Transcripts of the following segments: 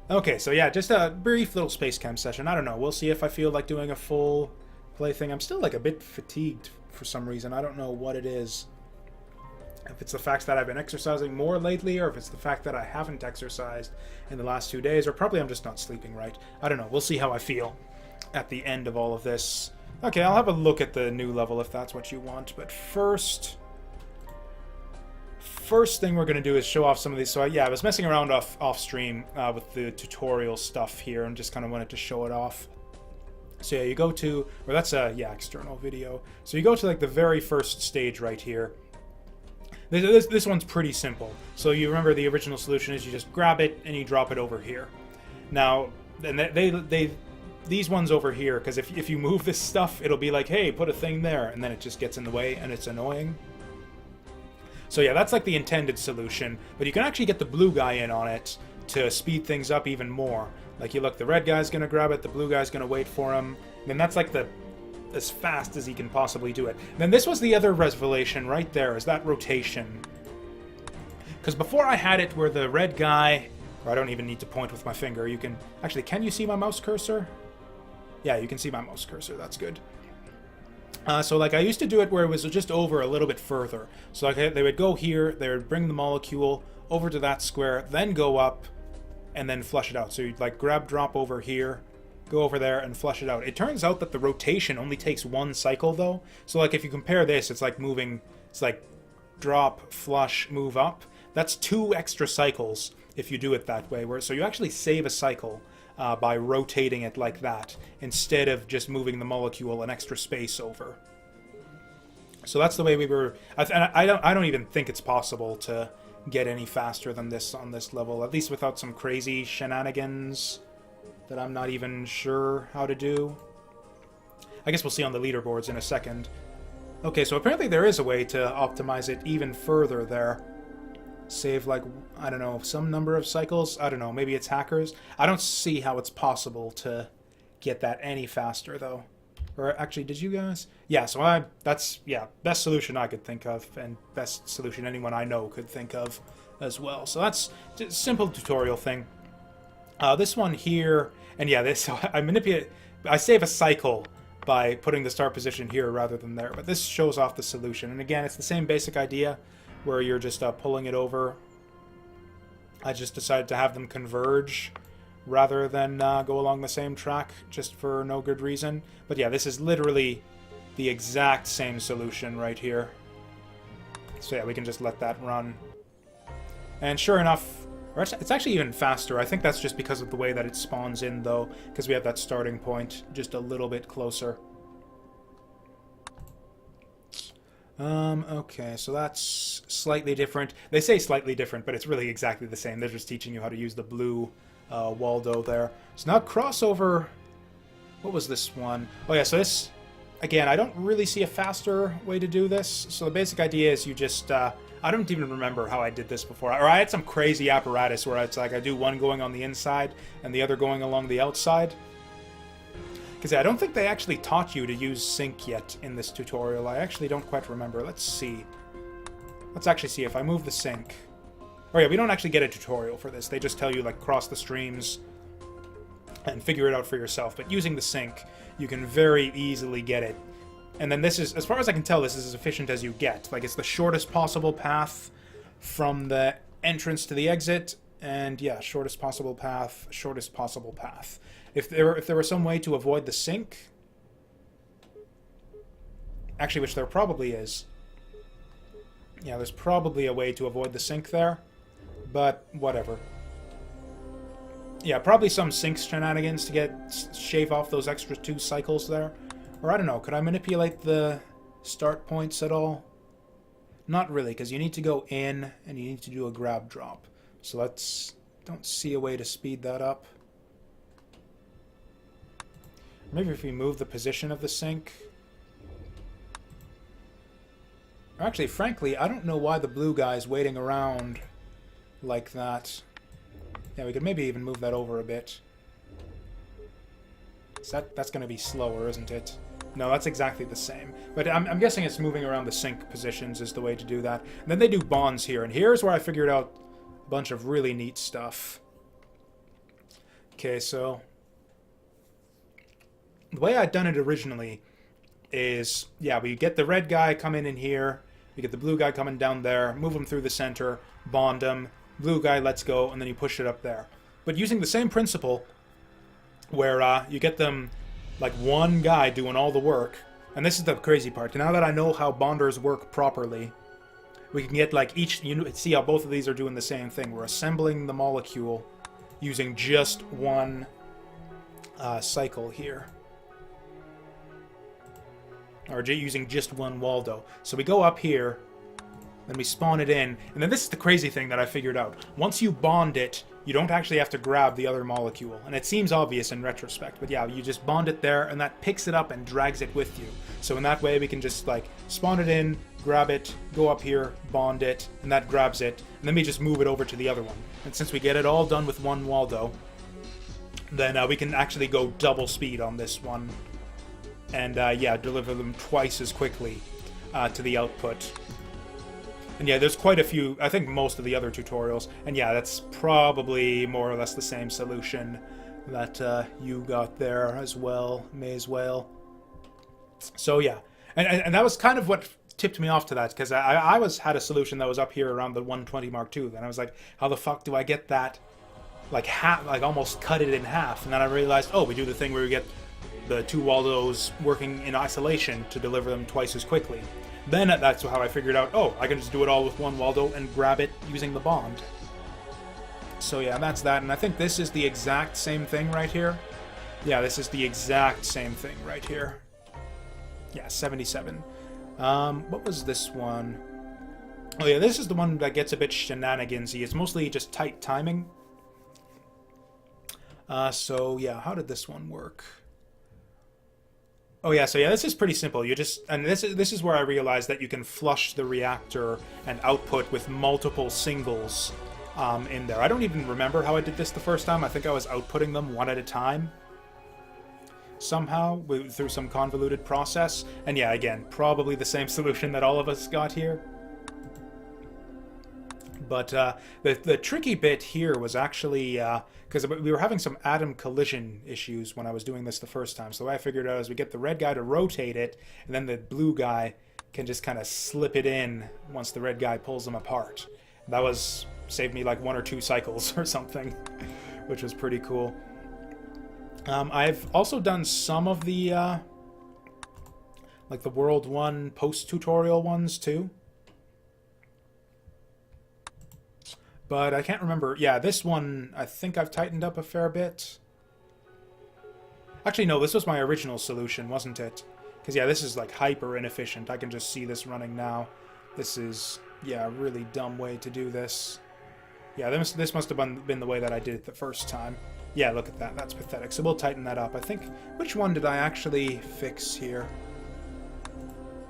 Okay, so yeah, just a brief little SpaceChem session. I don't know. We'll see if I feel like doing a full play thing. I'm still like a bit fatigued for some reason. I don't know what it is. If it's the fact that I've been exercising more lately, or if it's the fact that I haven't exercised in the last 2 days, or probably I'm just not sleeping right. I don't know. We'll see how I feel at the end of all of this. Okay, I'll have a look at the new level if that's what you want. But first thing we're going to do is show off some of these. So yeah, I was messing around off stream with the tutorial stuff here and just kind of wanted to show it off. So yeah, you go to, or that's a, yeah, external video. So you go to like the very first stage right here. This one's pretty simple. So you remember the original solution is you just grab it and you drop it over here. Now, and these ones over here, because if you move this stuff, it'll be like, hey, put a thing there, and then it just gets in the way and it's annoying. So yeah, that's like the intended solution, but you can actually get the blue guy in on it to speed things up even more. Like you look, the red guy's gonna grab it, the blue guy's gonna wait for him, and then that's like as fast as he can possibly do it. And then this was the other revelation right there, is that rotation. Because before I had it where the red guy, or I don't even need to point with my finger, you can, actually, can you see my mouse cursor? Yeah, you can see my mouse cursor, that's good. So like I used to do it where it was just over a little bit further. So like they would go here, they would bring the molecule over to that square, then go up, and then flush it out. So you'd like grab drop over here, go over there, and flush it out. It turns out that the rotation only takes one cycle though. So like if you compare this, it's like moving, it's like drop, flush, move up. That's 2 extra cycles if you do it that way. So you actually save a cycle by rotating it like that, instead of just moving the molecule an extra space over. So that's the way we were. I don't even think it's possible to get any faster than this on this level, at least without some crazy shenanigans that I'm not even sure how to do. I guess we'll see on the leaderboards in a second. Okay, so apparently there is a way to optimize it even further there. Save, like, I don't know, some number of cycles? I don't know, maybe it's hackers? I don't see how it's possible to get that any faster, though. Or actually, did you guys? Yeah, so that's, yeah, best solution I could think of, and best solution anyone I know could think of as well. So that's just a simple tutorial thing. This one here, and yeah, this, so I save a cycle by putting the start position here rather than there, but this shows off the solution. And again, it's the same basic idea, where you're just pulling it over. I just decided to have them converge rather than go along the same track just for no good reason. But yeah, this is literally the exact same solution right here. So yeah, we can just let that run. And sure enough, or it's actually even faster. I think that's just because of the way that it spawns in, though, because we have that starting point just a little bit closer. Okay, so that's slightly different. They say slightly different, but it's really exactly the same. They're just teaching you how to use the blue Waldo there. So now crossover... What was this one? Oh yeah, so this... Again, I don't really see a faster way to do this. So the basic idea is you just... I don't even remember how I did this before. Or I had some crazy apparatus where it's like I do one going on the inside and the other going along the outside. Because I don't think they actually taught you to use sync yet in this tutorial. I actually don't quite remember. Let's see. Let's actually see if I move the sync. Oh yeah, we don't actually get a tutorial for this. They just tell you, like, cross the streams and figure it out for yourself. But using the sync, you can very easily get it. And then this is, as far as I can tell, this is as efficient as you get. Like, it's the shortest possible path from the entrance to the exit. And yeah, shortest possible path, shortest possible path. If there were some way to avoid the sync, actually, which there probably is. Yeah, there's probably a way to avoid the sync there, but whatever. Yeah, probably some sync shenanigans to shave off those extra 2 cycles there. Or I don't know, could I manipulate the start points at all? Not really, because you need to go in and you need to do a grab drop. So don't see a way to speed that up. Maybe if we move the position of the sync. Actually, frankly, I don't know why the blue guy is waiting around like that. Yeah, we could maybe even move that over a bit. So that's going to be slower, isn't it? No, that's exactly the same. But I'm guessing it's moving around the sync positions is the way to do that. And then they do bonds here, and here's where I figured out a bunch of really neat stuff. Okay, so the way I'd done it originally is, yeah, we get the red guy coming in here, we get the blue guy coming down there, move him through the center, bond him, blue guy lets go, and then you push it up there. But using the same principle, where you get them, like, one guy doing all the work, and this is the crazy part. Now that I know how bonders work properly, we can get, like, each, you see how both of these are doing the same thing. We're assembling the molecule using just one cycle here. Or using just one Waldo. So we go up here, then we spawn it in, and then this is the crazy thing that I figured out. Once you bond it, you don't actually have to grab the other molecule. And it seems obvious in retrospect, but yeah, you just bond it there, and that picks it up and drags it with you. So in that way, we can just, like, spawn it in, grab it, go up here, bond it, and that grabs it, and then we just move it over to the other one. And since we get it all done with one Waldo, then we can actually go double speed on this one. And yeah, deliver them twice as quickly to the output. And yeah, there's quite a few, I think most of the other tutorials. And yeah, that's probably more or less the same solution that you got there as well, may as well. So yeah, and that was kind of what tipped me off to that, because I had a solution that was up here around the 120 Mark II, and I was like, how the fuck do I get that, like, like almost cut it in half? And then I realized, oh, we do the thing where we get the two Waldos working in isolation to deliver them twice as quickly. Then that's how I figured out, oh, I can just do it all with one Waldo and grab it using the bond. So yeah, that's that. And I think this is the exact same thing right here. Yeah, this is the exact same thing right here. Yeah, 77. What was this one? Oh yeah, this is the one that gets a bit shenanigansy. It's mostly just tight timing. So yeah, how did this one work? Oh yeah, so yeah, this is pretty simple. You just, and this is where I realized that you can flush the reactor and output with multiple singles in there. I don't even remember how I did this the first time. I think I was outputting them one at a time somehow through some convoluted process. And yeah, again, probably the same solution that all of us got here. But the tricky bit here was actually, because we were having some atom collision issues when I was doing this the first time. So the way I figured out is we get the red guy to rotate it, and then the blue guy can just kind of slip it in once the red guy pulls them apart. That saved me like 1 or 2 cycles or something, which was pretty cool. I've also done some of the, like the World 1 post-tutorial ones too. But I can't remember. Yeah, this one, I think I've tightened up a fair bit. Actually, no, this was my original solution, wasn't it? Because, yeah, this is, like, hyper inefficient. I can just see this running now. This is, yeah, a really dumb way to do this. Yeah, this must have been the way that I did it the first time. Yeah, look at that. That's pathetic. So we'll tighten that up. I think, which one did I actually fix here?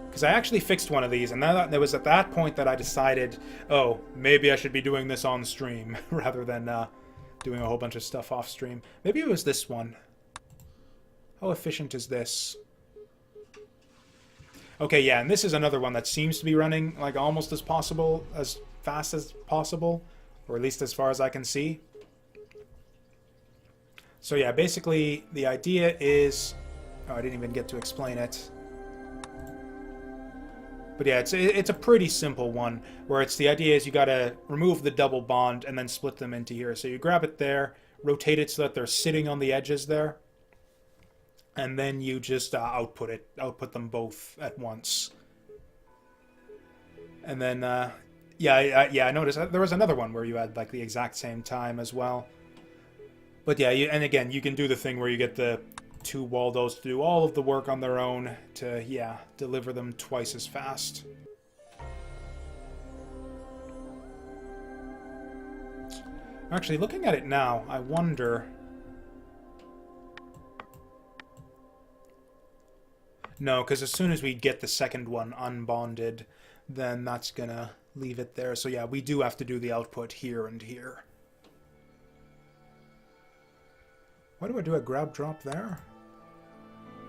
Because I actually fixed one of these, and it was at that point that I decided, oh, maybe I should be doing this on stream rather than doing a whole bunch of stuff off stream. Maybe it was this one. How efficient is this? Okay, yeah, and this is another one that seems to be running like almost as fast as possible, or at least as far as I can see. So yeah, basically the idea is, oh, I didn't even get to explain it. But yeah, it's a pretty simple one, where the idea is you gotta remove the double bond and then split them into here. So you grab it there, rotate it so that they're sitting on the edges there, and then you just output them both at once. And then, yeah, I noticed there was another one where you had like the exact same time as well. But yeah, and again, you can do the thing where you get the 2 Waldos to do all of the work on their own to, yeah, deliver them twice as fast. Actually, looking at it now, I wonder... No, because as soon as we get the second one unbonded, then that's gonna leave it there. So yeah, we do have to do the output here and here. Why do I do a grab drop there?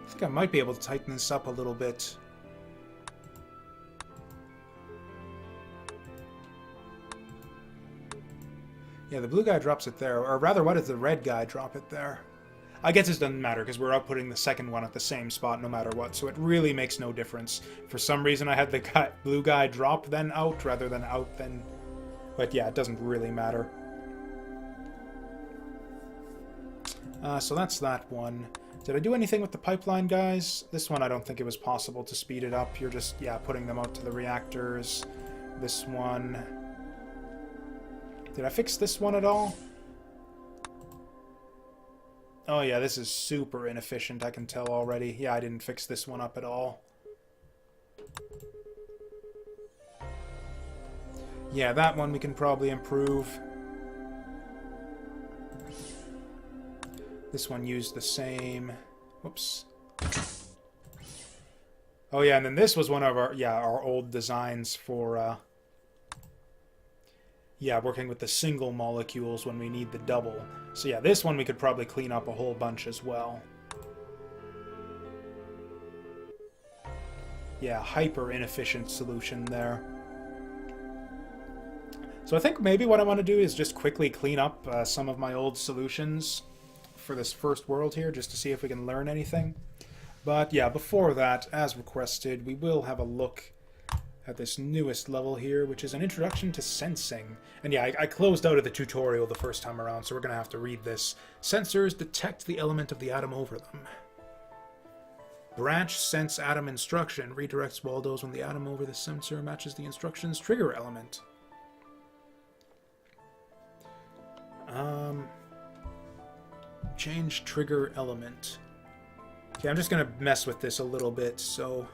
I think I might be able to tighten this up a little bit. Yeah, the blue guy drops it there. Or rather, why does the red guy drop it there? I guess this doesn't matter, because we're outputting the second one at the same spot no matter what, so it really makes no difference. For some reason, I had the blue guy drop then out, rather than out then... But yeah, it doesn't really matter. So that's that one. Did I do anything with the pipeline, guys? This one, I don't think it was possible to speed it up. You're just, yeah, putting them out to the reactors. This one... Did I fix this one at all? Oh yeah, this is super inefficient, I can tell already. Yeah, I didn't fix this one up at all. Yeah, that one we can probably improve. This one used the same... Whoops. Oh yeah, and then this was one of our, yeah, our old designs for, yeah, working with the single molecules when we need the double. So yeah, this one we could probably clean up a whole bunch as well. Yeah, hyper inefficient solution there. So I think maybe what I want to do is just quickly clean up some of my old solutions for this first world here, just to see if we can learn anything. But yeah, before that, as requested, we will have a look at this newest level here, which is an introduction to sensing. And yeah, I closed out of the tutorial the first time around, so we're going to have to read this. Sensors detect the element of the atom over them. Branch sense atom instruction redirects Waldo's when the atom over the sensor matches the instruction's trigger element. Change trigger element. Okay, I'm just going to mess with this a little bit, so...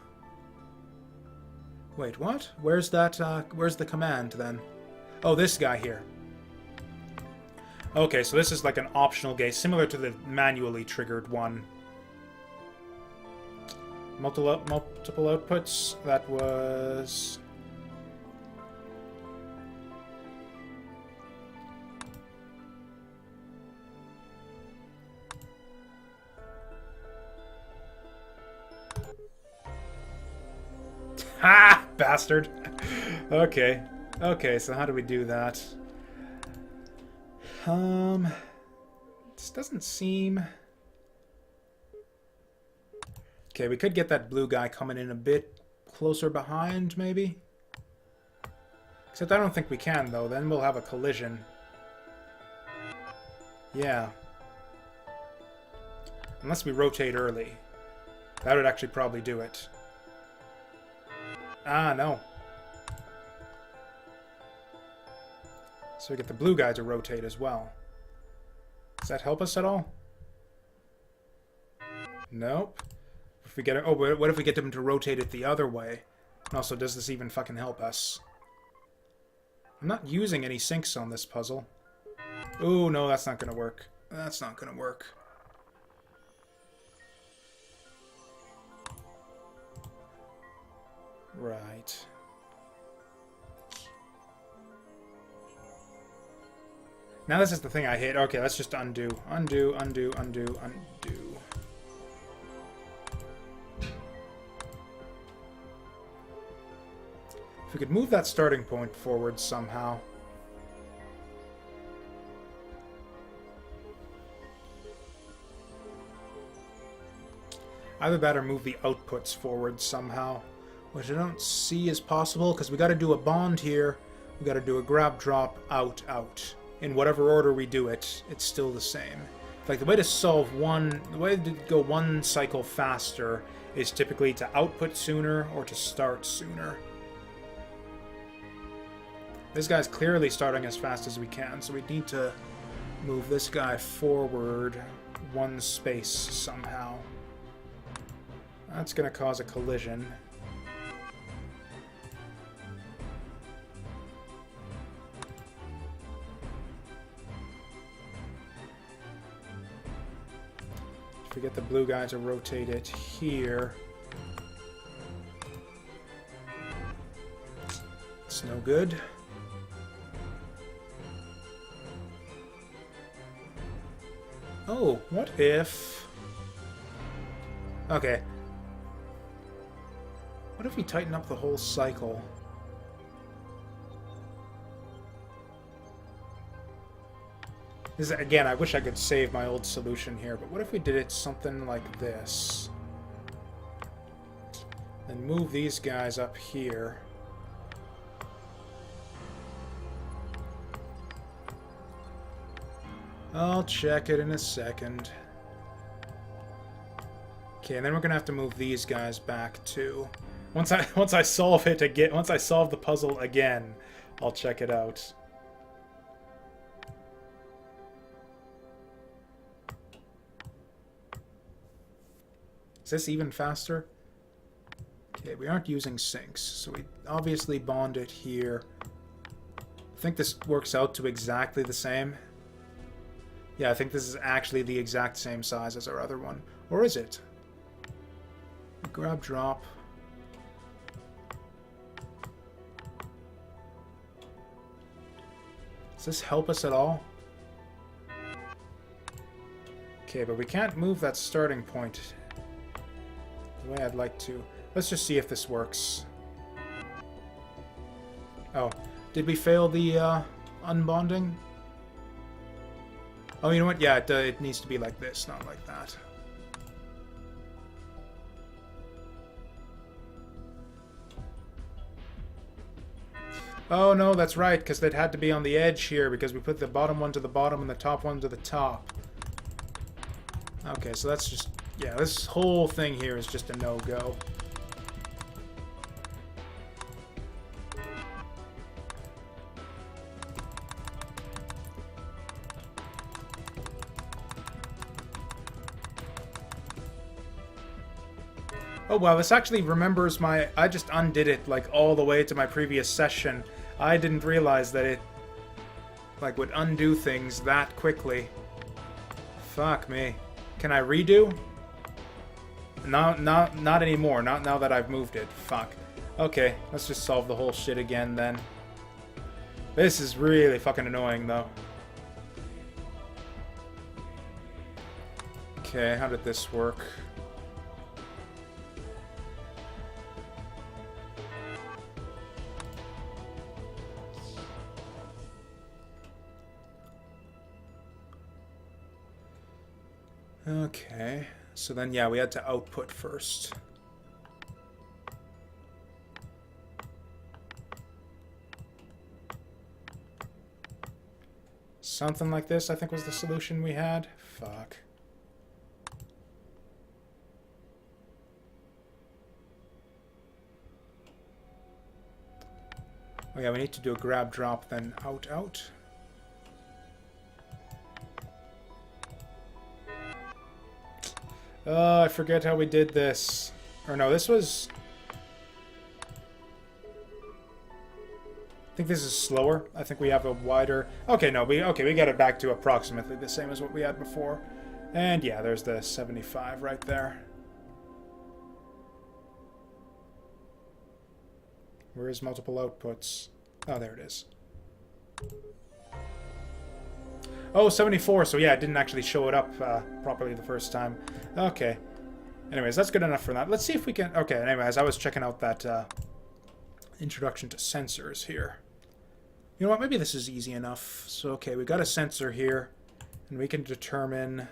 Wait, what? Where's that, where's the command, then? Oh, this guy here. Okay, so this is like an optional gate, similar to the manually triggered one. Multiple outputs, that was... Ha! Bastard! Okay. Okay, so how do we do that? This doesn't seem... Okay, we could get that blue guy coming in a bit closer behind, maybe? Except I don't think we can, though. Then we'll have a collision. Yeah. Unless we rotate early. That would actually probably do it. Ah, no. So we get the blue guy to rotate as well. Does that help us at all? Nope. If we get it, oh, what if we get them to rotate it the other way? And also, does this even fucking help us? I'm not using any sinks on this puzzle. Oh, no, that's not gonna work. That's not gonna work. Right. Now this is the thing I hate. Okay, let's just undo. Undo, undo, undo, undo. If we could move that starting point forward somehow. Either that or move the outputs forward somehow. Which I don't see as possible, because we got to do a bond here. We got to do a grab, drop, out, out. In whatever order we do it, it's still the same. Like, the way to solve the way to go one cycle faster is typically to output sooner or to start sooner. This guy's clearly starting as fast as we can, so we need to move this guy forward one space somehow. That's going to cause a collision. If we get the blue guy to rotate it here. It's no good. Oh, what if... Okay. What if we tighten up the whole cycle? Again, I wish I could save my old solution here, but what if we did it something like this? Then move these guys up here. I'll check it in a second. Okay, and then we're gonna have to move these guys back too. Once I solve it again, once I solve the puzzle again, I'll check it out. Is this even faster? Okay, we aren't using sinks, so we obviously bond it here. I think this works out to exactly the same. Yeah, I think this is actually the exact same size as our other one. Or is it? Grab, drop. Does this help us at all? Okay, but we can't move that starting point the way I'd like to. Let's just see if this works. Oh, did we fail the unbonding? Oh, you know what? Yeah, it needs to be like this, not like that. Oh, no, that's right, because they'd had to be on the edge here, because we put the bottom one to the bottom and the top one to the top. Okay, so that's just... yeah, this whole thing here is just a no-go. Oh, wow, this actually remembers my... I just undid it, like, all the way to my previous session. I didn't realize that it, like, would undo things that quickly. Fuck me. Can I redo? Not anymore. Not now that I've moved it. Fuck. Okay, let's just solve the whole shit again, then. This is really fucking annoying, though. Okay, how did this work? Okay, so then, yeah, we had to output first. Something like this, I think, was the solution we had. Fuck. Oh yeah, we need to do a grab, drop, then out, out. Oh, I forget how we did this. Or no, this was... I think this is slower. I think we have a wider... Okay, no, we got it back to approximately the same as what we had before. And yeah, there's the 75 right there. Where is multiple outputs? Oh, there it is. Oh, 74, so yeah, it didn't actually show it up properly the first time. Okay. Anyways, that's good enough for that. Let's see if we can... Okay, anyways, I was checking out that introduction to sensors here. You know what, maybe this is easy enough. So, okay, we got a sensor here, and we can determine...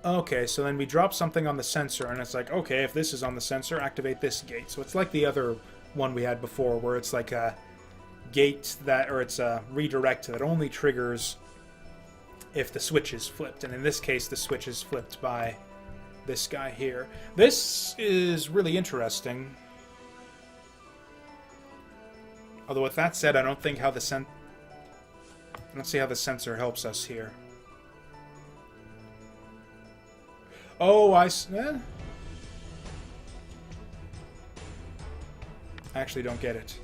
Okay, so then we drop something on the sensor, and it's like, okay, if this is on the sensor, activate this gate. So it's like the other one we had before, where it's like a gate that, or it's a redirect that only triggers if the switch is flipped. And in this case, the switch is flipped by this guy here. This is really interesting. Although with that said, I don't think how the I don't see how the sensor helps us here. Oh, I actually don't get it.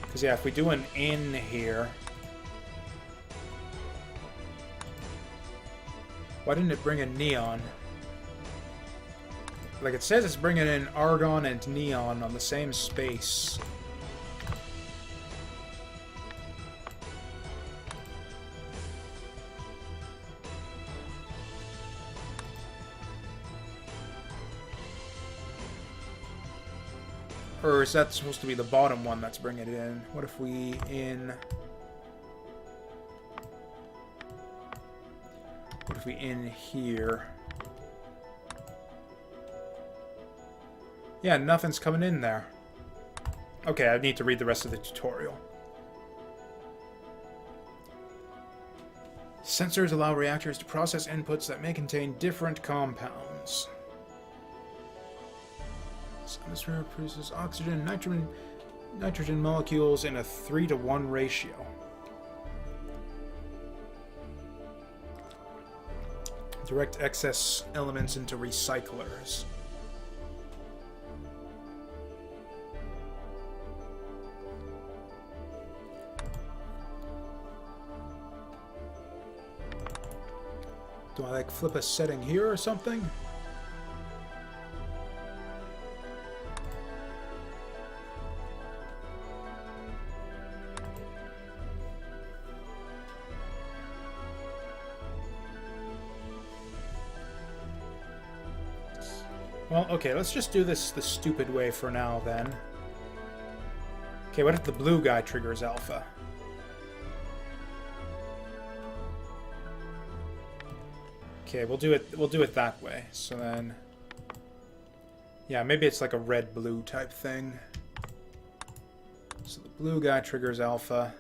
Because, yeah, if we do an in here... Why didn't it bring in neon? Like, it says it's bringing in argon and neon on the same space. Or is that supposed to be the bottom one that's bringing it in? What if we in... What if we in here? Yeah, nothing's coming in there. Okay, I need to read the rest of the tutorial. Sensors allow reactors to process inputs that may contain different compounds. This atmosphere produces oxygen and nitrogen molecules in a 3-to-1 ratio. Direct excess elements into recyclers. Do I, like, flip a setting here or something? Well, okay, let's just do this the stupid way for now, then. Okay, what if the blue guy triggers alpha? Okay, we'll do it that way. So then... Yeah, maybe it's like a red-blue type thing. So the blue guy triggers alpha.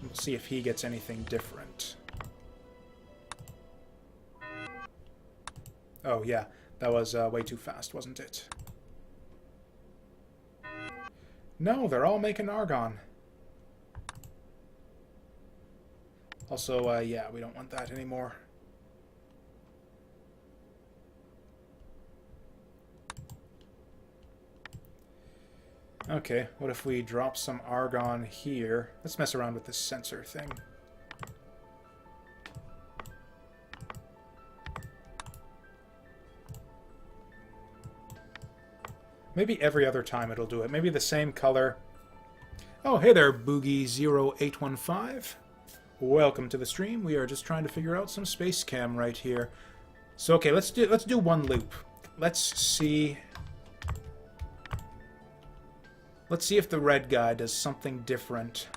We'll see if he gets anything different. Oh, yeah. That was way too fast, wasn't it? No, they're all making argon. Also, yeah, we don't want that anymore. Okay, what if we drop some argon here? Let's mess around with this sensor thing. Maybe every other time it'll do it. Maybe the same color. Oh, hey there, Boogie0815. Welcome to the stream. We are just trying to figure out some SpaceChem right here. So okay, let's do one loop. Let's see if the red guy does something different.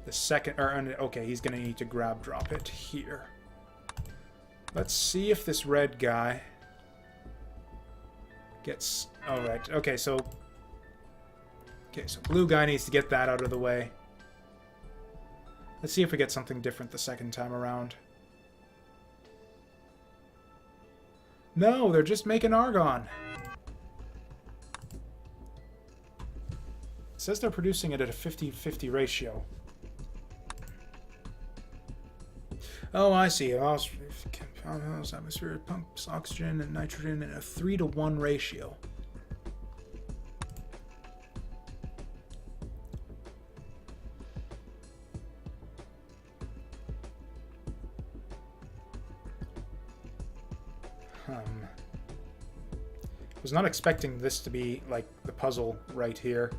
The second, okay, he's gonna need to grab drop it here. Let's see if this red guy gets. All right. Okay, so blue guy needs to get that out of the way. Let's see if we get something different the second time around. No, they're just making argon. It says they're producing it at a 50-50 ratio. Oh, I see. Compounds, atmosphere pumps oxygen and nitrogen in a 3-to-1 ratio. Was not expecting this to be like the puzzle right here.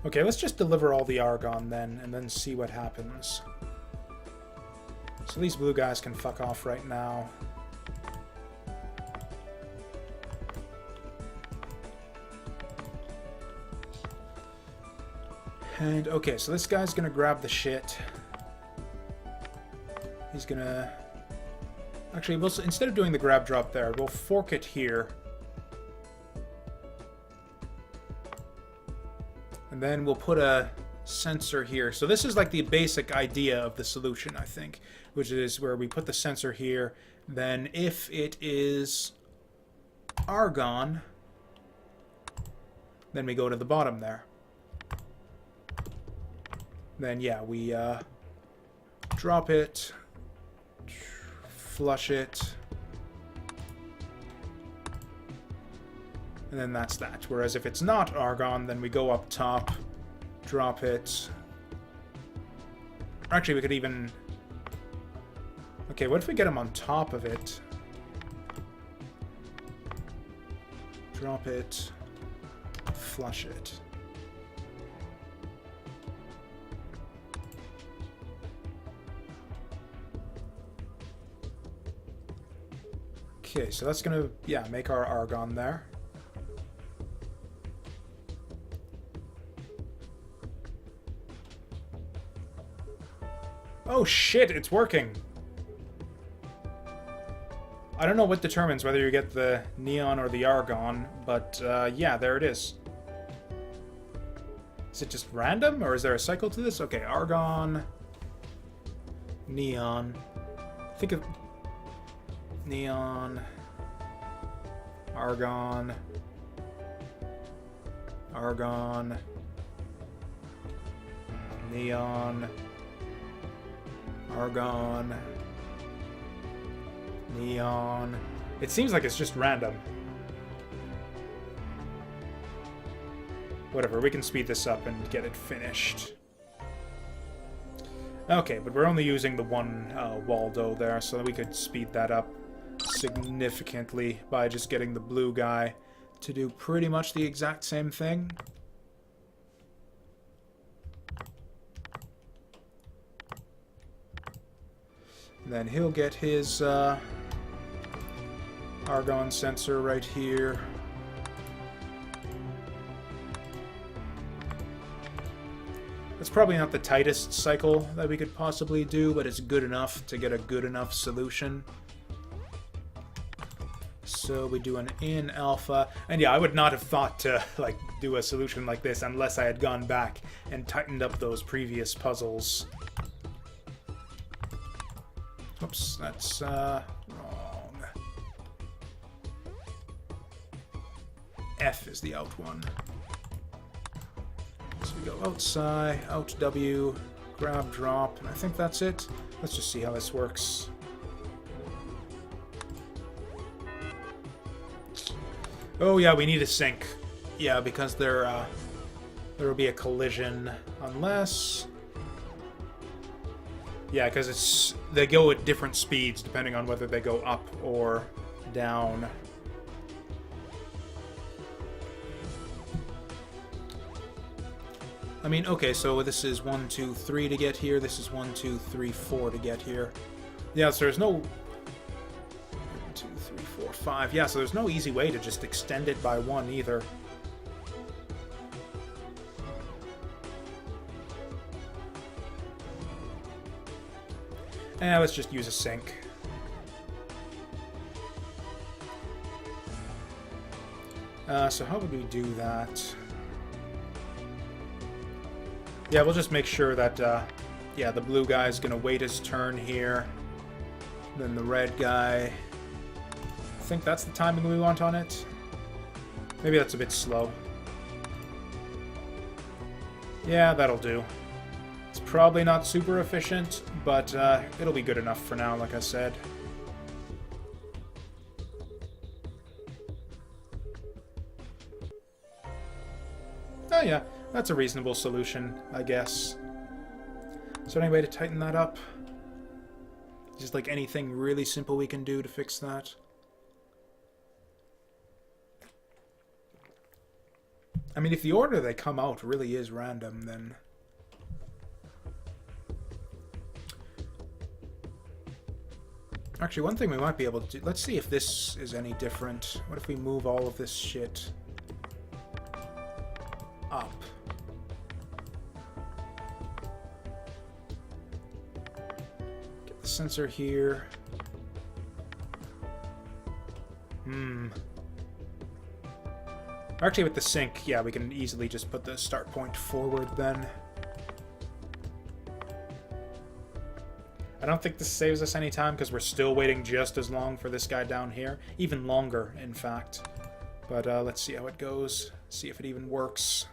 Okay, let's just deliver all the argon then, and then see what happens. So these blue guys can fuck off right now. And okay, so this guy's gonna grab the shit. He's gonna... Actually, instead of doing the grab drop there, we'll fork it here. And then we'll put a sensor here. So this is like the basic idea of the solution, I think, which is where we put the sensor here. Then if it is argon, then we go to the bottom there. Then, yeah, we drop it, flush it, and then that's that. Whereas if it's not argon, then we go up top, drop it. Actually, we could even... Okay, what if we get them on top of it? Drop it, flush it. Okay, so that's gonna, yeah, make our argon there. Oh shit, it's working! I don't know what determines whether you get the neon or the argon, but yeah, there it is. Is it just random, or is there a cycle to this? Okay, argon, neon. Think of neon, argon, argon, neon, argon, neon. It seems like it's just random. Whatever, we can speed this up and get it finished. Okay, but we're only using the one Waldo there, so we could speed that up significantly by just getting the blue guy to do pretty much the exact same thing. And then he'll get his argon sensor right here. It's probably not the tightest cycle that we could possibly do, but it's good enough to get a good enough solution. So we do an in alpha, and yeah, I would not have thought to like do a solution like this unless I had gone back and tightened up those previous puzzles. Oops, that's wrong. F is the out one. So we go outside, out W, grab, drop, and I think that's it. Let's just see how this works. Oh yeah, we need a sync. Yeah, because there will be a collision unless... Yeah, because they go at different speeds depending on whether they go up or down. I mean, okay, so this is 1, 2, 3 to get here. This is 1, 2, 3, 4 to get here. Yeah, so there's no 1, 2, 3, 4, 5. Yeah, so there's no easy way to just extend it by 1 either. Let's just use a sync. So how would we do that? Yeah, we'll just make sure that, yeah, the blue guy's gonna wait his turn here. Then the red guy... I think that's the timing we want on it. Maybe that's a bit slow. Yeah, that'll do. It's probably not super efficient, but it'll be good enough for now, like I said. Oh yeah, that's a reasonable solution, I guess. Is there any way to tighten that up? Just like anything really simple we can do to fix that? I mean, if the order they come out really is random, then... Actually, one thing we might be able to do... Let's see if this is any different. What if we move all of this shit up? Get the sensor here. Actually, with the sync, yeah, we can easily just put the start point forward then. I don't think this saves us any time because we're still waiting just as long for this guy down here. Even longer, in fact. But let's see how it goes. See if it even works.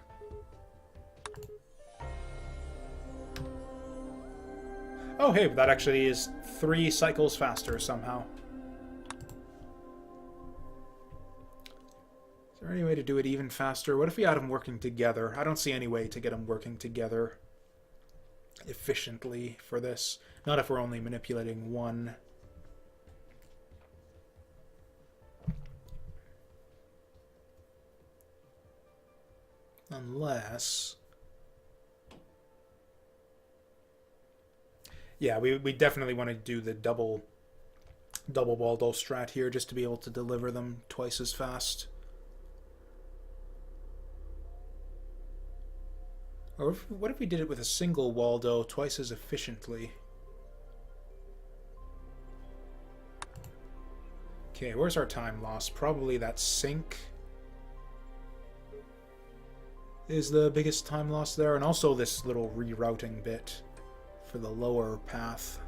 Oh, hey, that actually is 3 cycles faster somehow. Is there any way to do it even faster? What if we had them working together? I don't see any way to get them working together efficiently for this. Not if we're only manipulating one. Unless... Yeah, we definitely want to do the double double Waldo strat here just to be able to deliver them twice as fast. Or what if we did it with a single Waldo twice as efficiently? Okay, where's our time loss? Probably that sink is the biggest time loss there, and also this little rerouting bit for the lower path.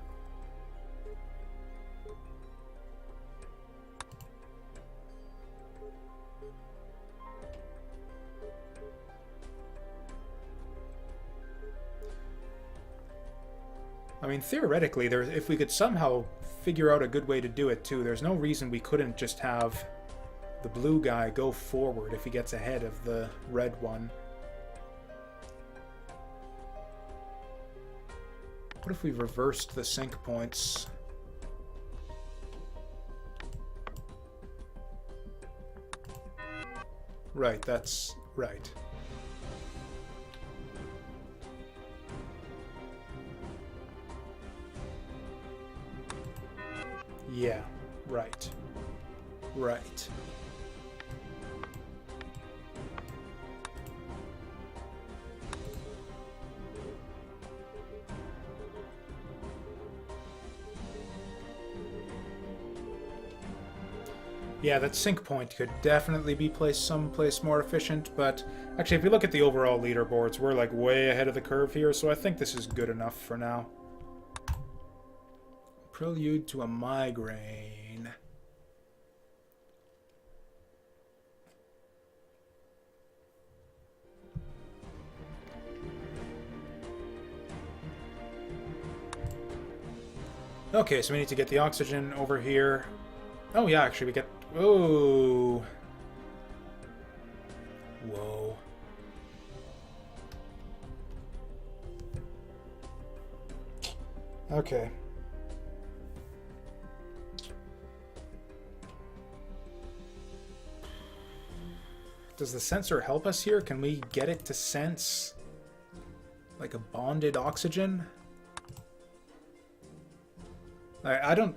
I mean, theoretically, if we could somehow figure out a good way to do it too, there's no reason we couldn't just have the blue guy go forward if he gets ahead of the red one. What if we reversed the sync points? Right, that's right. Yeah, right. Right. Yeah, that sync point could definitely be placed someplace more efficient, but actually if you look at the overall leaderboards, we're like way ahead of the curve here, so I think this is good enough for now. Prelude to a migraine. Okay, so we need to get the oxygen over here. Oh yeah, actually we get... Whoa. Whoa. Okay. Does the sensor help us here? Can we get it to sense like a bonded oxygen? I don't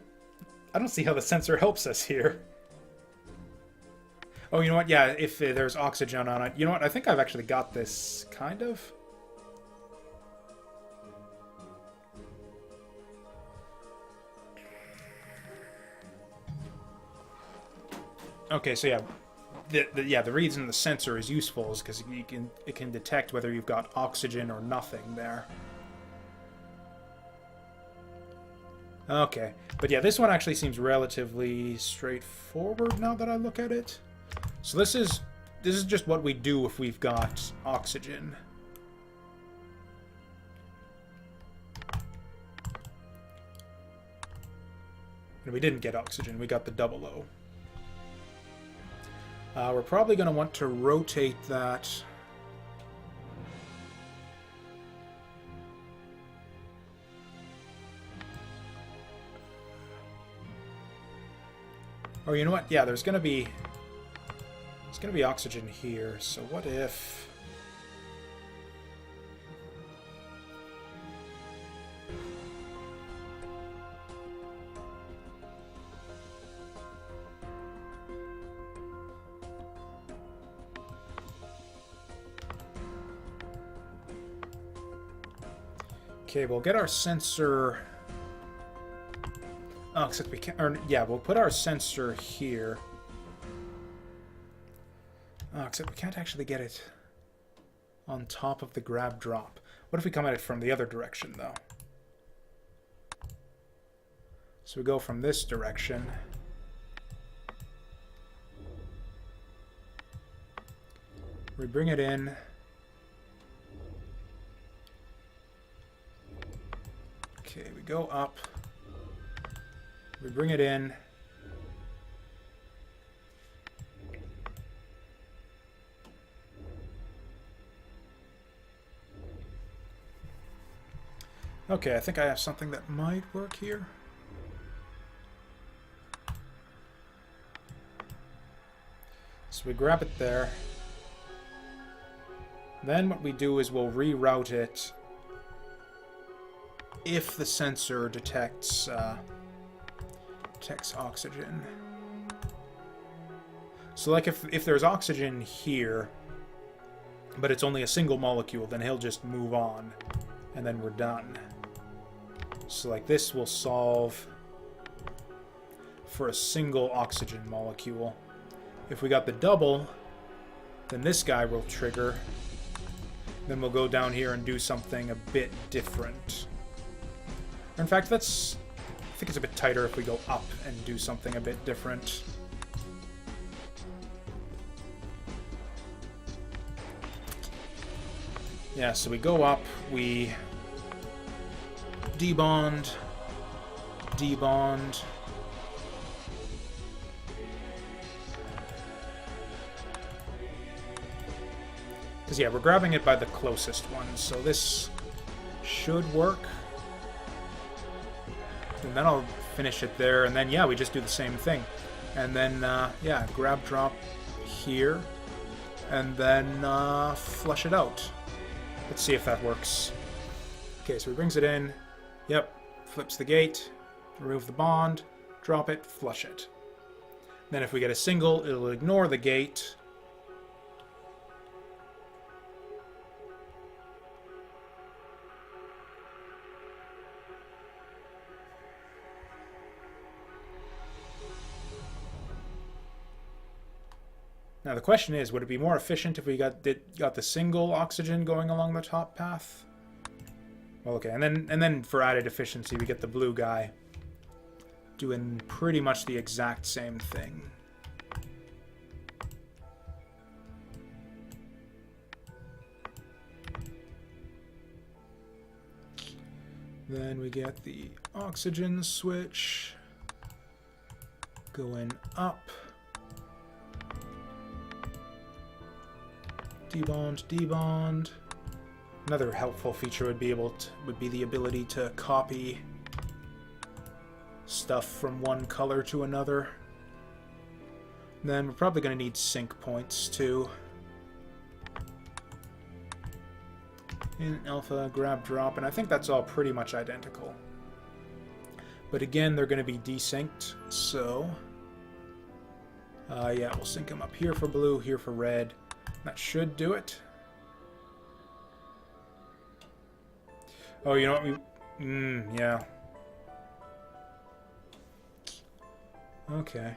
see how the sensor helps us here. Oh, you know what? Yeah, if there's oxygen on it. You know what? I think I've actually got this, kind of. Okay, so yeah. The reason the sensor is useful is because it can detect whether you've got oxygen or nothing there. Okay, but yeah, this one actually seems relatively straightforward now that I look at it. So this is just what we do if we've got oxygen. And we didn't get oxygen, we got the double O. We're probably going to want to rotate that. Oh, you know what? Yeah, there's going to be oxygen here. So what if... Okay, we'll get our sensor... Oh, except we can't... Or, yeah, we'll put our sensor here. Oh, except we can't actually get it on top of the grab drop. What if we come at it from the other direction, though? So we go from this direction. We bring it in. Okay, we go up. We bring it in. Okay, I think I have something that might work here. So we grab it there. Then what we do is we'll reroute it if the sensor detects detects oxygen. So like if there's oxygen here, but it's only a single molecule, then he'll just move on, and then we're done. So like this will solve for a single oxygen molecule. If we got the double, then this guy will trigger. Then we'll go down here and do something a bit different. In fact, I think it's a bit tighter if we go up and do something a bit different. Yeah, so we go up, we debond, debond. Because, yeah, we're grabbing it by the closest one, so this should work. And then I'll finish it there, and then, yeah, we just do the same thing. And then, yeah, grab, drop here, and then flush it out. Let's see if that works. Okay, so he brings it in. Yep, flips the gate, remove the bond, drop it, flush it. Then if we get a single, it'll ignore the gate. Now the question is, would it be more efficient if we got the single oxygen going along the top path? Well, okay, and then for added efficiency, we get the blue guy doing pretty much the exact same thing. Then we get the oxygen switch going up. Debond, debond. Another helpful feature would be the ability to copy stuff from one color to another. And then we're probably going to need sync points too. In alpha, grab, drop, and I think that's all pretty much identical. But again, they're going to be desynced, so yeah, we'll sync them up here for blue, here for red. That should do it. Oh, you know what? Yeah. Okay.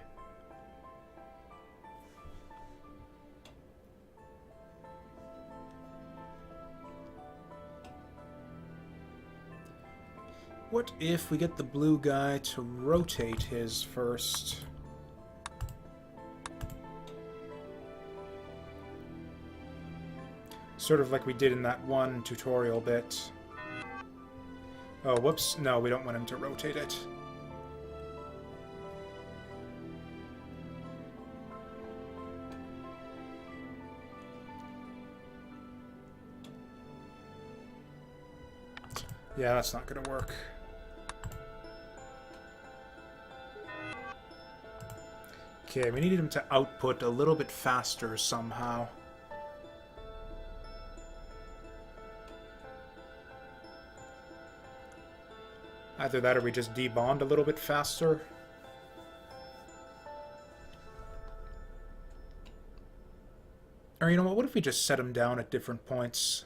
What if we get the blue guy to rotate his first? Sort of like we did in that one tutorial bit. Oh, whoops. No, we don't want him to rotate it. Yeah, that's not going to work. Okay, we need him to output a little bit faster somehow. Either that or we just debond a little bit faster. Or you know what if we just set them down at different points?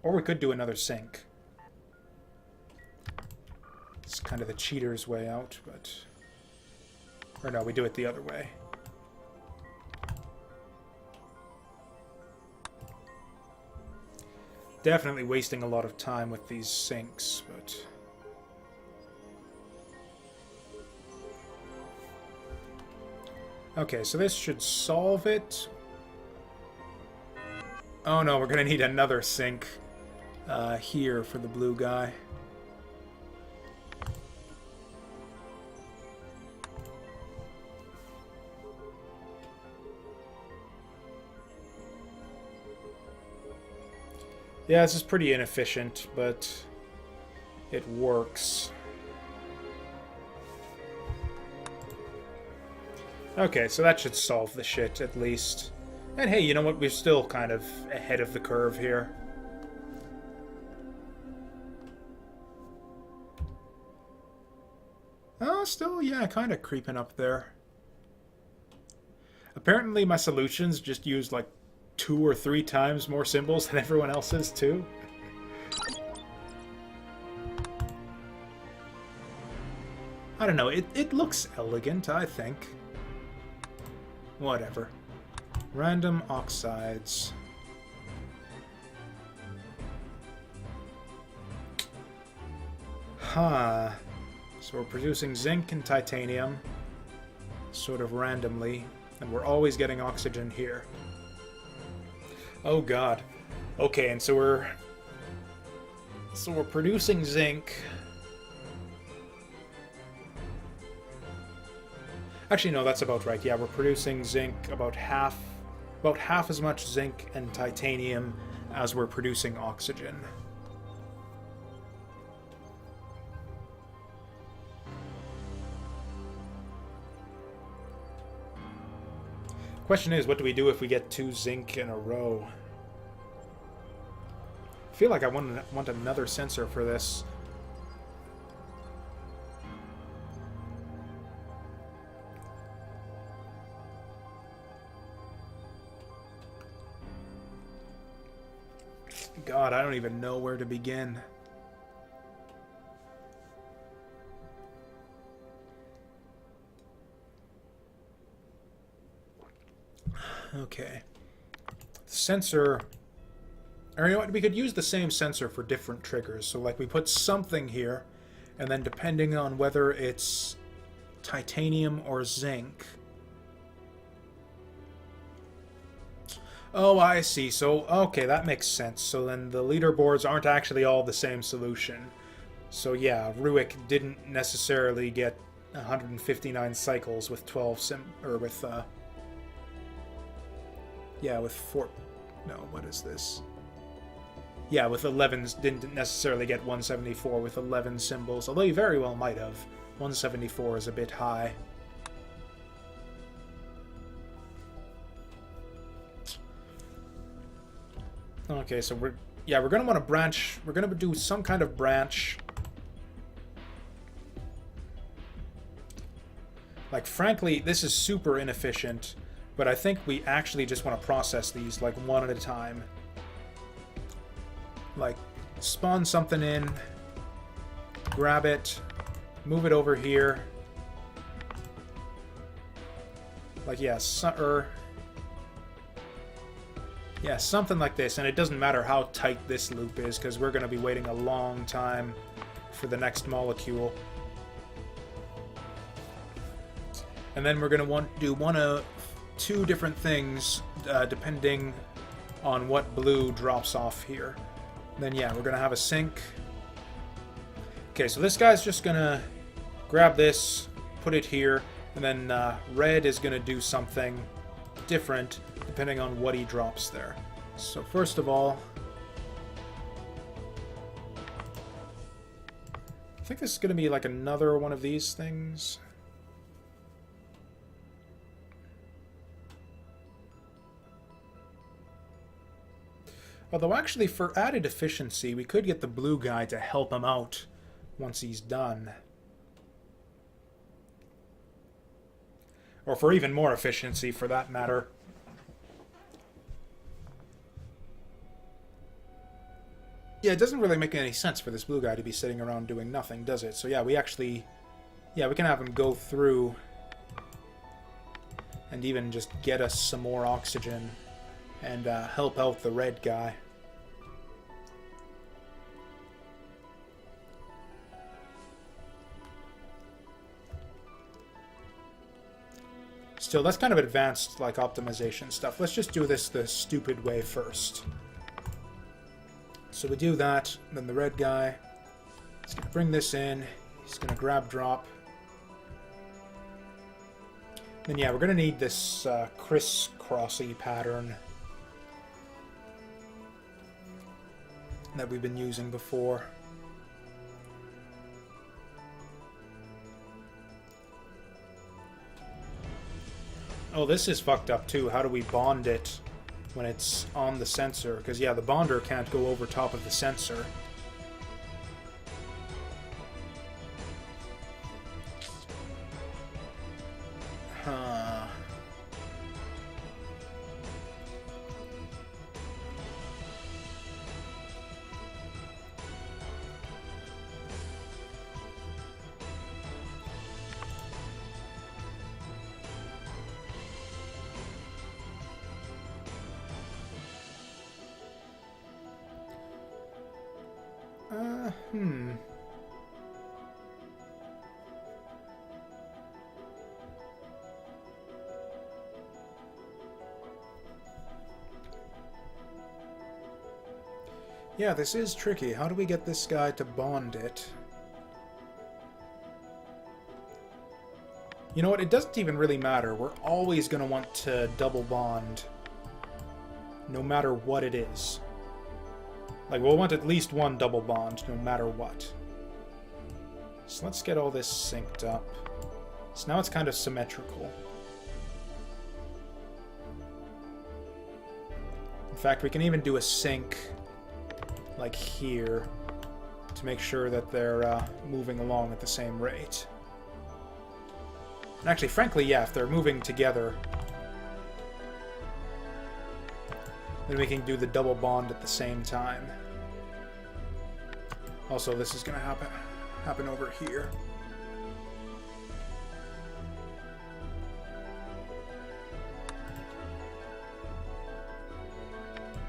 Or we could do another sync. It's kind of the cheater's way out, but... Or no, we do it the other way. Definitely wasting a lot of time with these syncs, but... Okay, so this should solve it. Oh no, we're gonna need another sync here for the blue guy. Yeah, this is pretty inefficient, but it works. Okay, so that should solve the shit, at least. And hey, you know what? We're still kind of ahead of the curve here. Oh, still, yeah, kind of creeping up there. Apparently my solutions just use like 2 or 3 times more symbols than everyone else's, too. I don't know, it looks elegant, I think. Whatever. Random oxides. Huh. So we're producing zinc and titanium, sort of randomly, and we're always getting oxygen here. Oh god. Okay, and so we're producing zinc. Actually, no, that's about right. Yeah, we're producing zinc about half as much zinc and titanium as we're producing oxygen. Question is, what do we do if we get 2 zinc in a row? I feel like I want another sensor for this. God, I don't even know where to begin. Okay. Sensor... Or you know what, we could use the same sensor for different triggers. So like we put something here, and then depending on whether it's titanium or zinc... Oh, I see. So, okay, that makes sense. So then the leaderboards aren't actually all the same solution. So yeah, Ruik didn't necessarily get 159 cycles with 12 yeah, with 4... No, what is this? Yeah, with 11s, didn't necessarily get 174 with 11 symbols, although you very well might have. 174 is a bit high. Okay, so we're gonna want to branch. We're gonna do some kind of branch. Like, frankly, this is super inefficient, but I think we actually just want to process these, like, one at a time. Like, spawn something in, grab it, move it over here. Like, yeah, yeah, something like this, and it doesn't matter how tight this loop is, because we're going to be waiting a long time for the next molecule. And then we're going to want to do one of 2 different things, depending on what blue drops off here. Then, yeah, we're going to have a sink. Okay, so this guy's just going to grab this, put it here, and then red is going to do something different depending on what he drops there. So first of all, I think this is going to be like another one of these things. Although actually, for added efficiency, we could get the blue guy to help him out once he's done. Or for even more efficiency, for that matter. Yeah, it doesn't really make any sense for this blue guy to be sitting around doing nothing, does it? So yeah, we actually... Yeah, we can have him go through and even just get us some more oxygen and help out the red guy. Still, that's kind of advanced, like, optimization stuff. Let's just do this the stupid way first. So we do that, then the red guy is going to bring this in. He's going to grab drop. Then yeah, we're going to need this crisscrossy pattern that we've been using before. Oh, this is fucked up too. How do we bond it when it's on the sensor? Because, yeah, the bonder can't go over top of the sensor. Huh. Hmm. Yeah, this is tricky. How do we get this guy to bond it? You know what? It doesn't even really matter. We're always going to want to double bond, no matter what it is. Like, we'll want at least one double bond, no matter what. So let's get all this synced up. So now it's kind of symmetrical. In fact, we can even do a sync, like here, to make sure that they're moving along at the same rate. And actually, frankly, yeah, if they're moving together, then we can do the double bond at the same time. Also, this is going to happen over here.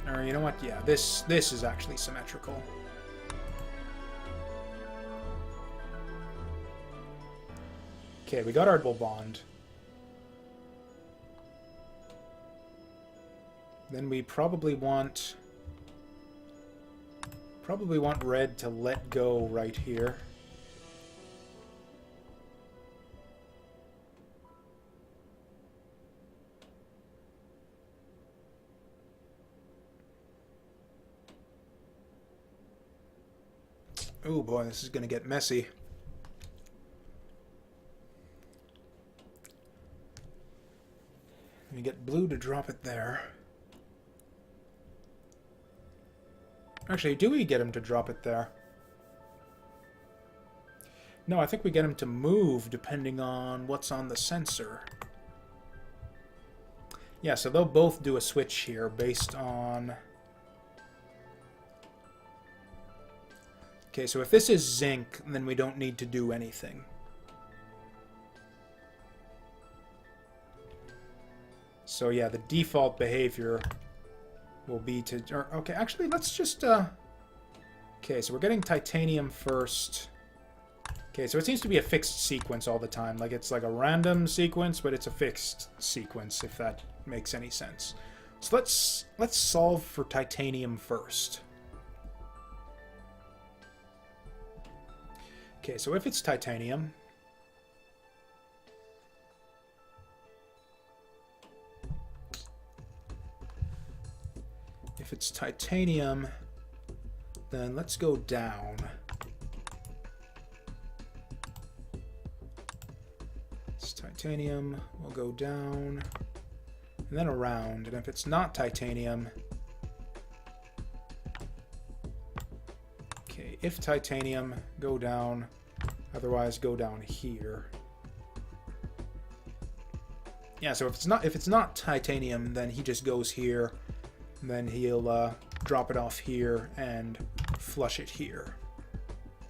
Or you know what? Yeah, this is actually symmetrical. Okay, we got our double bond. Then we probably want red to let go right here. Oh boy, this is going to get messy. Let me get blue to drop it there. Actually, do we get him to drop it there? No, I think we get him to move depending on what's on the sensor. Yeah, so they'll both do a switch here based on... Okay, so if this is zinc, then we don't need to do anything. So yeah, the default behavior will be to... okay, actually, let's just... Okay, so we're getting titanium first. Okay, so it seems to be a fixed sequence all the time. Like, it's like a random sequence, but it's a fixed sequence, if that makes any sense. So let's solve for titanium first. Okay, so if it's titanium... If it's titanium, then let's go down. It's titanium, we'll go down, and then around. And if it's not titanium, okay, if titanium, go down, otherwise go down here. Yeah, so if it's not titanium, then he just goes here. Then he'll drop it off here and flush it here.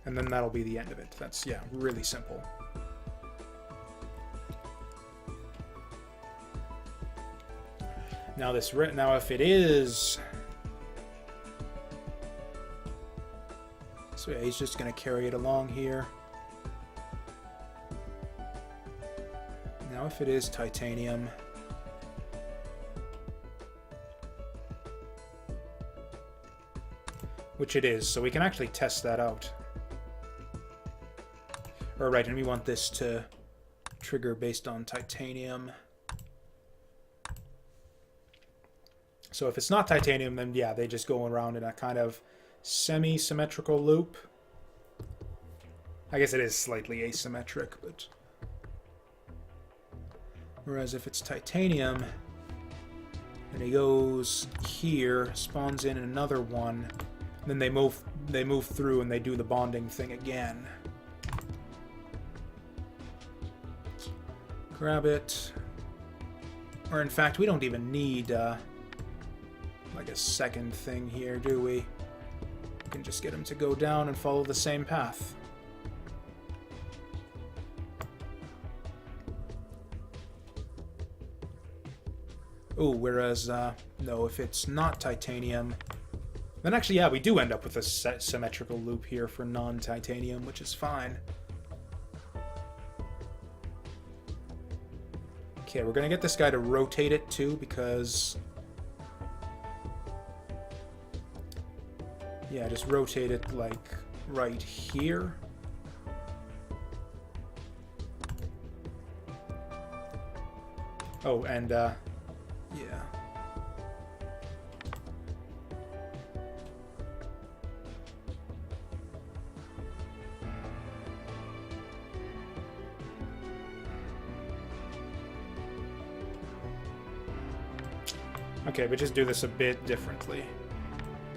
And then that'll be the end of it. That's, yeah, really simple. Now now if it is... So yeah, he's just going to carry it along here. Now if it is titanium... Which it is, so we can actually test that out. Alright, and we want this to trigger based on titanium. So if it's not titanium, then yeah, they just go around in a kind of semi-symmetrical loop. I guess it is slightly asymmetric, but... Whereas if it's titanium, and he goes here, spawns in another one, then they move through and they do the bonding thing again. Grab it. Or in fact, we don't even need like a second thing here, do we? We can just get him to go down and follow the same path. Oh, whereas, no, if it's not titanium, then actually, yeah, we do end up with a symmetrical loop here for non-titanium, which is fine. Okay, we're gonna get this guy to rotate it too, because... yeah, just rotate it, like, right here. Oh, and, yeah. Okay, but just do this a bit differently.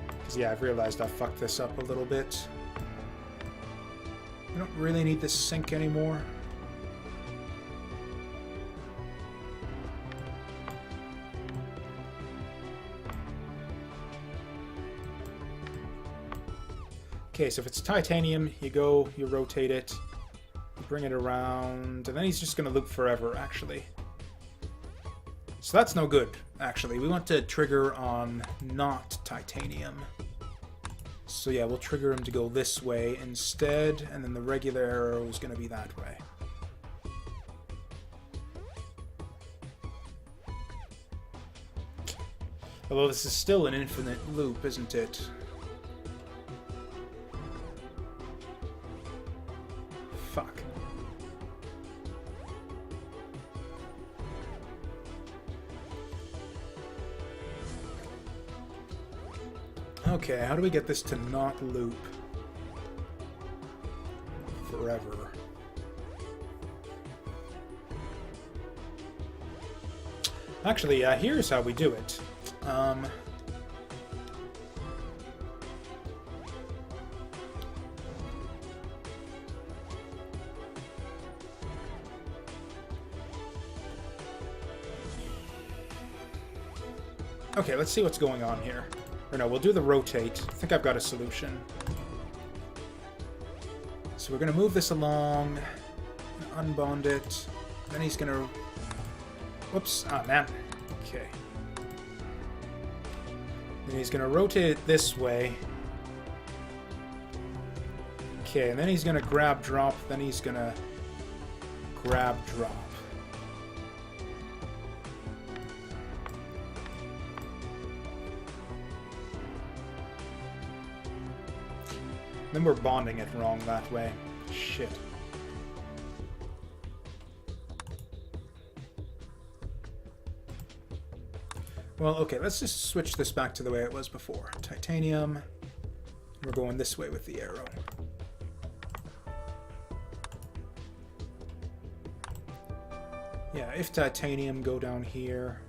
Because, yeah, I've realized I fucked this up a little bit. I don't really need this sink anymore. Okay, so if it's titanium, you go, you rotate it, you bring it around, and then he's just going to loop forever, actually. So that's no good, actually. We want to trigger on not titanium. So yeah, we'll trigger him to go this way instead, and then the regular arrow is going to be that way. Although this is still an infinite loop, isn't it? Fuck. Okay, how do we get this to not loop forever? Actually, here's how we do it. Okay, let's see what's going on here. Or no, we'll do the rotate. I think I've got a solution. So we're going to move this along, unbond it, then he's going to... Whoops, ah, man. Okay. Then he's going to rotate it this way. Okay, and then he's going to grab, drop, then he's going to grab, drop. Then we're bonding it wrong that way. Shit. Well, okay, let's just switch this back to the way it was before. Titanium. We're going this way with the arrow. Yeah, if titanium, go down here.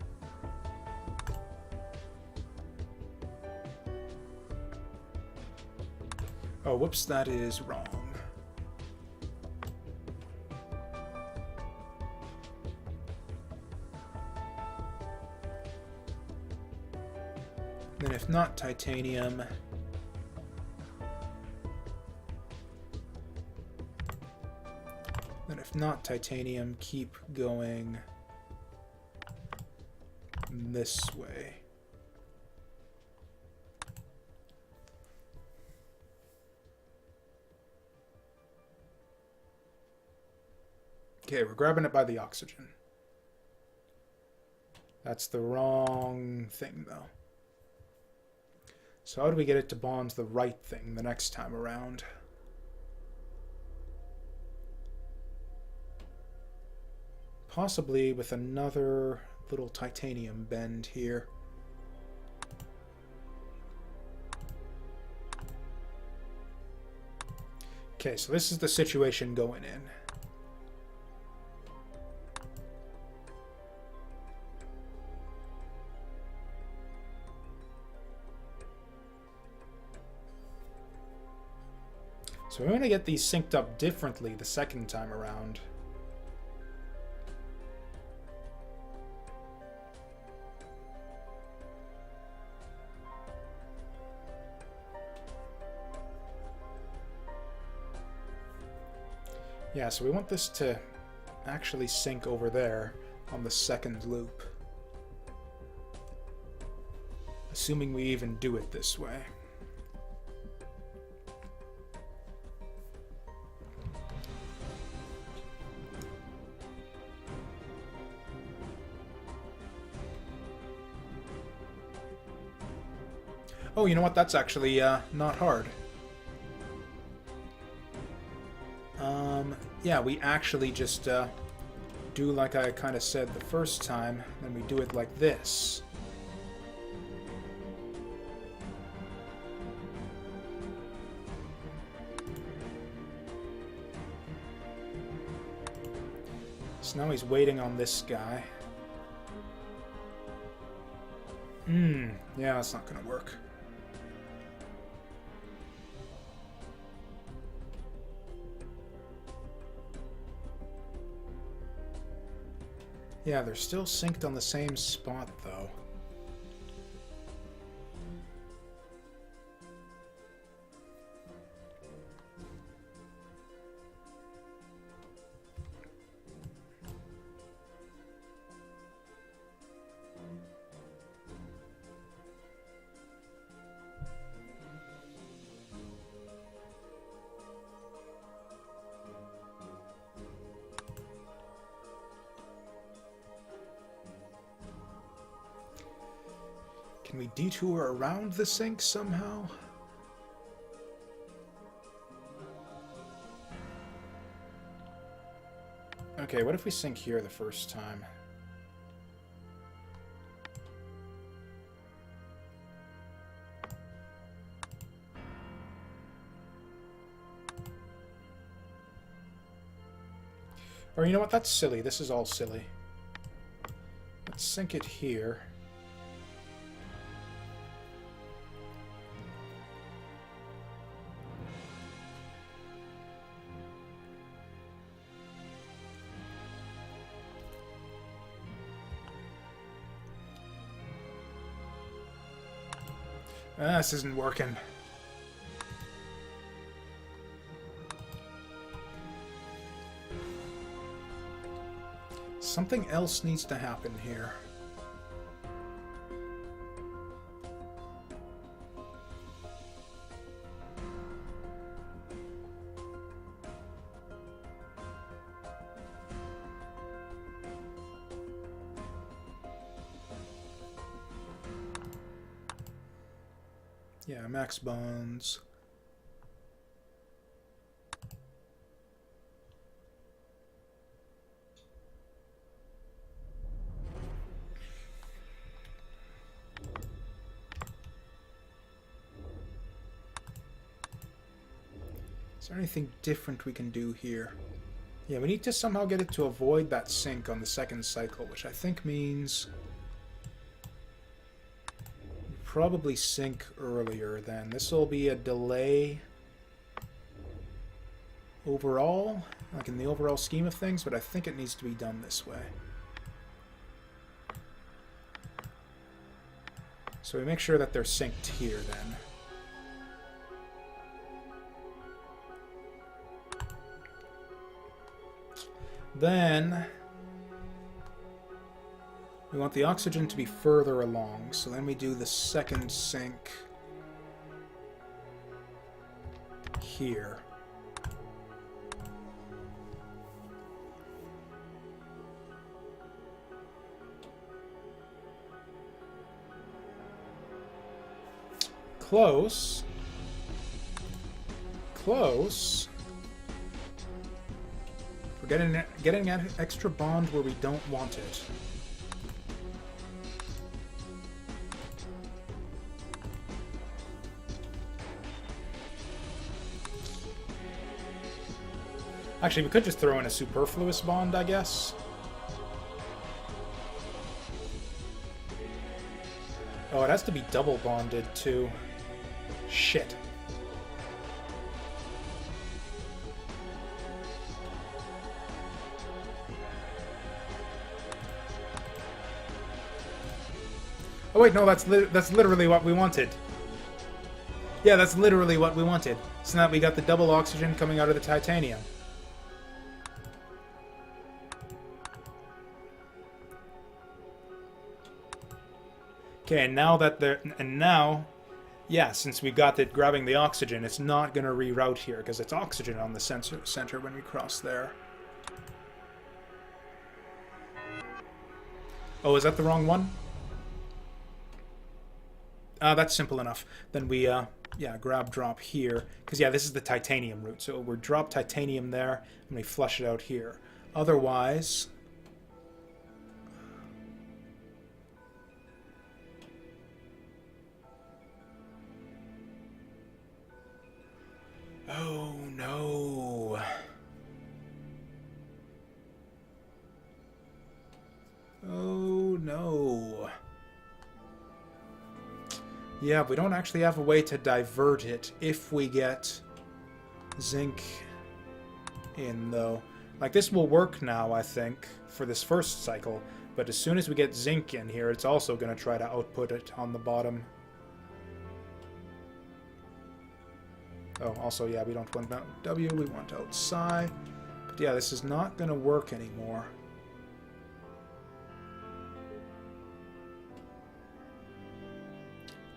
Oh, whoops, that is wrong. Then if not titanium... Then if not titanium, keep going this way. Okay, we're grabbing it by the oxygen. That's the wrong thing, though. So how do we get it to bond to the right thing the next time around? Possibly with another little titanium bend here. Okay, so this is the situation going in. So we're going to get these synced up differently the second time around. Yeah, so we want this to actually sync over there on the second loop. Assuming we even do it this way. Oh, you know what? That's actually not hard. Yeah, we actually just do like I kind of said the first time, then we do it like this. So now he's waiting on this guy. Yeah, that's not gonna work. Yeah, they're still synced on the same spot, though. Can we detour around the sink somehow? Okay, what if we sink here the first time? Or you know what? That's silly. This is all silly. Let's sink it here. This isn't working. Something else needs to happen here. Yeah, max bonds. Is there anything different we can do here? Yeah, we need to somehow get it to avoid that sync on the second cycle, which I think means probably sync earlier then. This will be a delay overall, like in the overall scheme of things, but I think it needs to be done this way. So we make sure that they're synced here then. Then we want the oxygen to be further along, so then we do the second sync here. Close. Close. We're getting an extra bond where we don't want it. Actually, we could just throw in a superfluous bond, I guess. Oh, it has to be double bonded, too. Shit. Oh wait, no, that's literally what we wanted. Yeah, that's literally what we wanted. So now we got the double oxygen coming out of the titanium. Okay, and now that yeah, since we got it grabbing the oxygen, it's not going to reroute here because it's oxygen on the center when we cross there. Oh, is that the wrong one? That's simple enough. Then we, yeah, grab drop here. Because, yeah, this is the titanium route. So we're drop titanium there, and we flush it out here. Otherwise... Oh, no. Oh, no. Yeah, we don't actually have a way to divert it if we get zinc in, though. Like, this will work now, I think, for this first cycle. But as soon as we get zinc in here, it's also going to try to output it on the bottom. Oh, also, yeah, we don't want out W, we want out psi. But yeah, this is not going to work anymore.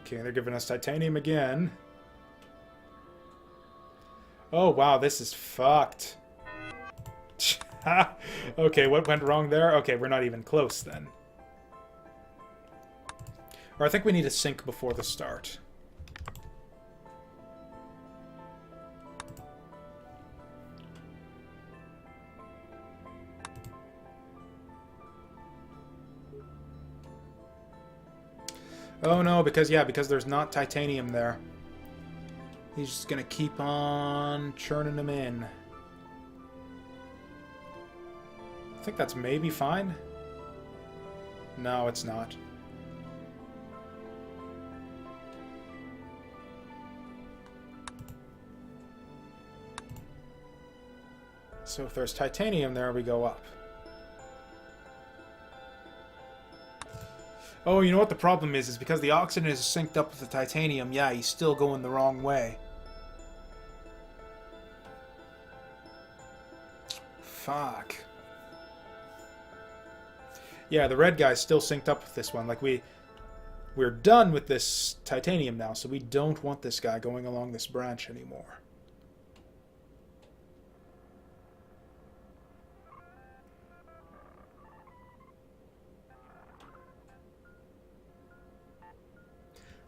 Okay, they're giving us titanium again. Oh, wow, this is fucked. Okay, what went wrong there? Okay, we're not even close then. Or I think we need to sync before the start. Oh no, because there's not titanium there. He's just gonna keep on churning them in. I think that's maybe fine. No, it's not. So if there's titanium there, we go up. Oh, you know what the problem is because the oxygen is synced up with the titanium, yeah, he's still going the wrong way. Fuck. Yeah, the red guy's still synced up with this one. Like, we're done with this titanium now, so we don't want this guy going along this branch anymore.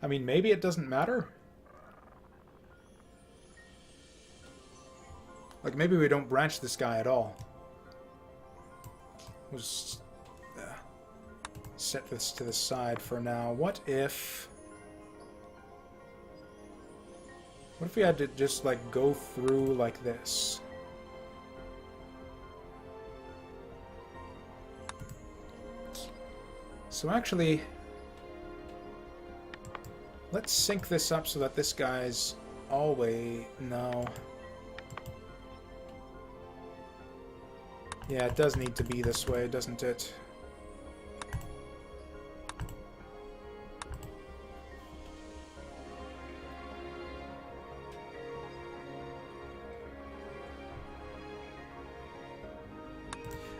I mean, maybe it doesn't matter. Like, maybe we don't branch this guy at all. We'll just set this to the side for now. What if we had to just, like, go through like this? So actually... let's sync this up so that this guy's always... no. Yeah, it does need to be this way, doesn't it?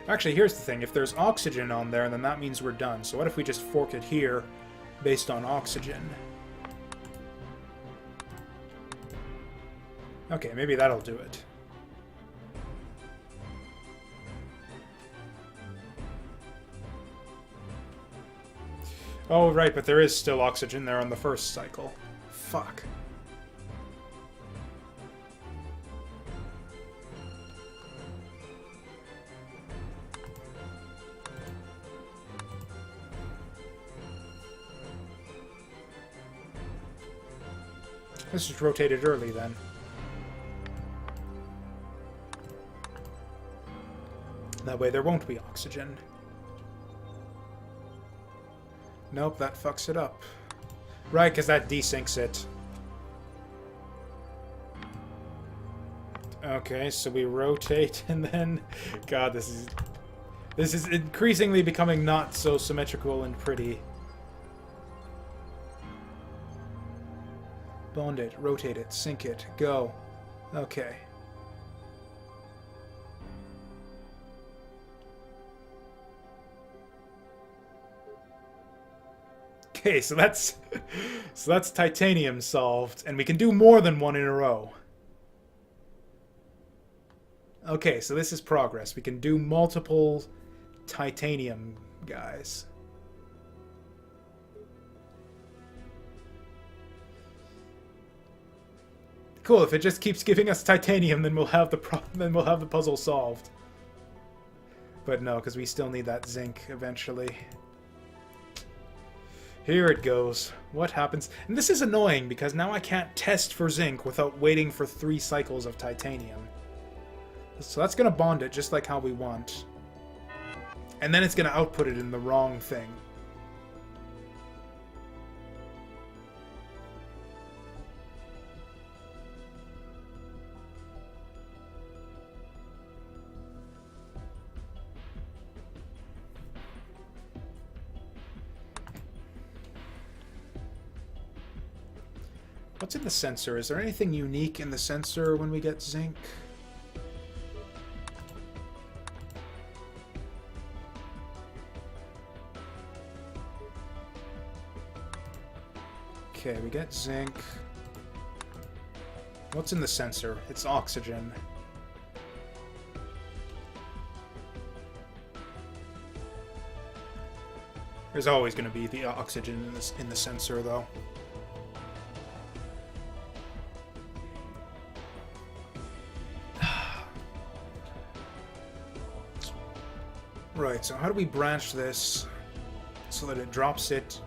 Actually, here's the thing. If there's oxygen on there, then that means we're done. So what if we just fork it here based on oxygen? Okay, maybe that'll do it. Oh, right, but there is still oxygen there on the first cycle. Fuck. Let's just rotate it early then. That way there won't be oxygen. Nope, that fucks it up. Right, because that desyncs it. Okay, so we rotate and then... God, this is increasingly becoming not so symmetrical and pretty. Bond it, rotate it, sink it, go. Okay. Okay, so that's titanium solved, and we can do more than one in a row. Okay, so this is progress. We can do multiple titanium guys. Cool. If it just keeps giving us titanium, then we'll have the puzzle solved. But no, because we still need that zinc eventually. Here it goes. What happens? And this is annoying because now I can't test for zinc without waiting for 3 cycles of titanium. So that's going to bond it just like how we want. And then it's going to output it in the wrong thing. What's in the sensor? Is there anything unique in the sensor when we get zinc? Okay, we get zinc. What's in the sensor? It's oxygen. There's always going to be the oxygen in the sensor, though. Right, so how do we branch this so that it drops it?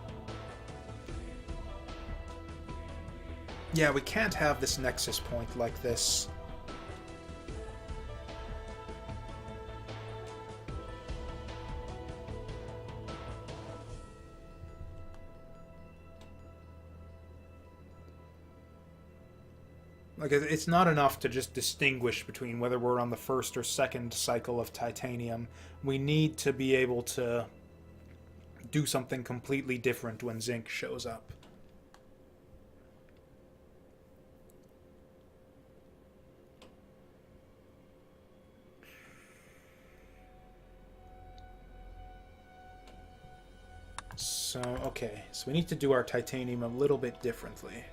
Yeah, we can't have this nexus point like this. Like, it's not enough to just distinguish between whether we're on the first or second cycle of titanium. We need to be able to do something completely different when zinc shows up. So, okay. So we need to do our titanium a little bit differently.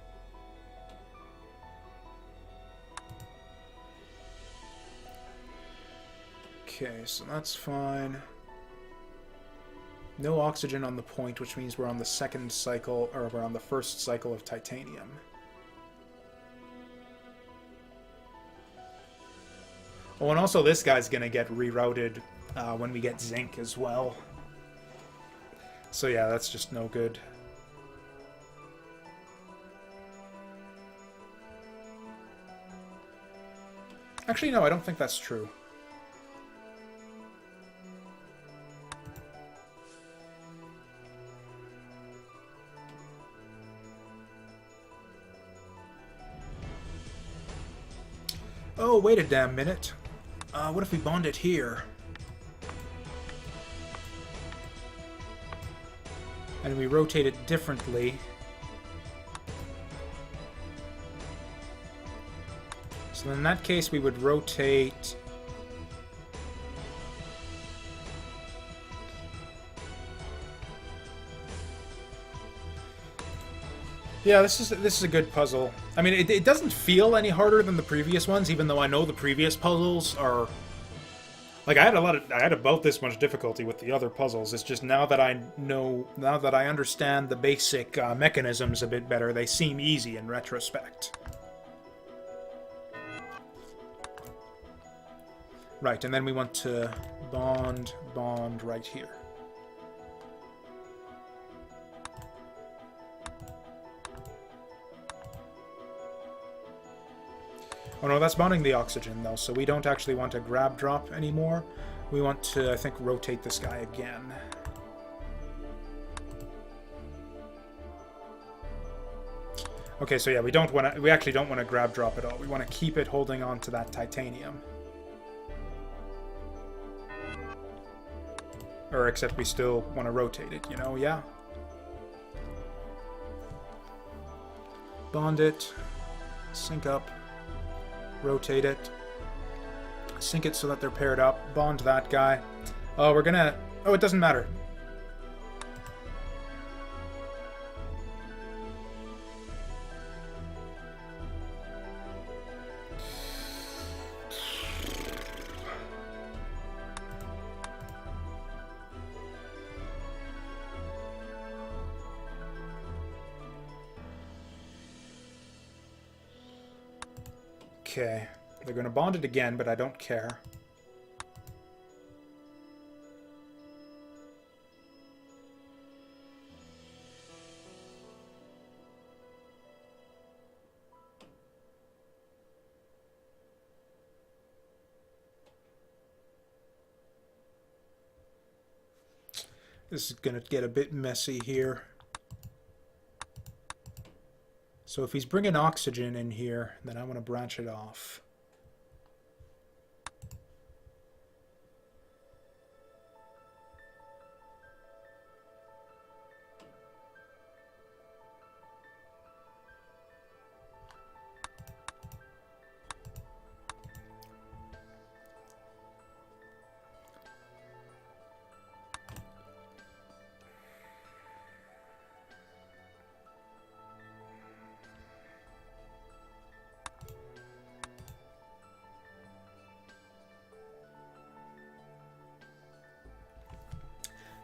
Okay, so that's fine. No oxygen on the point, which means we're on the second cycle, or we're on the first cycle of titanium. Oh, and also this guy's gonna get rerouted when we get zinc as well. So yeah, that's just no good. Actually, no, I don't think that's true. Oh, wait a damn minute. What if we bond it here? And we rotate it differently. So in that case, we would rotate... Yeah, this is a good puzzle. I mean, it doesn't feel any harder than the previous ones, even though I know the previous puzzles are... Like, I had about this much difficulty with the other puzzles. It's just now that I understand the basic mechanisms a bit better, they seem easy in retrospect. Right, and then we want to bond right here. Oh no, that's bonding the oxygen, though, so we don't actually want to grab drop anymore. We want to, I think, rotate this guy again. Okay, so yeah, we actually don't want to grab drop at all. We want to keep it holding on to that titanium. Or except we still want to rotate it, you know, yeah. Bond it. Sync up. Rotate it. Sync it so that they're paired up. Bond that guy. Oh, we're gonna... Oh, it doesn't matter. Okay, they're going to bond it again, but I don't care. This is going to get a bit messy here. So if he's bringing oxygen in here, then I want to branch it off.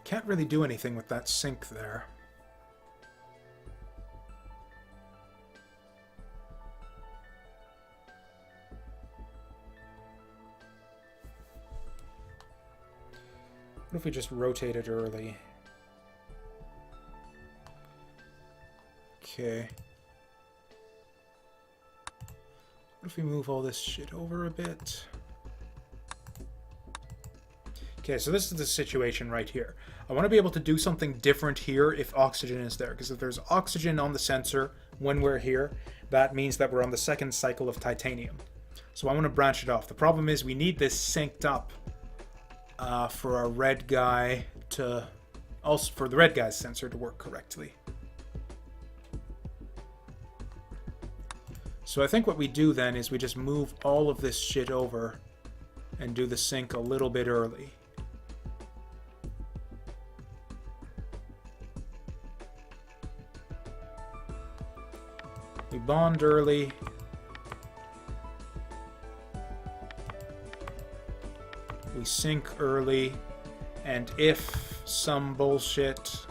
Can't really do anything with that sink there. What if we just rotate it early? Okay. What if we move all this shit over a bit? Okay, so this is the situation right here. I want to be able to do something different here if oxygen is there, because if there's oxygen on the sensor when we're here, that means that we're on the second cycle of titanium. So I want to branch it off. The problem is we need this synced up for our red guy to... also for the red guy's sensor to work correctly. So I think what we do then is we just move all of this shit over and do the sync a little bit early. We bond early. We sync early. And if some bullshit...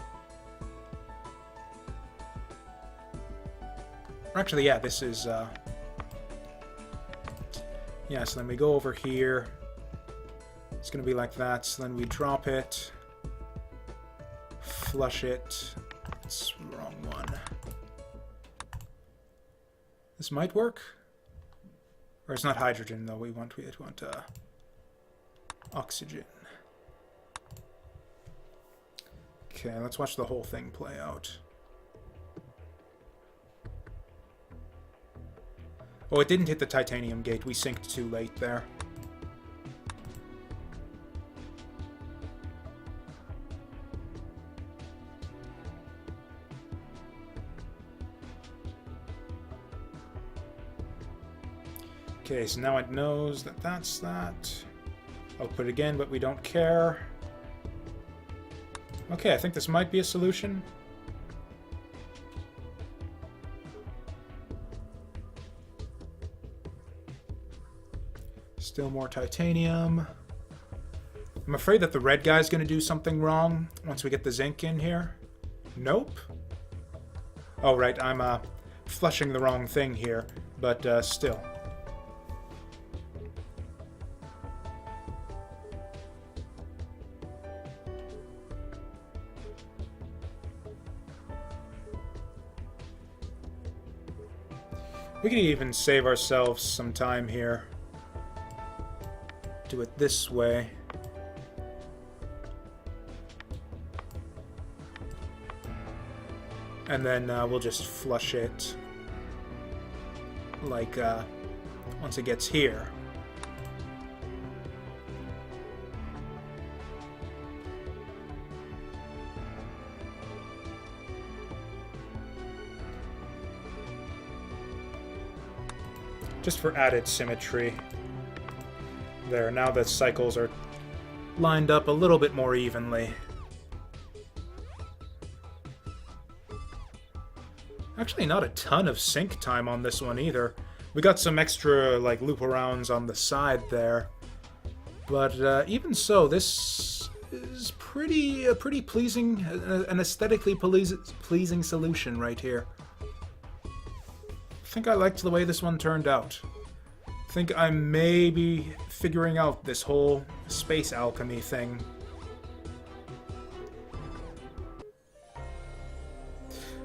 Actually, yeah, this is... Yeah, so then we go over here. It's going to be like that. So then we drop it. Flush it. It's the wrong one. This might work. Or it's not hydrogen, though. We want oxygen. Okay, let's watch the whole thing play out. Oh, it didn't hit the titanium gate. We synced too late there. Okay, so now it knows that that's that. Output again, but we don't care. Okay, I think this might be a solution. Still more titanium. I'm afraid that the red guy's going to do something wrong once we get the zinc in here. Nope. Oh, right, I'm flushing the wrong thing here, but still. We could even save ourselves some time here. Do it this way. And then we'll just flush it like once it gets here. just for added symmetry. There, now the cycles are lined up a little bit more evenly. Actually, not a ton of sync time on this one either. We got some extra, like, loop-arounds on the side there. But even so, this is a pretty pleasing, an aesthetically pleasing solution right here. I think I liked the way this one turned out. I think I may be figuring out this whole space alchemy thing.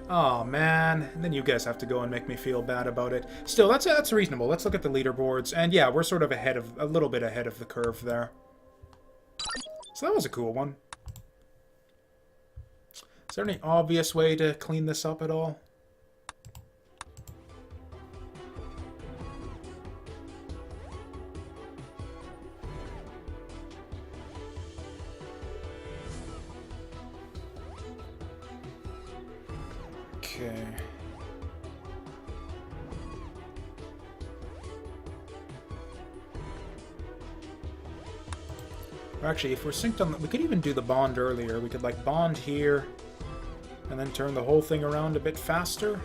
Aw, man. And then you guys have to go and make me feel bad about it. Still, that's reasonable. Let's look at the leaderboards. And yeah, we're sort of a little bit ahead of the curve there. So that was a cool one. Is there any obvious way to clean this up at all? Okay. Actually, if we're synced on... we could even do the bond earlier. We could, like, bond here, and then turn the whole thing around a bit faster.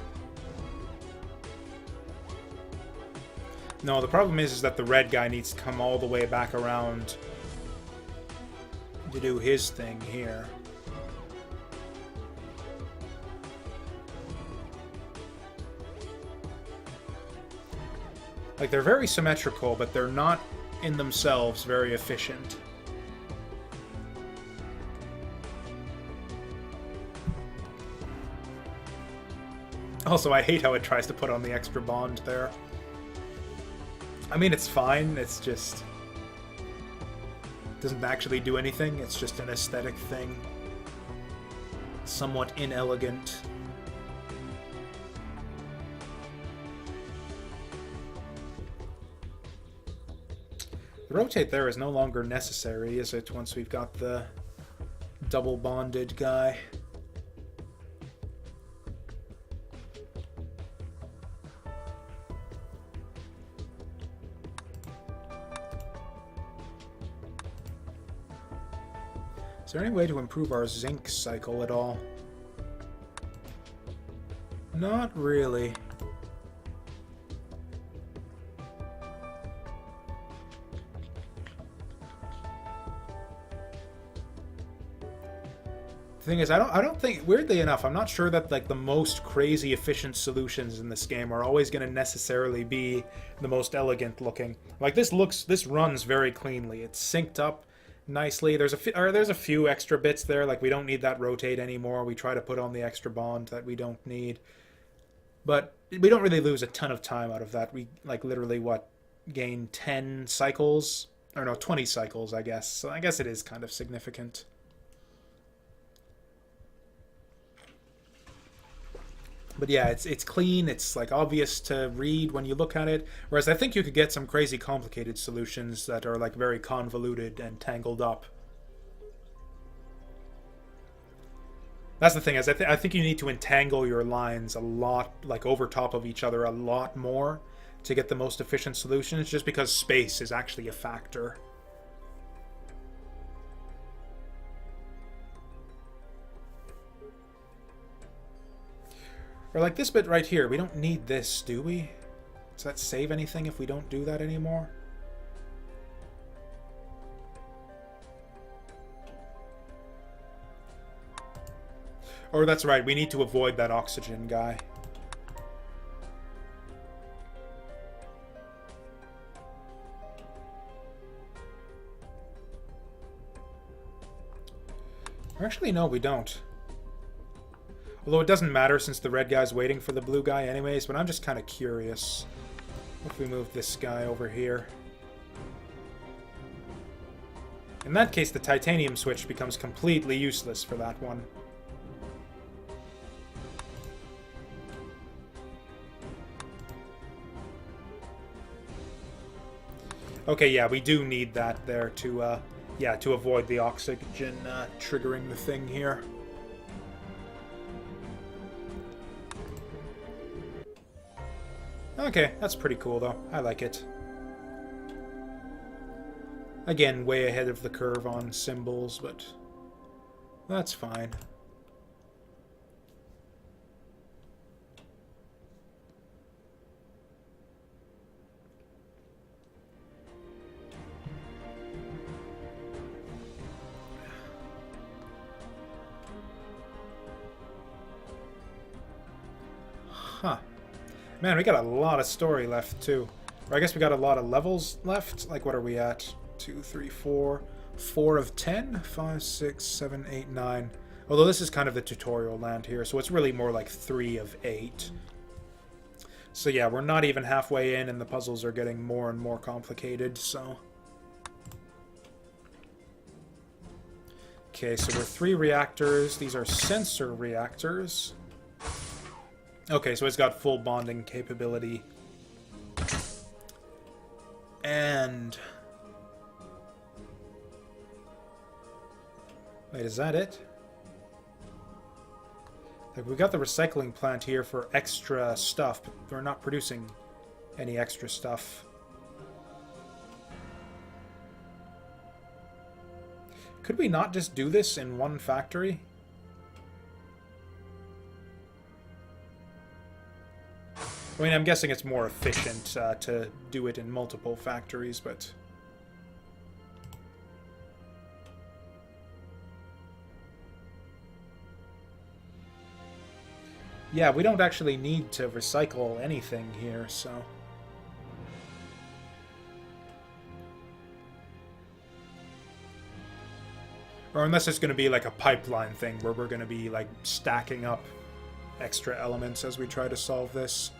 No, the problem is that the red guy needs to come all the way back around to do his thing here. Like, they're very symmetrical, but they're not, in themselves, very efficient. Also, I hate how it tries to put on the extra bond there. I mean, it's fine, it's just... doesn't actually do anything, it's just an aesthetic thing. Somewhat inelegant. The rotate there is no longer necessary, is it, once we've got the double bonded guy? Is there any way to improve our zinc cycle at all? Not really. The thing is, I don't think, weirdly enough, I'm not sure that, like, the most crazy efficient solutions in this game are always going to necessarily be the most elegant looking. Like, this runs very cleanly. It's synced up nicely. There's a few extra bits there, like we don't need that rotate anymore. We try to put on the extra bond that we don't need. But we don't really lose a ton of time out of that. We, like, literally, gain 10 cycles? Or no, 20 cycles, I guess. So I guess it is kind of significant. But yeah, it's clean, it's, like, obvious to read when you look at it. Whereas I think you could get some crazy complicated solutions that are, like, very convoluted and tangled up. That's the thing, is I think you need to entangle your lines a lot, like, over top of each other a lot more to get the most efficient solutions, just because space is actually a factor. Or like this bit right here, we don't need this, do we? Does that save anything if we don't do that anymore? Or that's right, we need to avoid that oxygen guy. Or actually, no, we don't. Although it doesn't matter since the red guy's waiting for the blue guy anyways, but I'm just kind of curious. What if we move this guy over here? In that case, the titanium switch becomes completely useless for that one. Okay, yeah, we do need that there to, yeah, to avoid the oxygen triggering the thing here. Okay, that's pretty cool though. I like it. Again, way ahead of the curve on symbols, but that's fine. Huh. Man, we got a lot of story left, too. Or I guess we got a lot of levels left. Like, what are we at? 2, 3, 4. 4 of 10? 5, 6, 7, 8, 9. Although this is kind of the tutorial land here, so it's really more like 3 of 8. So yeah, we're not even halfway in, and the puzzles are getting more and more complicated, so... Okay, so we're 3 reactors. These are sensor reactors. Okay, so it's got full bonding capability. And... Wait, is that it? Like, we've got the recycling plant here for extra stuff, but we're not producing any extra stuff. Could we not just do this in one factory? I mean, I'm guessing it's more efficient to do it in multiple factories, but... Yeah, we don't actually need to recycle anything here, so... Or unless it's going to be like a pipeline thing where we're going to be like stacking up extra elements as we try to solve this.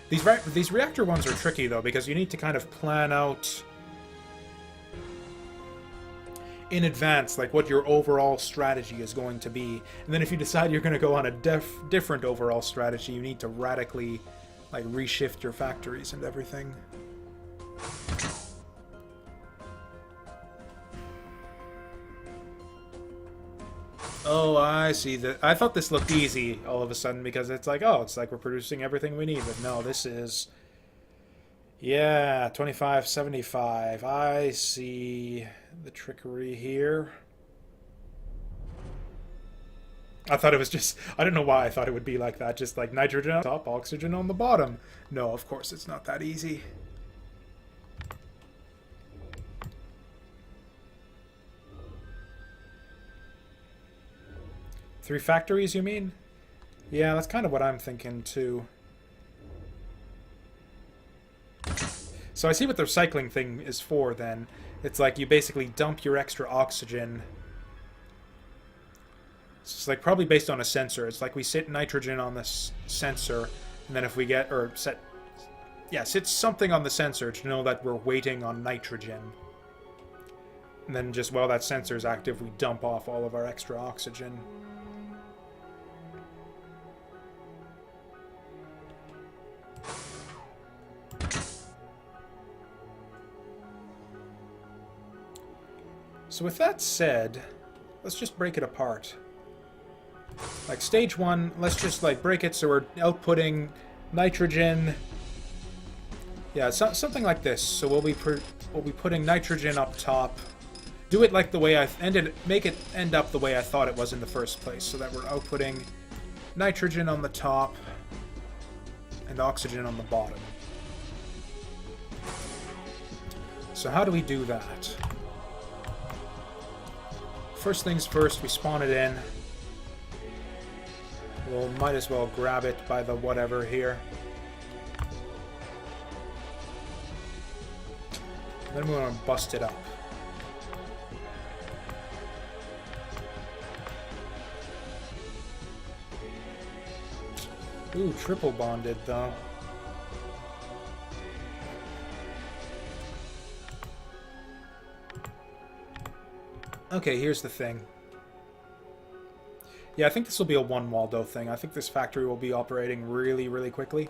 These reactor ones are tricky, though, because you need to kind of plan out in advance, like, what your overall strategy is going to be. And then if you decide you're going to go on a different overall strategy, you need to radically, like, reshift your factories and everything. Oh, I see. I thought this looked easy all of a sudden because it's like, oh, it's like we're producing everything we need. But no, this is... Yeah, 2575. I see the trickery here. I thought it was just... I don't know why I thought it would be like that. Just like nitrogen on top, oxygen on the bottom. No, of course it's not that easy. Three factories, you mean? Yeah, that's kind of what I'm thinking, too. So I see what the recycling thing is for, then. It's like you basically dump your extra oxygen. It's like probably based on a sensor. It's like we sit nitrogen on this sensor, and then if we get... Or set... Yeah, sit something on the sensor to know that we're waiting on nitrogen. And then just while that sensor is active, we dump off all of our extra oxygen. So with that said, let's just break it apart. Like stage 1, let's just like break it so we're outputting nitrogen. Yeah, something like this. So we'll be putting nitrogen up top. Do it like the way make it end up the way I thought it was in the first place, so that we're outputting nitrogen on the top and oxygen on the bottom. So how do we do that? First things first, we spawn it in. We'll might as well grab it by the whatever here. Then we want to bust it up. Ooh, triple bonded though. Okay, here's the thing. Yeah, I think this will be a one Waldo thing. I think this factory will be operating really, really quickly.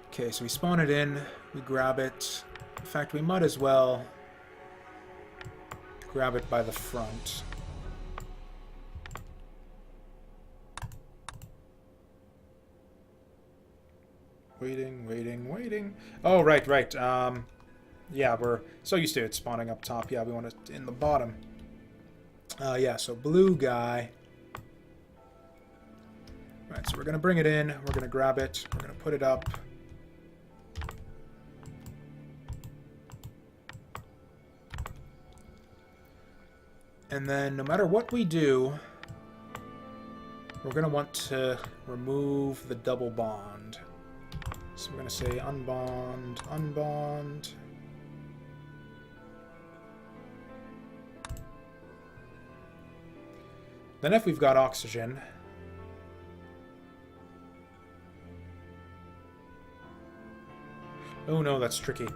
Okay, so we spawn it in, we grab it. In fact, we might as well grab it by the front. Waiting. Oh, right. Yeah, we're so used to it spawning up top. Yeah, we want it in the bottom. Yeah, so blue guy. Right, so we're going to bring it in. We're going to grab it. We're going to put it up. And then no matter what we do, we're going to want to remove the double bond. So we're going to say unbond, unbond. Then if we've got oxygen, oh no, that's tricky.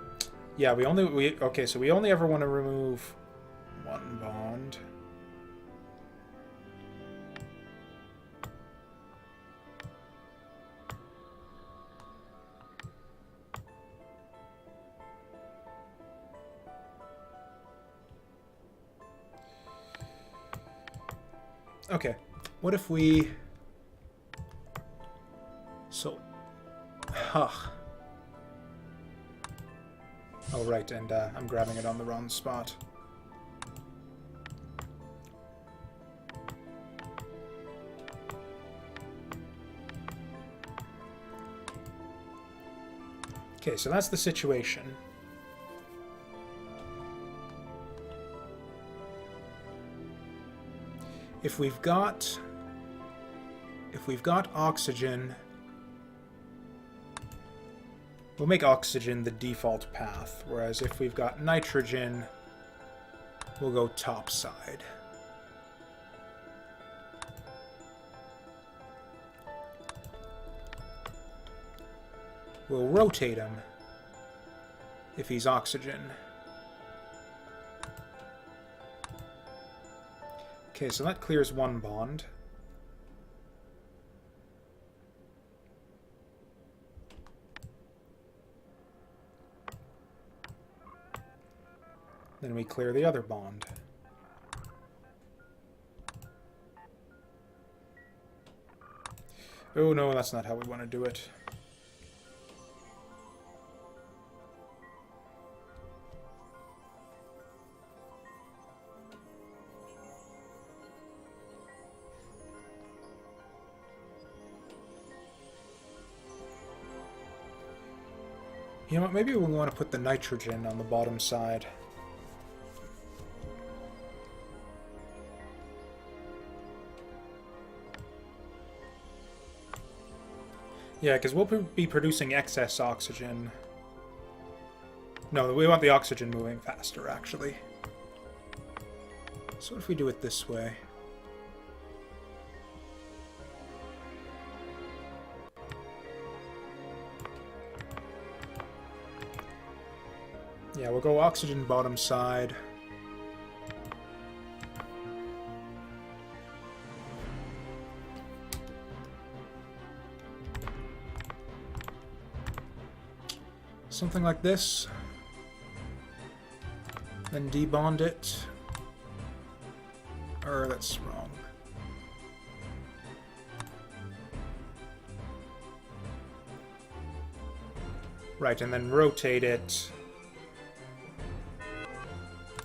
Yeah, okay, so we only ever want to remove one bond. Okay, what if we... So... Oh, right, and I'm grabbing it on the wrong spot. Okay, so that's the situation. If we've got oxygen, we'll make oxygen the default path, whereas if we've got nitrogen, we'll go top side. We'll rotate him if he's oxygen. Okay, so that clears one bond. Then we clear the other bond. Oh no, that's not how we want to do it. You know what, maybe we want to put the nitrogen on the bottom side. Yeah, because we'll be producing excess oxygen. No, we want the oxygen moving faster, actually. So what if we do it this way? Yeah, we'll go oxygen bottom side. Something like this. Then debond it. Or that's wrong. Right, and then rotate it.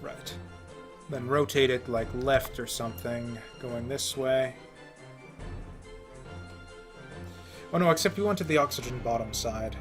Right. Then rotate it like left or something, going this way. Oh no, except we wanted the oxygen bottom side.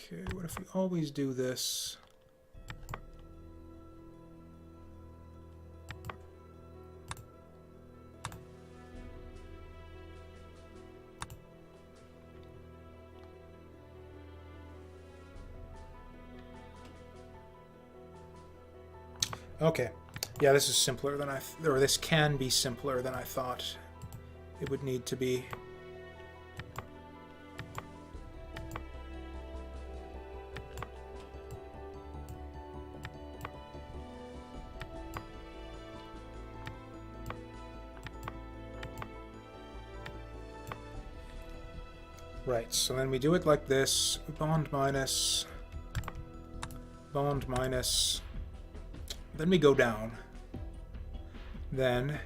Okay, what if we always do this? Okay. Yeah, this is simpler than or this can be simpler than I thought it would need to be. Right, so then we do it like this. Bond minus. Bond minus. Then we go down. Then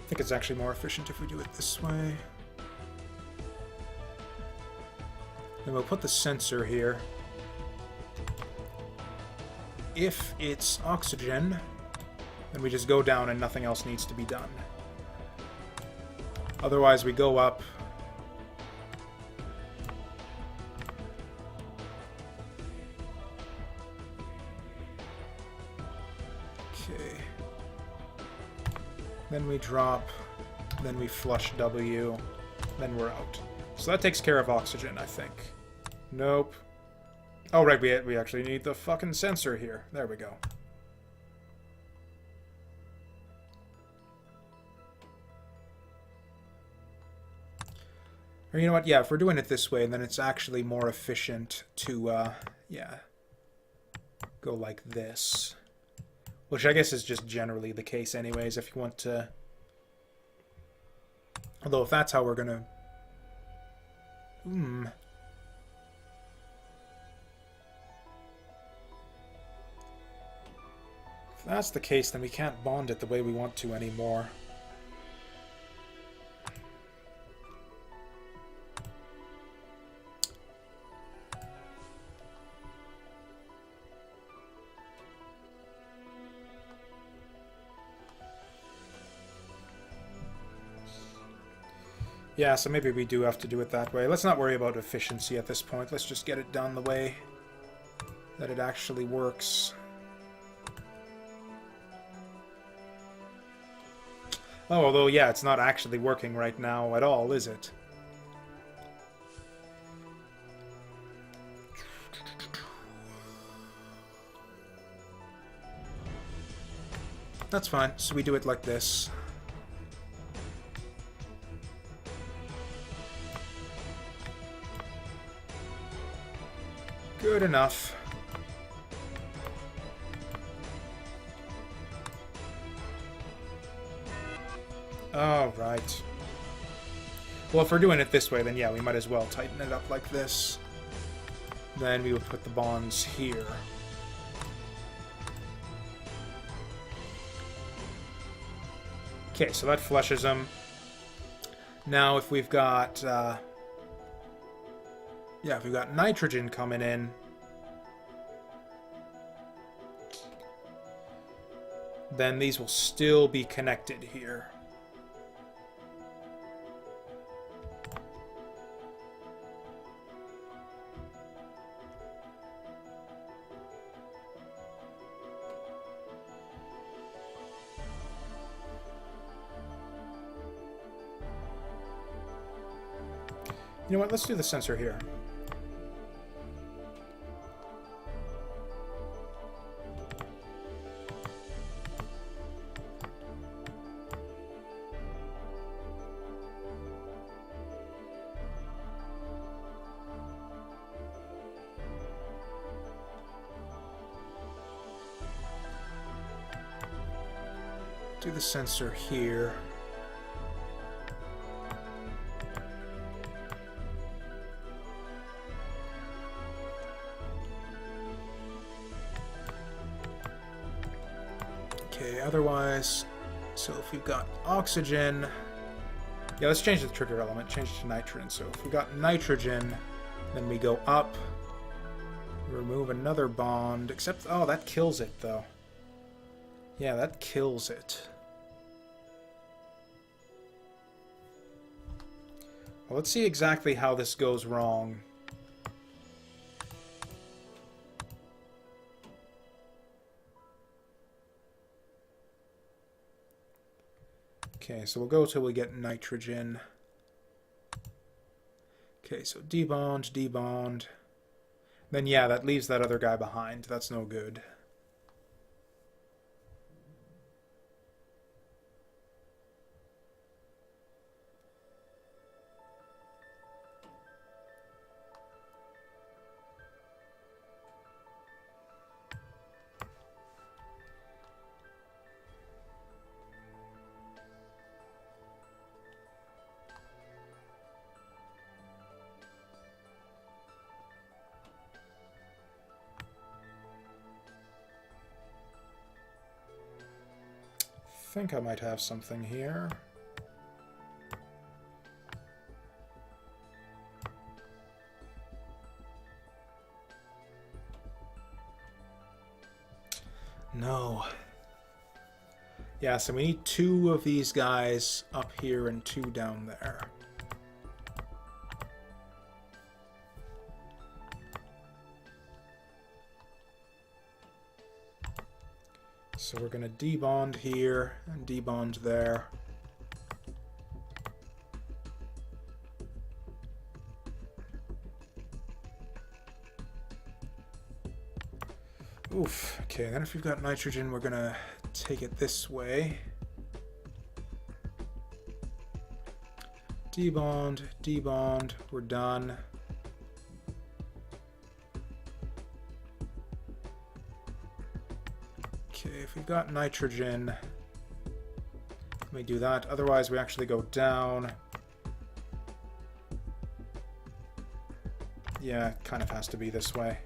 I think it's actually more efficient if we do it this way. Then we'll put the sensor here. If it's oxygen, then we just go down and nothing else needs to be done. Otherwise, we go up. Okay. Then we drop. Then we flush W. Then we're out. So that takes care of oxygen, I think. Nope. Oh, right, we actually need the fucking sensor here. There we go. Or you know what? Yeah, if we're doing it this way, then it's actually more efficient to, yeah, go like this. Which I guess is just generally the case anyways, if you want to... Although if that's how we're gonna... If that's the case, then we can't bond it the way we want to anymore. Yeah, so maybe we do have to do it that way. Let's not worry about efficiency at this point. Let's just get it done the way that it actually works. Oh, although, yeah, it's not actually working right now at all, is it? That's fine. So we do it like this. Good enough. Oh, right. Well, if we're doing it this way, then yeah, we might as well tighten it up like this. Then we would put the bonds here. Okay, so that flushes them. Now, if we've got... yeah, if we've got nitrogen coming in... then these will still be connected here. You know what, let's do the sensor here. Do the sensor here. Okay, otherwise, so if you've got oxygen, yeah, let's change the trigger element, change it to nitrogen. So if we got nitrogen, then we go up, remove another bond, except, oh, that kills it, though. Yeah, that kills it. Well, let's see exactly how this goes wrong. Okay, so we'll go till we get nitrogen. Okay, so debond, debond. Then yeah, that leaves that other guy behind. That's no good. I think I might have something here. No. Yeah, so we need 2 of these guys up here and 2 down there. So we're going to debond here and debond there. Oof. Okay, then if we've got nitrogen, we're going to take it this way. Debond, debond, we're done. Okay, if we've got nitrogen, let me do that. Otherwise, we actually go down. Yeah, it kind of has to be this way.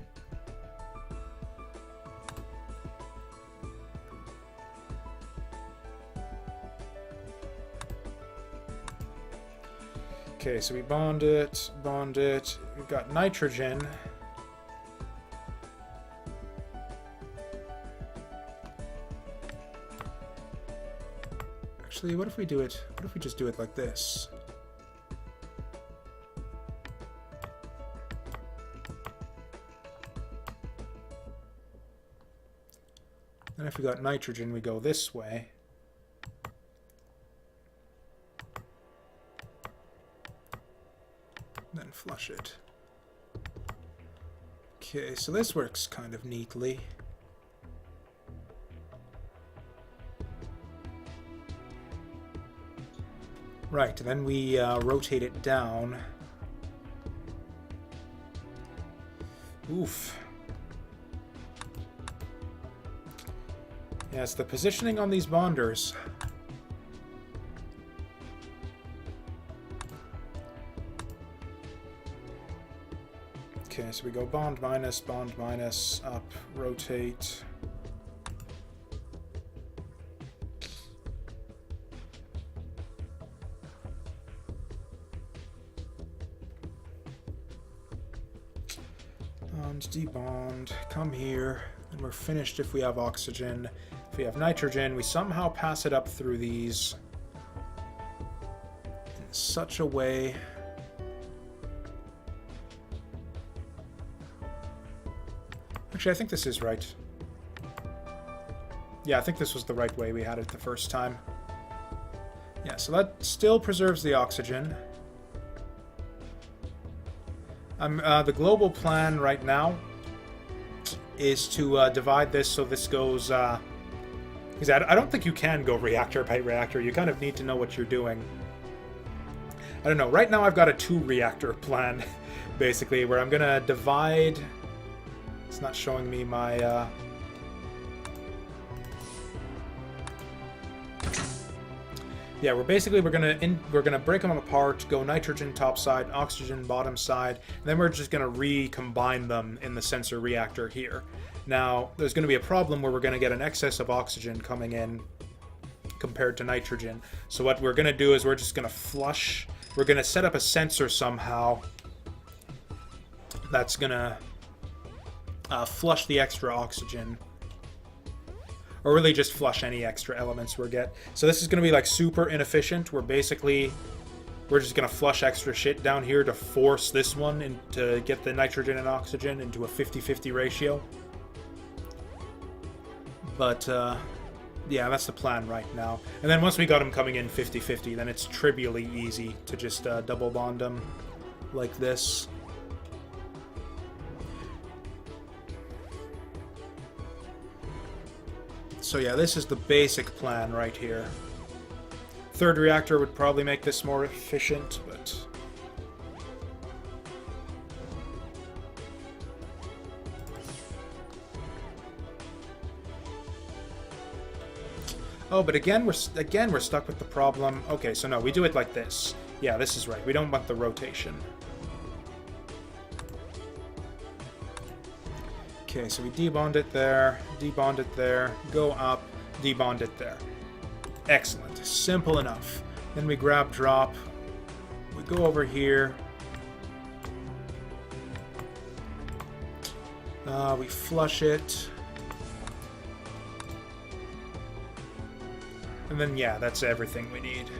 Okay, so we bond it, bond it. We've got nitrogen. Actually, what if we do it? What if we just do it like this? Then if we got nitrogen, we go this way. Then flush it. Okay, so this works kind of neatly. Right, then we rotate it down. Oof. Yes, the positioning on these bonders. Okay, so we go bond minus, up, rotate. Bond, debond, come here, and we're finished if we have oxygen. If we have nitrogen, we somehow pass it up through these in such a way. Actually, I think this is right. Yeah, I think this was the right way we had it the first time. Yeah, so that still preserves the oxygen. The global plan right now is to divide this so this goes... because I don't think you can go reactor by reactor. You kind of need to know what you're doing. I don't know. Right now I've got a 2-reactor plan, basically, where I'm going to divide... It's not showing me my... Yeah, we're gonna break them apart, go nitrogen top side, oxygen bottom side, and then we're just gonna recombine them in the sensor reactor here. Now, there's gonna be a problem where we're gonna get an excess of oxygen coming in compared to nitrogen. So what we're gonna do is we're just gonna flush. We're gonna set up a sensor somehow that's gonna flush the extra oxygen. Or really just flush any extra elements we get. So this is going to be like super inefficient. We're basically we're just gonna flush extra shit down here to force this one to get the nitrogen and oxygen into a 50-50 ratio. But, yeah, that's the plan right now. And then once we got them coming in 50-50, then it's trivially easy to just double bond them like this. So yeah, this is the basic plan right here. Third reactor would probably make this more efficient, but... Oh, but again we're stuck with the problem. Okay, so no, we do it like this. Yeah, this is right. We don't want the rotation. Okay, so we debond it there, go up, debond it there. Excellent. Simple enough. Then we grab drop. We go over here. We flush it. And then, yeah, that's everything we need.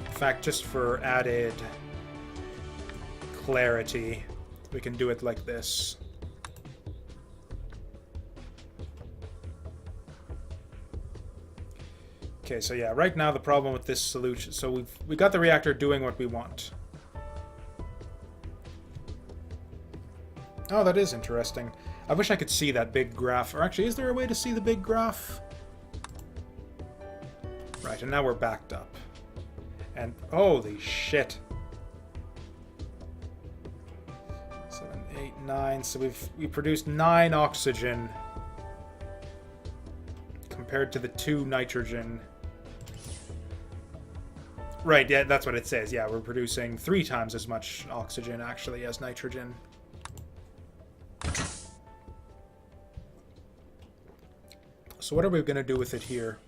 In fact, just for added clarity, we can do it like this. Okay, so yeah, right now the problem with this solution, so we got the reactor doing what we want. Oh, that is interesting. I wish I could see that big graph. Or actually, is there a way to see the big graph? Right, and now we're backed up. And holy shit. 7, 8, 9. So we produced 9 oxygen compared to the 2 nitrogen. Right, yeah, that's what it says. Yeah, we're producing 3 times as much oxygen actually as nitrogen. So what are we going to do with it here?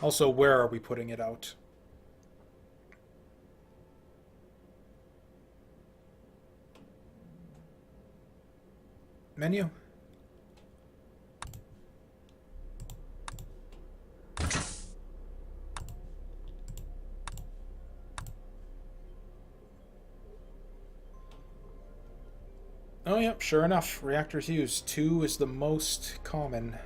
Also, where are we putting it out? Menu? Oh, yep, sure enough. Reactors used. 2 is the most common.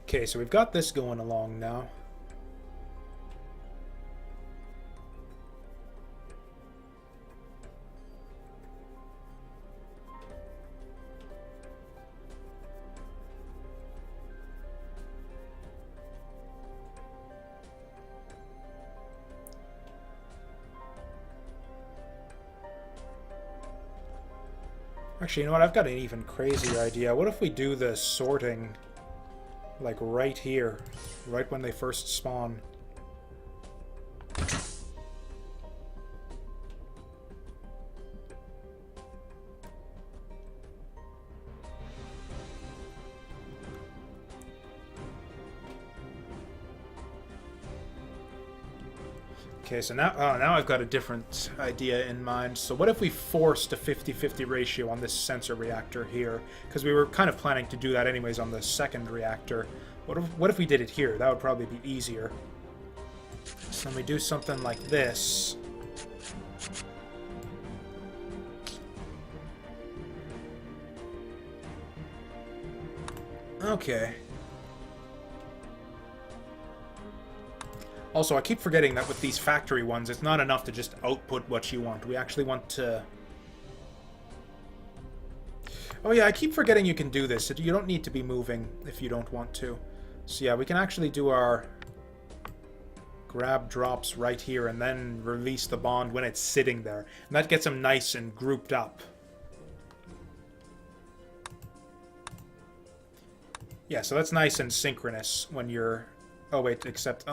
Okay, so we've got this going along now. Actually, you know what? I've got an even crazier idea. What if we do the sorting, like, right here? Right when they first spawn. Okay, so now I've got a different idea in mind. So what if we forced a 50-50 ratio on this sensor reactor here? Because we were kind of planning to do that anyways on the second reactor. What if we did it here? That would probably be easier. So then we do something like this. Okay. Also, I keep forgetting that with these factory ones, it's not enough to just output what you want. We actually want to... Oh yeah, I keep forgetting you can do this. You don't need to be moving if you don't want to. So yeah, we can actually do our grab drops right here and then release the bond when it's sitting there. And that gets them nice and grouped up. Yeah, so that's nice and synchronous when you're... Oh wait, except...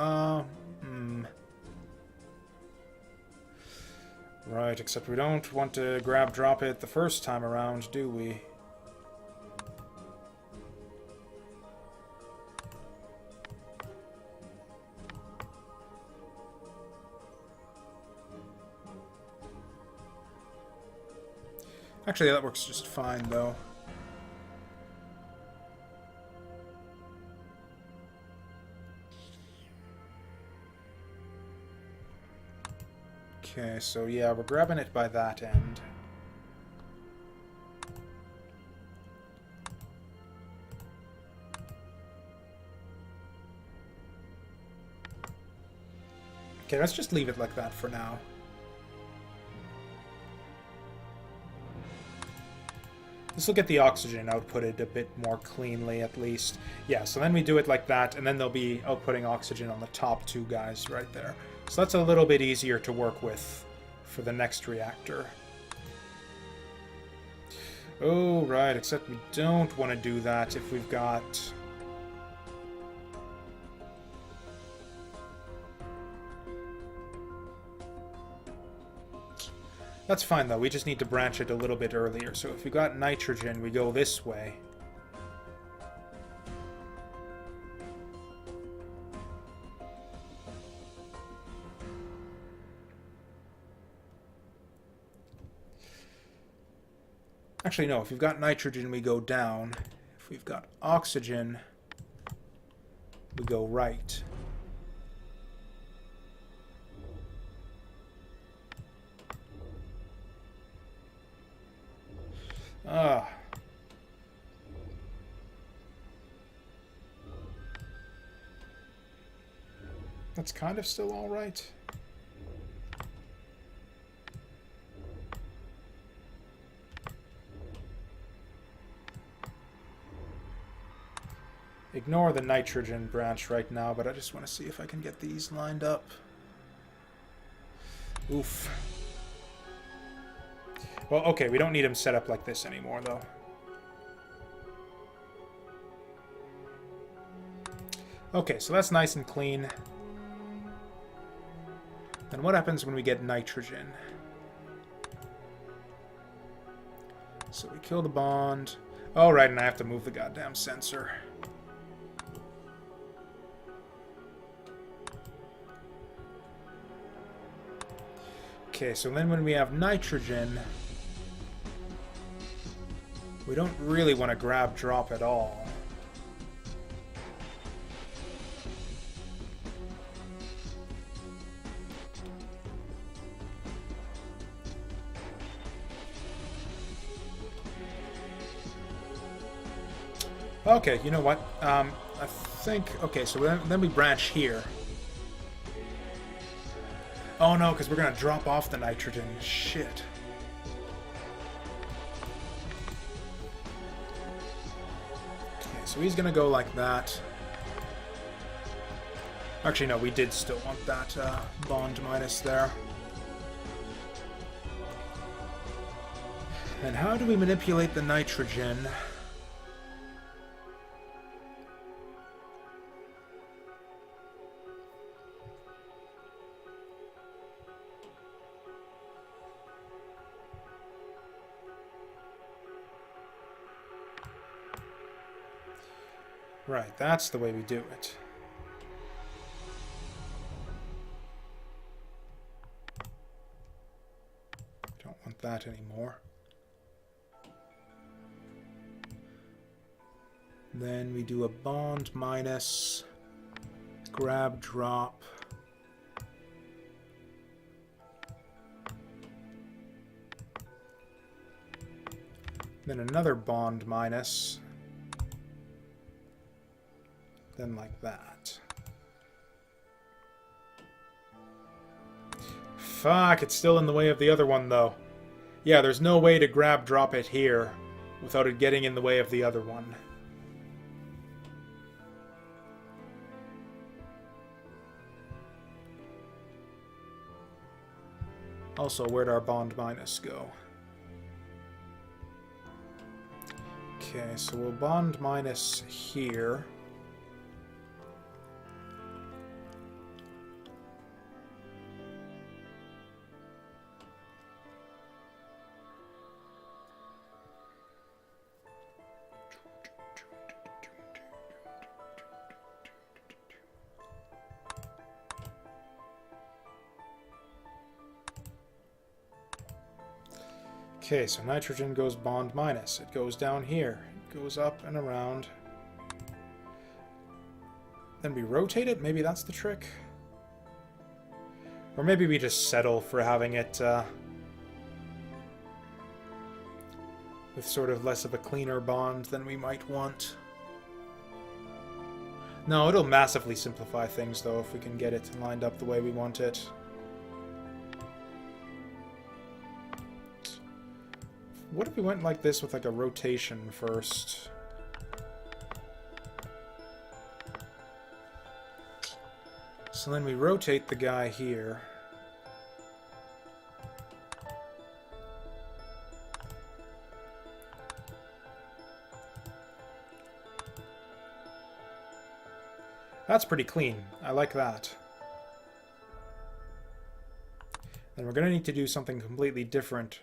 Right, except we don't want to grab drop it the first time around, do we? Actually, that works just fine, though. Okay, so yeah, we're grabbing it by that end. Okay, let's just leave it like that for now. This will get the oxygen outputted a bit more cleanly, at least. Yeah, so then we do it like that, and then they'll be outputting oxygen on the top two guys right there. So that's a little bit easier to work with for the next reactor. Oh, right, except we don't want to do that if we've got... That's fine, though. We just need to branch it a little bit earlier. So if we got nitrogen, we go this way. Actually, no. If we've got nitrogen, we go down. If we've got oxygen, we go right. Ah. That's kind of still all right. Ignore the nitrogen branch right now, but I just want to see if I can get these lined up. Oof. Well, okay, we don't need them set up like this anymore, though. Okay, so that's nice and clean. Then what happens when we get nitrogen? So we kill the bond. Oh, right, and I have to move the goddamn sensor. Okay, so then when we have nitrogen, we don't really want to grab drop at all. Okay, you know what? I think... Okay, so then we branch here. Oh no, because we're going to drop off the nitrogen. Shit. Okay, so he's going to go like that. Actually, no, we did still want that bond minus there. And how do we manipulate the nitrogen? Right, that's the way we do it. Don't want that anymore. Then we do a bond minus, grab drop. Then another bond minus. Then like that. Fuck, it's still in the way of the other one, though. Yeah, there's no way to grab drop it here without it getting in the way of the other one. Also, where'd our bond minus go? Okay, so we'll bond minus here. Okay, so nitrogen goes bond minus. It goes down here. It goes up and around. Then we rotate it? Maybe that's the trick? Or maybe we just settle for having it with sort of less of a cleaner bond than we might want. No, it'll massively simplify things, though, if we can get it lined up the way we want it. What if we went like this with like a rotation first? So then we rotate the guy here. That's pretty clean. I like that. Then we're going to need to do something completely different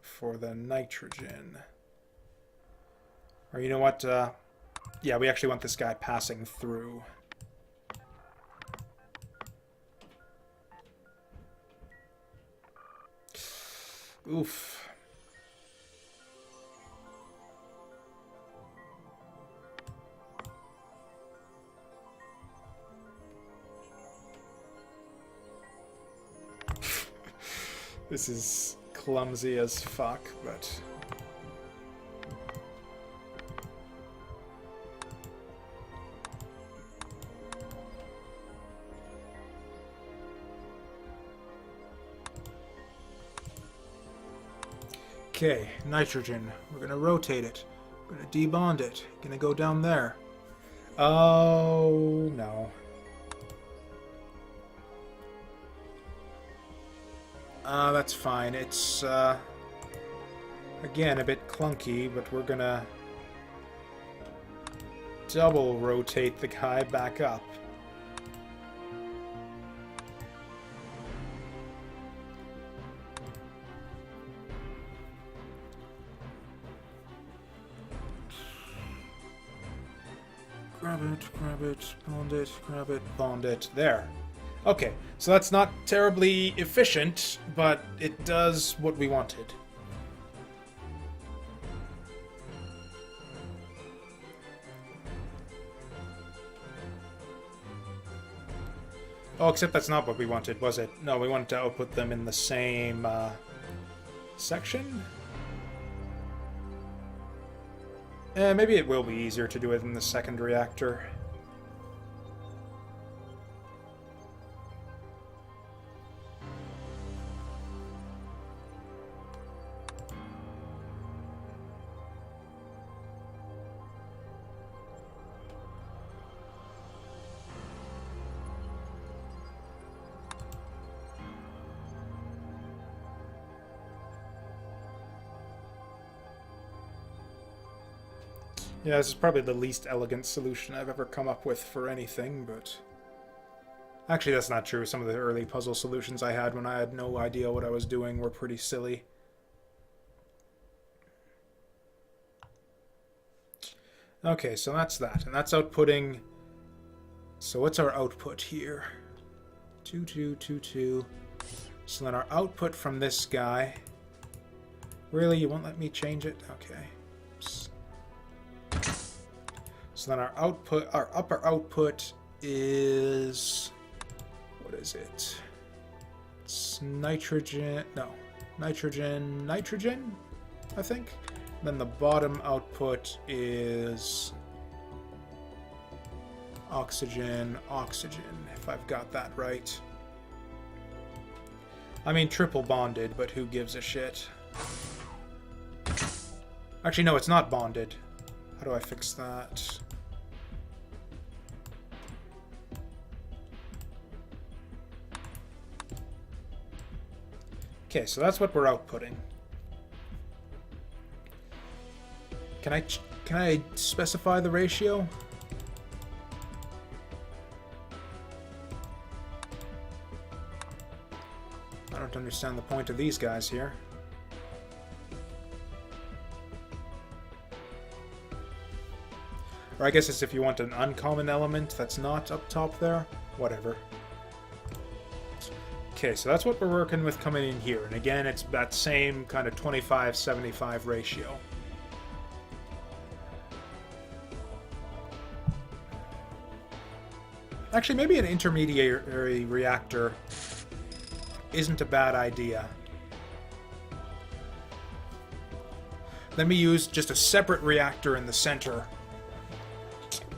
for the nitrogen. Or you know what? Yeah, we actually want this guy passing through. Oof. This is clumsy as fuck, but... Okay, nitrogen. We're gonna rotate it. We're gonna debond it. Gonna go down there. Oh, no. That's fine. It's, again, a bit clunky, but we're gonna double rotate the guy back up. Grab it, bond it, grab it, bond it. There. Okay, so that's not terribly efficient, but it does what we wanted. Oh, except that's not what we wanted, was it? No, we wanted to output them in the same section? Maybe it will be easier to do it in the second reactor. Yeah, this is probably the least elegant solution I've ever come up with for anything, but... Actually, that's not true. Some of the early puzzle solutions I had when I had no idea what I was doing were pretty silly. Okay, so that's that. And that's outputting... So what's our output here? 2, 2, 2, 2. So then our output from this guy... Really? You won't let me change it? Okay. Oops. So then our output, our upper output is, what is it? It's nitrogen, no, nitrogen, I think. Then the bottom output is oxygen, if I've got that right. I mean triple bonded, but who gives a shit? Actually, no, it's not bonded. How do I fix that? Okay, so that's what we're outputting. Can I specify the ratio? I don't understand the point of these guys here. Or I guess it's if you want an uncommon element that's not up top there. Whatever. Okay, so that's what we're working with coming in here. And again, it's that same kind of 25-75 ratio. Actually, maybe an intermediary reactor isn't a bad idea. Then we use just a separate reactor in the center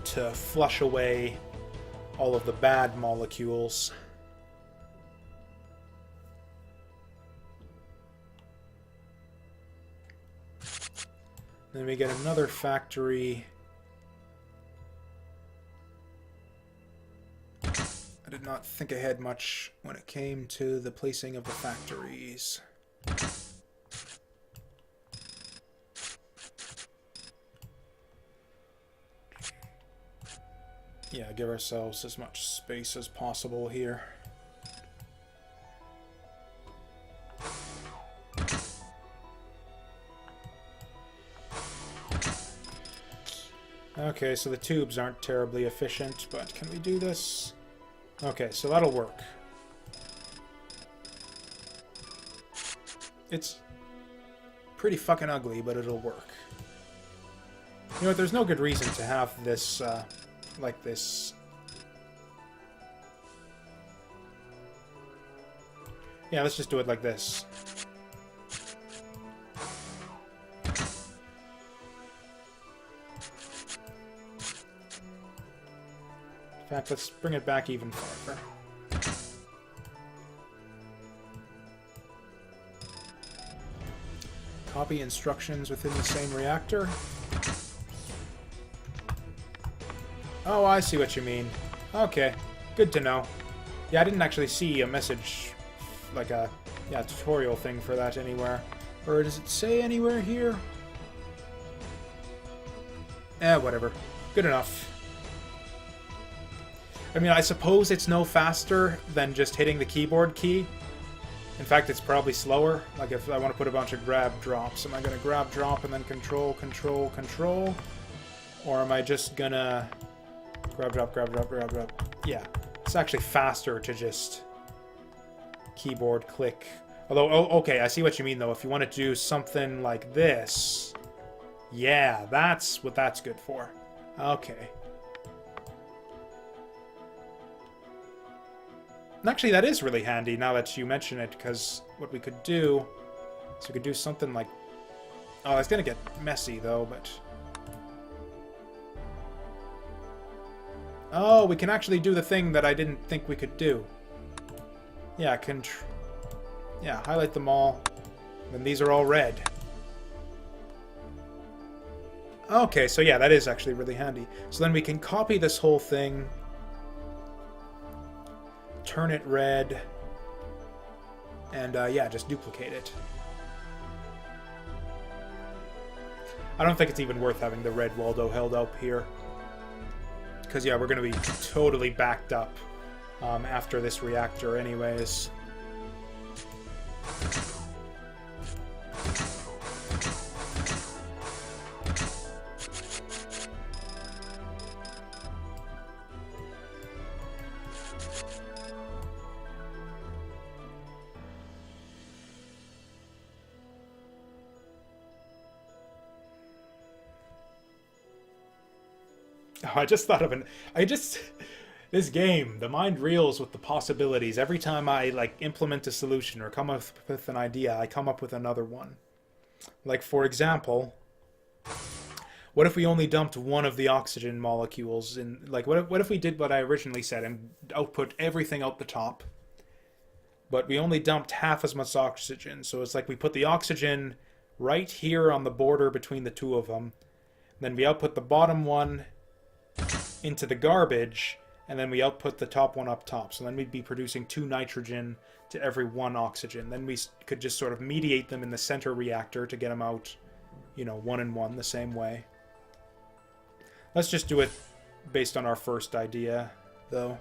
to flush away all of the bad molecules. Then we get another factory. I did not think ahead much when it came to the placing of the factories. Yeah, give ourselves as much space as possible here. Okay, so the tubes aren't terribly efficient, but can we do this? Okay, so that'll work. It's pretty fucking ugly, but it'll work. You know what, there's no good reason to have this, like this. Yeah, let's just do it like this. In fact, let's bring it back even farther. Copy instructions within the same reactor. Oh, I see what you mean. Okay, good to know. Yeah, I didn't actually see a message, like a tutorial thing for that anywhere. Or does it say anywhere here? Whatever. Good enough. I mean, I suppose it's no faster than just hitting the keyboard key. In fact, it's probably slower. Like if I want to put a bunch of grab drops, am I going to grab drop and then control, control, control? Or am I just going to grab drop, grab drop, grab drop? Yeah, it's actually faster to just keyboard click. Although, oh, okay, I see what you mean though. If you want to do something like this, yeah, that's what that's good for. Okay. And actually, that is really handy now that you mention it, because what we could do is we could do something like... Oh, it's going to get messy, though, but... Oh, we can actually do the thing that I didn't think we could do. Yeah, yeah, highlight them all. Then these are all red. Okay, so yeah, that is actually really handy. So then we can copy this whole thing... turn it red, and yeah, just duplicate it. I don't think it's even worth having the red Waldo held up here, because yeah, we're going to be totally backed up after this reactor anyways. Oh, I just thought of this game, the mind reels with the possibilities. Every time I, like, implement a solution or come up with an idea, I come up with another one. Like, for example, what if we only dumped one of the oxygen molecules in, like, what if we did what I originally said and output everything out the top, but we only dumped half as much oxygen. So it's like we put the oxygen right here on the border between the two of them, then we output the bottom one into the garbage, and then we output the top one up top. So then we'd be producing 2 nitrogen to every 1 oxygen. Then we could just sort of mediate them in the center reactor to get them out, you know, 1 and 1 the same way. Let's just do it based on our first idea, though.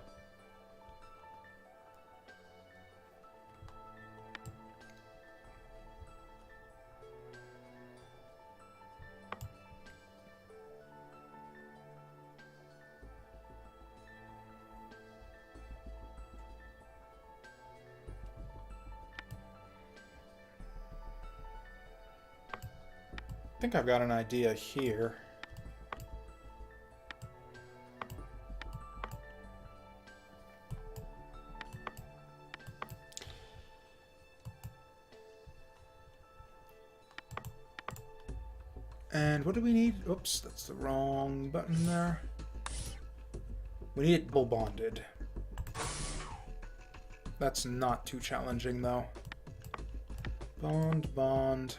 I think I've got an idea here. And what do we need? Oops, that's the wrong button there. We need it double bonded. That's not too challenging, though. Bond, bond.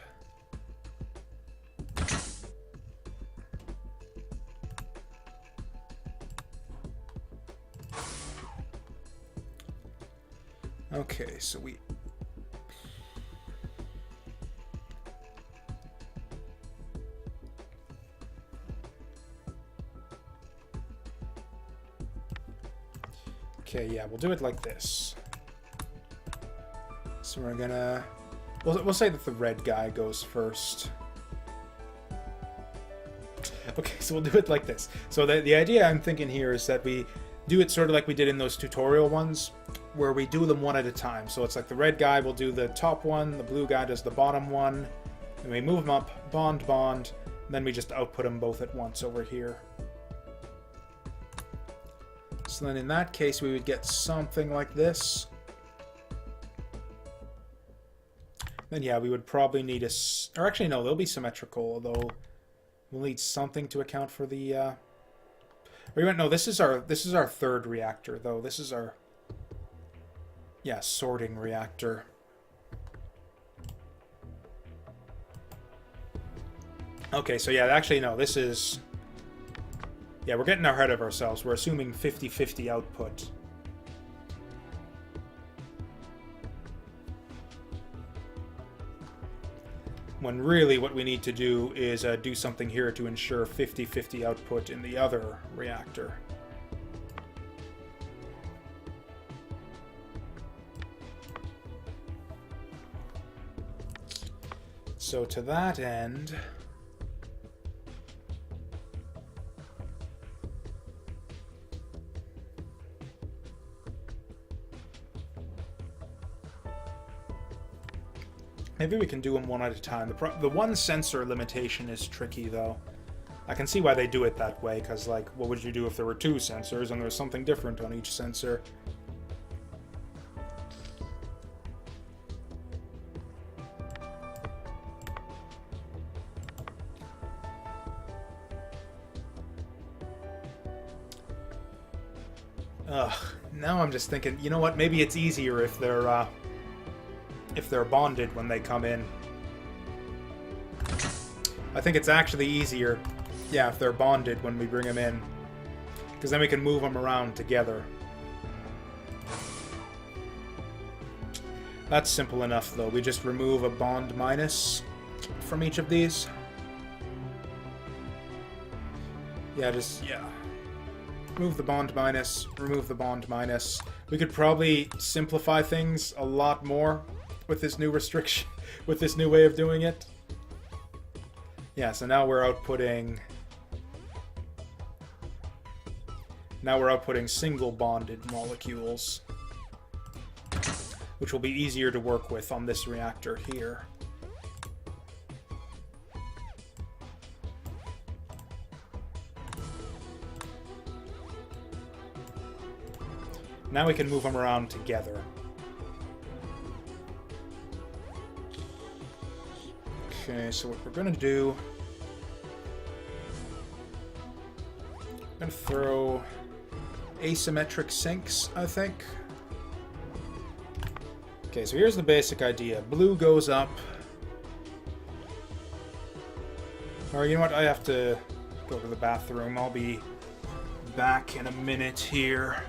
Okay, so we... Okay, yeah, we'll do it like this. So we're gonna... We'll say that the red guy goes first. Okay, so we'll do it like this. So the idea I'm thinking here is that we do it sort of like we did in those tutorial ones, where we do them one at a time. So it's like the red guy will do the top one, the blue guy does the bottom one, and we move them up, bond, bond, and then we just output them both at once over here. So then in that case, we would get something like this. Then yeah, we would probably need a... Or actually, no, they'll be symmetrical, although we'll need something to account for the... Or even, no, this is our third reactor, though. This is our... Yeah, sorting reactor. Okay, so yeah, actually, no, this is... Yeah, we're getting ahead of ourselves. We're assuming 50-50 output. When really what we need to do is do something here to ensure 50-50 output in the other reactor. So to that end... Maybe we can do them one at a time. The one sensor limitation is tricky, though. I can see why they do it that way, because, like, what would you do if there were two sensors and there was something different on each sensor? Ugh, now I'm just thinking, you know what, maybe it's easier if they're bonded when they come in. I think it's actually easier, yeah, if they're bonded when we bring them in. Because then we can move them around together. That's simple enough, though. We just remove a bond minus from each of these. Yeah, remove the bond minus, remove the bond minus. We could probably simplify things a lot more with this new restriction, with this new way of doing it. Yeah, so now we're outputting... Now we're outputting single bonded molecules, which will be easier to work with on this reactor here. Now we can move them around together. Okay, so what we're gonna do... I'm gonna throw asymmetric sinks, I think. Okay, so here's the basic idea. Blue goes up. Or you know what? I have to go to the bathroom. I'll be back in a minute here.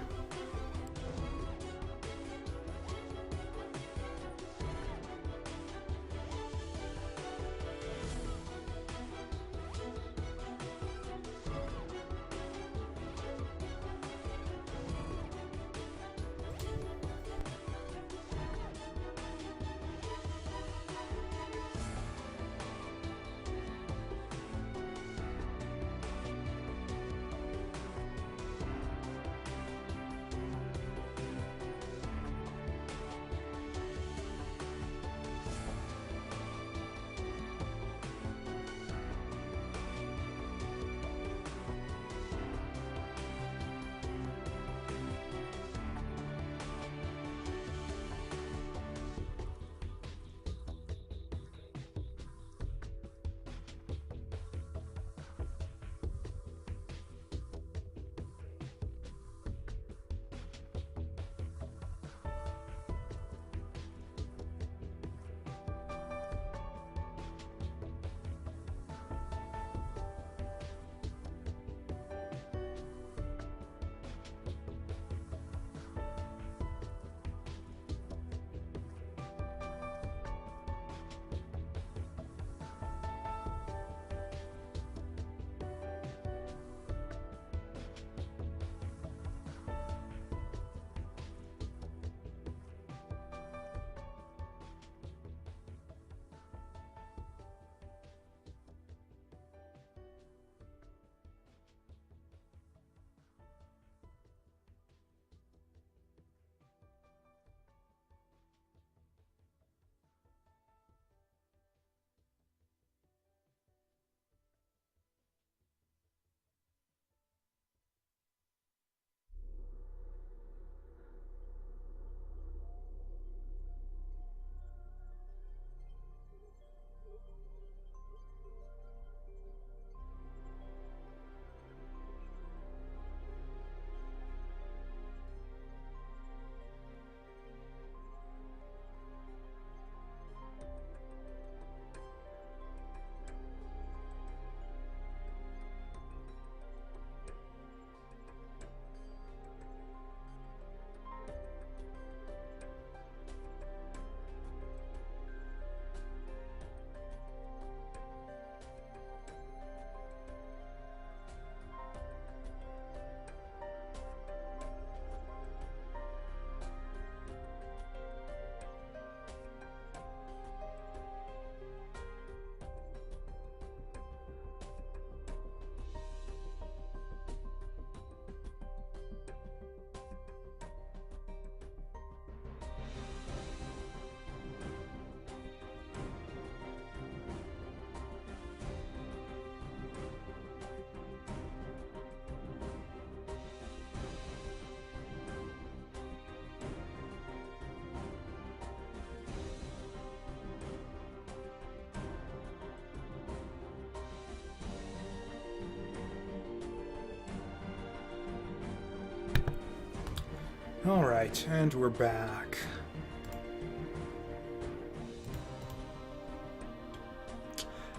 Alright, and we're back.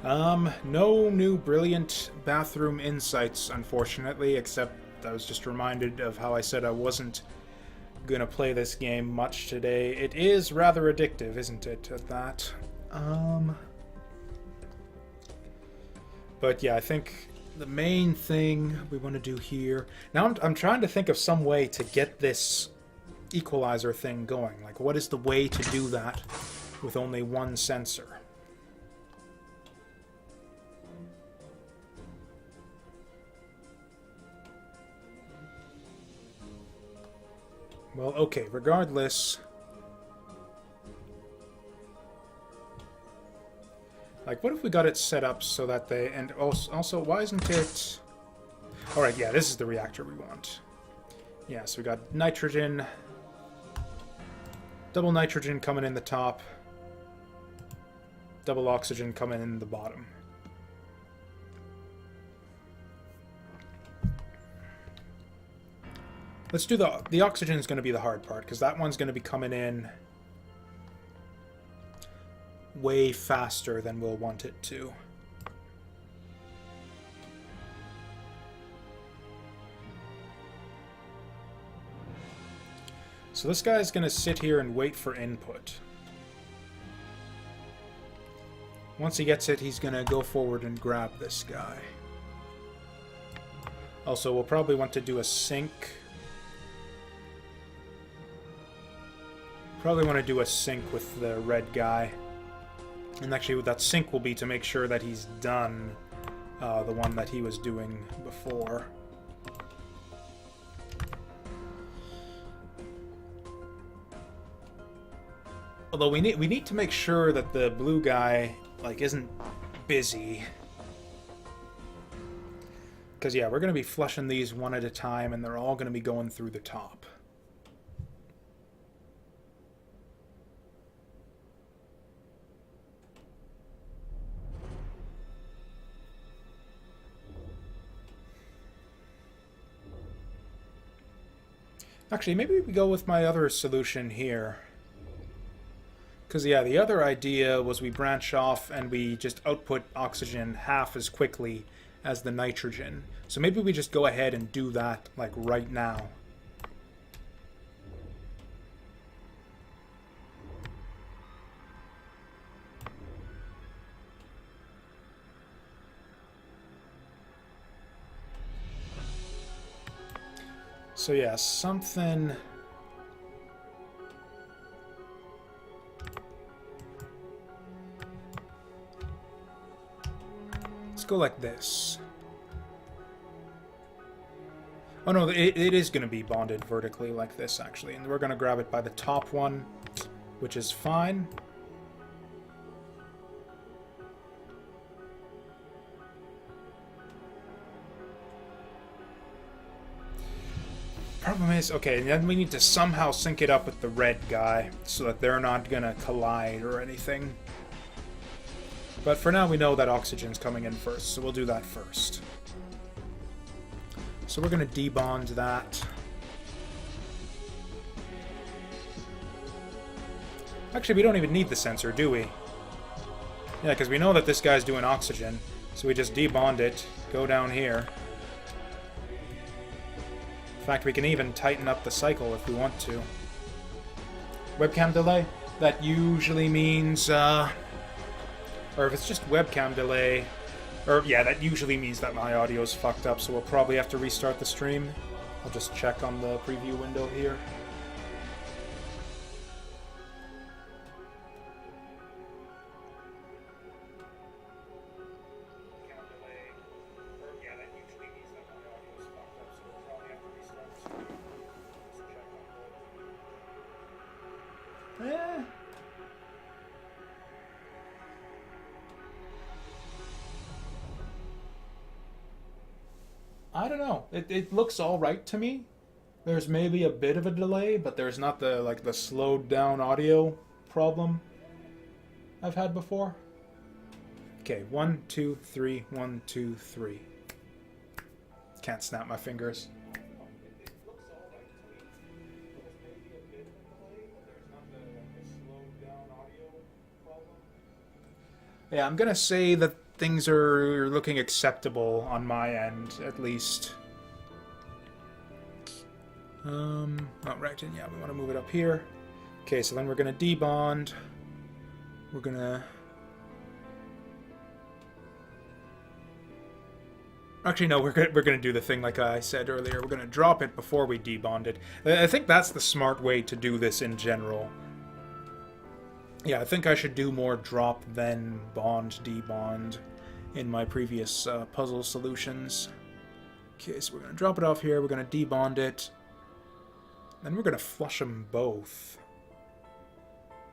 No new brilliant bathroom insights, unfortunately, except I was just reminded of how I said I wasn't gonna play this game much today. It is rather addictive, isn't it, at that? But yeah, I think the main thing we want to do here... Now I'm trying to think of some way to get this equalizer thing going. Like, what is the way to do that with only one sensor? Well, okay, regardless... Like, what if we got it set up so that they... And also, why isn't it... Alright, yeah, this is the reactor we want. Yeah, so we got nitrogen. Double nitrogen coming in the top. Double oxygen coming in the bottom. Let's do the oxygen is going to be the hard part, because that one's going to be coming in way faster than we'll want it to. So this guy's going to sit here and wait for input. Once he gets it, he's going to go forward and grab this guy. Also, we'll probably want to do a sync. Probably want to do a sync with the red guy. And actually, what that sync will be to make sure that he's done the one that he was doing before. Although we need to make sure that the blue guy like isn't busy. Because yeah, we're going to be flushing these one at a time, and they're all going to be going through the top. Actually, maybe we go with my other solution here. Because, yeah, the other idea was we branch off and we just output oxygen half as quickly as the nitrogen. So maybe we just go ahead and do that, like, right now. So yeah, something... Let's go like this. Oh no, it is going to be bonded vertically like this, actually. And we're going to grab it by the top one, which is fine. Problem is, okay, then we need to somehow sync it up with the red guy so that they're not gonna collide or anything. But for now, we know that oxygen's coming in first, so we'll do that first. So we're gonna debond that. Actually, we don't even need the sensor, do we? Yeah, because we know that this guy's doing oxygen, so we just debond it, go down here. In fact, we can even tighten up the cycle if we want to. Webcam delay? That usually means, or if it's just webcam delay, or yeah, that usually means that my audio's fucked up, so we'll probably have to restart the stream. I'll just check on the preview window here. I don't know. It looks all right to me. There's maybe a bit of a delay, but there's not the the slowed down audio problem I've had before. Okay, 1, 2, 3, 1, 2, 3. Can't snap my fingers. Yeah, I'm gonna say that things are looking acceptable on my end, at least. Oh, right, and yeah, we want to move it up here. Okay, so then we're gonna debond. We're gonna... Actually, no, we're gonna do the thing like I said earlier. We're gonna drop it before we debond it. I think that's the smart way to do this in general. Yeah, I think I should do more drop than bond, debond in my previous puzzle solutions. Okay, so we're going to drop it off here, we're going to debond it, then we're going to flush them both,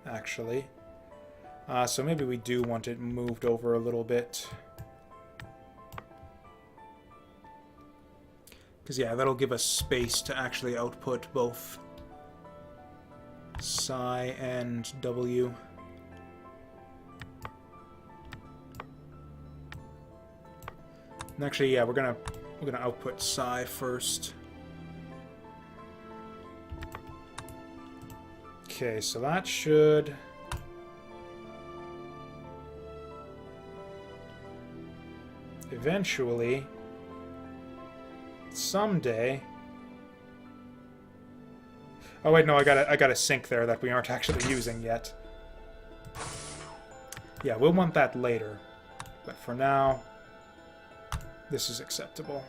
actually. So maybe we do want it moved over a little bit. Because, yeah, that'll give us space to actually output both psi and W. And actually, yeah, we're gonna output psi first. Okay, so that should eventually, someday. Oh wait, no, I got a sink there that we aren't actually using yet. Yeah, we'll want that later. But for now, this is acceptable.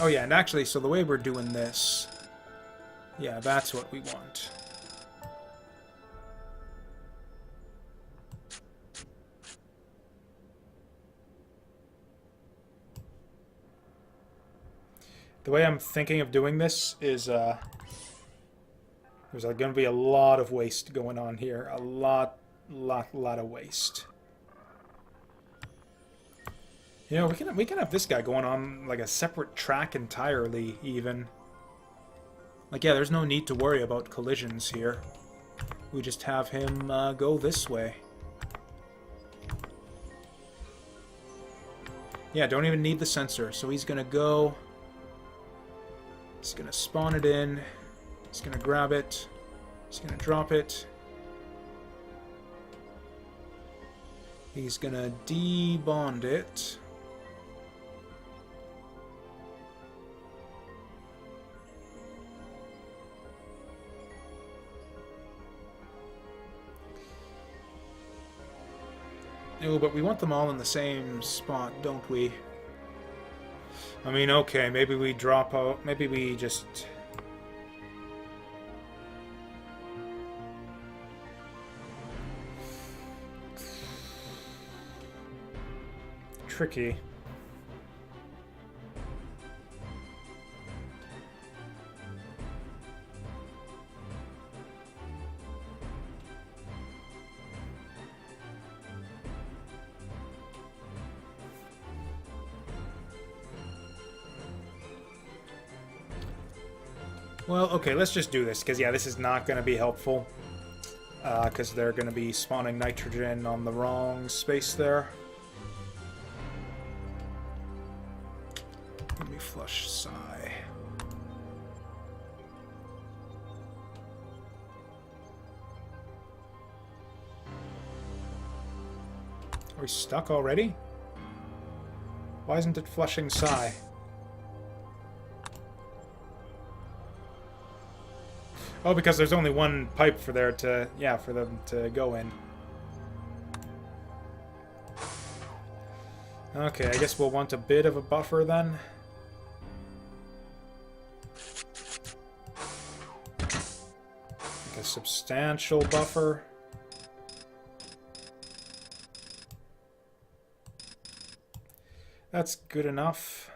Oh yeah, and actually, so the way we're doing this, yeah, that's what we want. The way I'm thinking of doing this is, there's going to be a lot of waste going on here. A lot of waste. You know, we can have this guy going on like a separate track entirely, even. Like, yeah, there's no need to worry about collisions here. We just have him go this way. Yeah, don't even need the sensor. So he's gonna go. He's gonna spawn it in. He's gonna grab it. He's gonna drop it. He's gonna debond it. No, but we want them all in the same spot, don't we? I mean, okay, maybe we drop out, maybe we just... Tricky. Well, okay, let's just do this, because, yeah, this is not going to be helpful. Because they're going to be spawning nitrogen on the wrong space there. Let me flush psi. Are we stuck already? Why isn't it flushing psi? Oh, because there's only one pipe for there to, yeah, for them to go in. Okay, I guess we'll want a bit of a buffer then. Like a substantial buffer. That's good enough.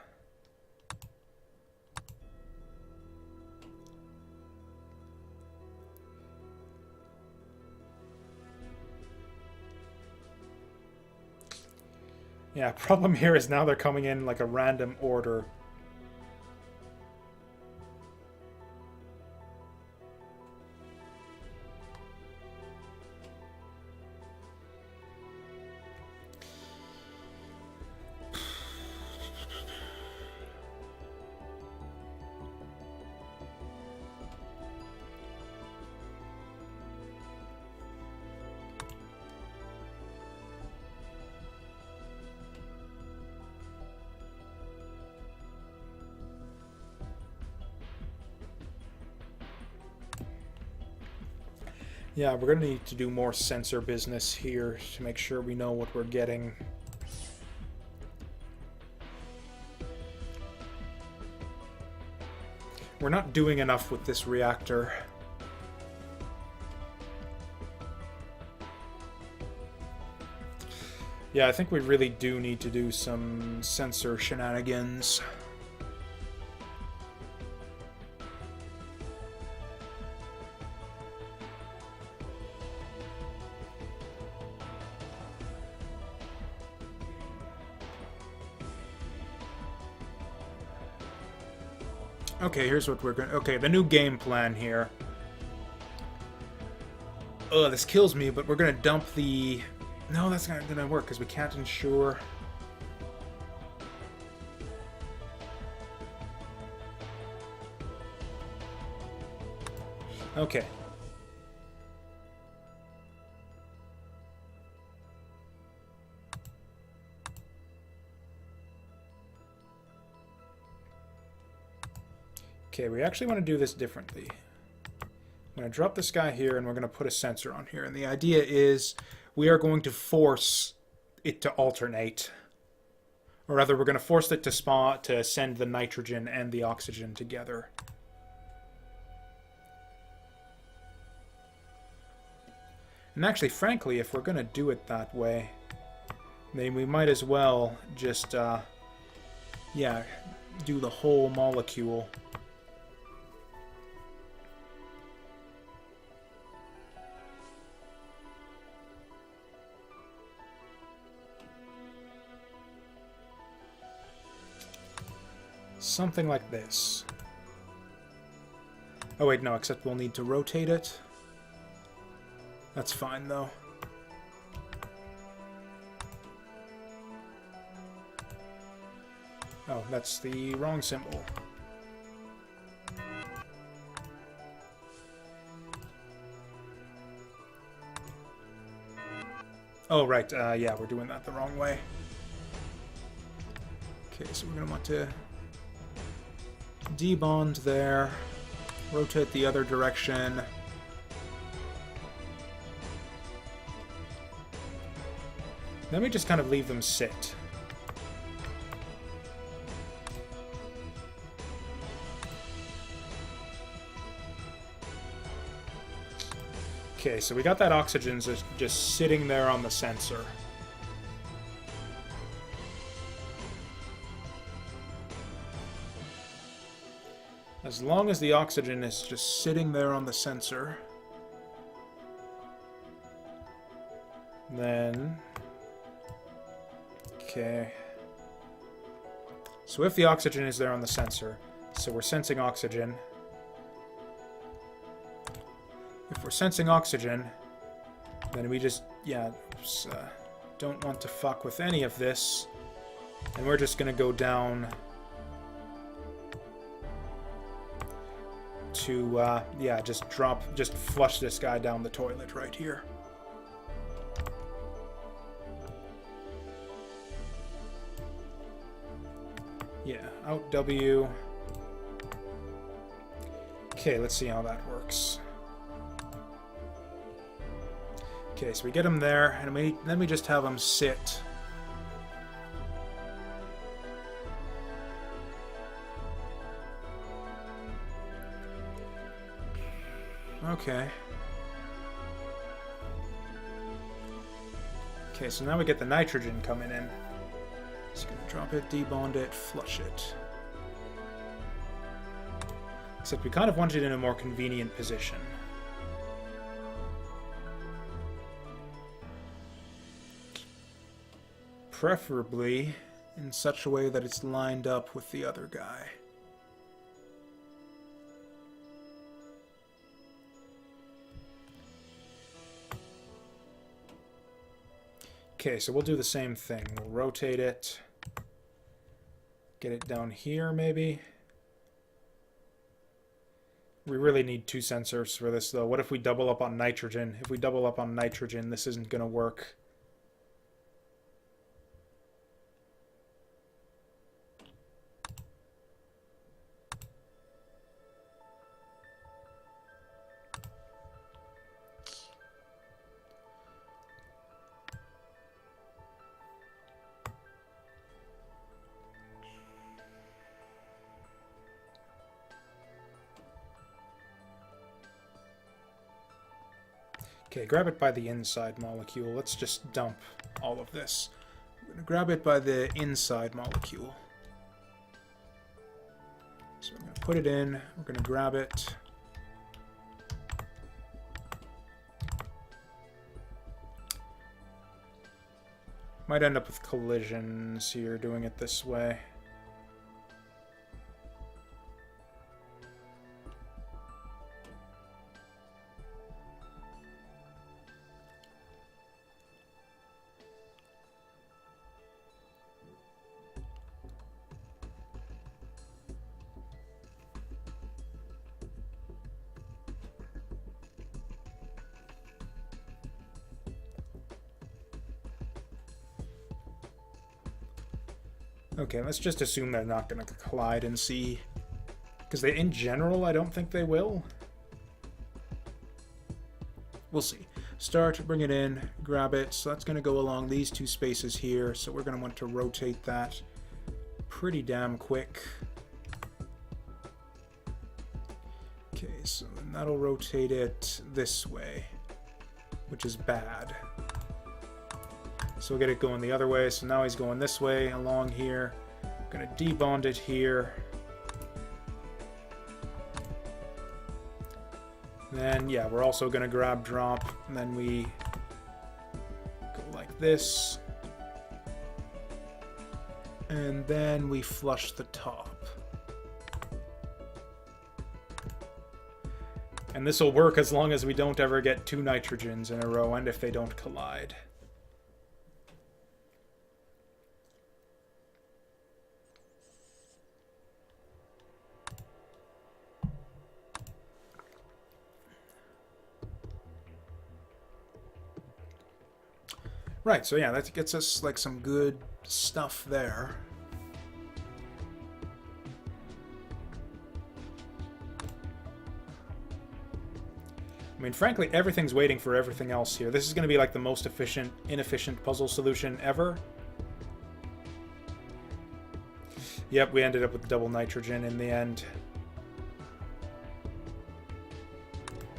Yeah, problem here is now they're coming in like a random order. Yeah, we're going to need to do more sensor business here to make sure we know what we're getting. We're not doing enough with this reactor. Yeah, I think we really do need to do some sensor shenanigans. Okay, here's what we're going to... Okay, the new game plan here. Ugh, this kills me, but we're going to dump the... No, that's not going to work, because we can't ensure... Okay. Okay, we actually want to do this differently. I'm going to drop this guy here, and we're going to put a sensor on here. And the idea is we are going to force it to alternate. Or rather, we're going to force it to send the nitrogen and the oxygen together. And actually, frankly, if we're going to do it that way, then we might as well just, yeah, do the whole molecule. Something like this. Oh wait, no, except we'll need to rotate it. That's fine, though. Oh, that's the wrong symbol. Oh, right, yeah, we're doing that the wrong way. Okay, so we're going to want to debond there, rotate the other direction. Then we just kind of leave them sit. Okay, so we got that oxygen just sitting there on the sensor. As long as the oxygen is just sitting there on the sensor, then... Okay. So if the oxygen is there on the sensor, so we're sensing oxygen. If we're sensing oxygen, then we just, yeah, don't want to fuck with any of this. And we're just going to go down to, yeah, just flush this guy down the toilet right here. Yeah, out W. Okay, let's see how that works. Okay, so we get him there, and then we just have him sit. Okay. Okay, so now we get the nitrogen coming in. Just gonna drop it, debond it, flush it. Except we kind of want it in a more convenient position. Preferably in such a way that it's lined up with the other guy. Okay, so we'll do the same thing. We'll rotate it. Get it down here, maybe. We really need two sensors for this, though. What if we double up on nitrogen? If we double up on nitrogen, this isn't going to work. Okay, grab it by the inside molecule. Let's just dump all of this. We're going to grab it by the inside molecule. So we're going to put it in. We're going to grab it. Might end up with collisions here doing it this way. Okay, let's just assume they're not going to collide and see. Because in general, I don't think they will. We'll see. Start, bring it in, grab it. So that's going to go along these two spaces here. So we're going to want to rotate that pretty damn quick. Okay, so then that'll rotate it this way, which is bad. So we'll get it going the other way. So now he's going this way along here. I'm going to debond it here. Then, yeah, we're also going to grab drop. And then we go like this. And then we flush the top. And this will work as long as we don't ever get two nitrogens in a row and if they don't collide. Right, so yeah, that gets us like some good stuff there. I mean, frankly, everything's waiting for everything else here. This is going to be like the most inefficient puzzle solution ever. Yep, we ended up with double nitrogen in the end.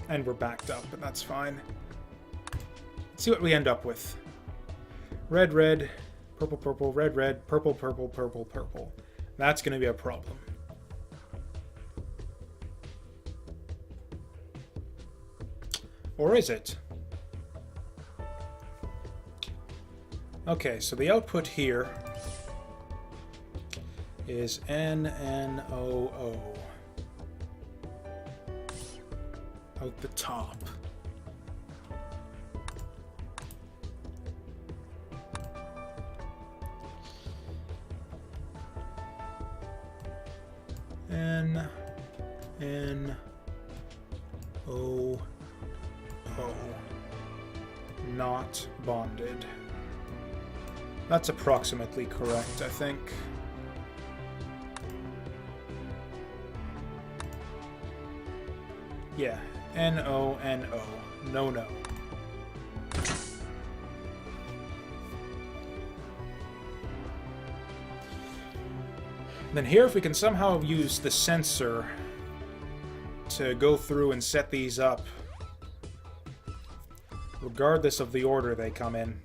And we're backed up, but that's fine. Let's see what we end up with. Red, red, purple, purple, red, red, purple, purple, purple, purple. That's going to be a problem. Or is it? Okay, so the output here is NNOO. Out the top. NNOO. Not bonded. That's approximately correct, I think. Yeah, NONO. No, no. Then here, if we can somehow use the sensor to go through and set these up, regardless of the order they come in.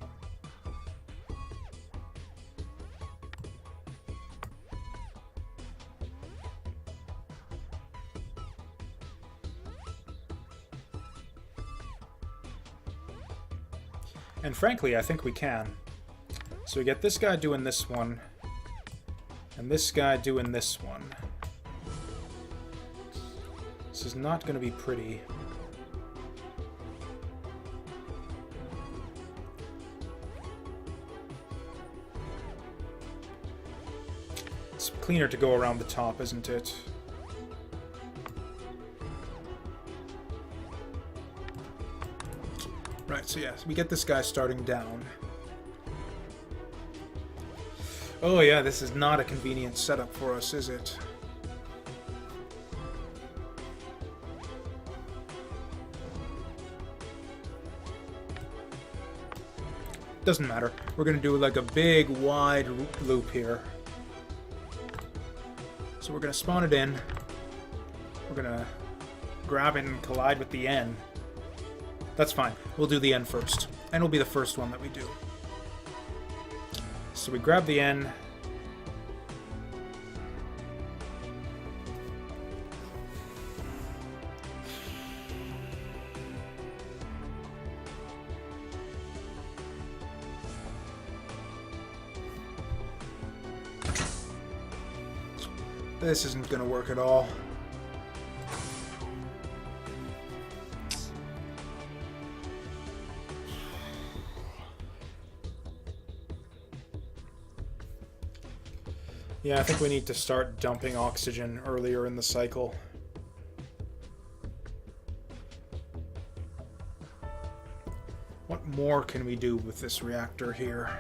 And frankly, I think we can. So we get this guy doing this one, and this guy doing this one. This is not going to be pretty. It's cleaner to go around the top, isn't it? Right, so yeah, we get this guy starting down. Oh yeah, this is not a convenient setup for us, is it? Doesn't matter. We're gonna do like a big, wide loop here. So we're gonna spawn it in. We're gonna grab it and collide with the N. That's fine. We'll do the N first. N will be the first one that we do. So we grab the N. This isn't going to work at all. Yeah, I think we need to start dumping oxygen earlier in the cycle. What more can we do with this reactor here?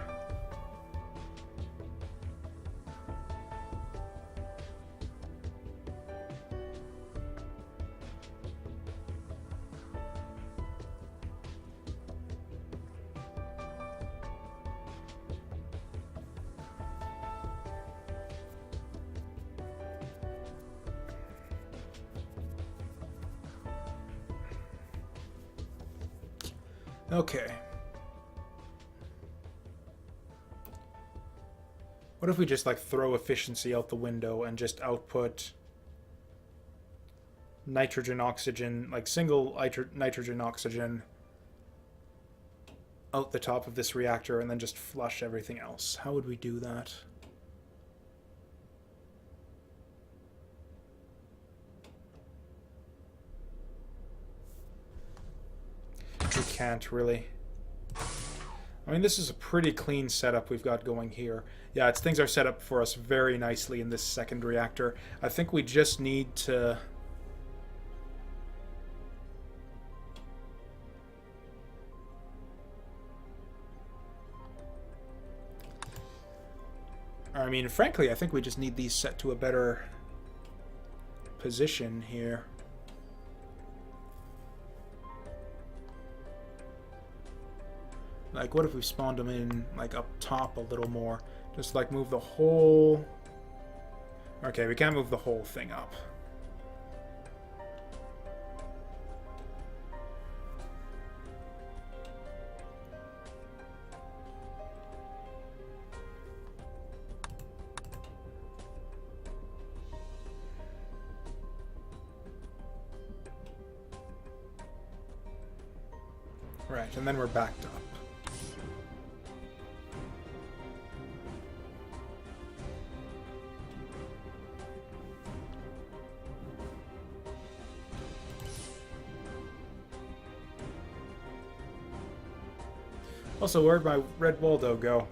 Okay. What if we just, like, throw efficiency out the window and just output nitrogen, oxygen, like, single nitrogen, oxygen out the top of this reactor and then just flush everything else? How would we do that? We can't really. I mean, this is a pretty clean setup we've got going here. Yeah, things are set up for us very nicely in this second reactor. I think we just need to... I mean, frankly, I think we just need these set to a better position here. Like, what if we spawned them in, like, up top a little more? Just, like, move the whole... Okay, we can't move the whole thing up. Right, and then we're backed up. Also, where'd my red Waldo go?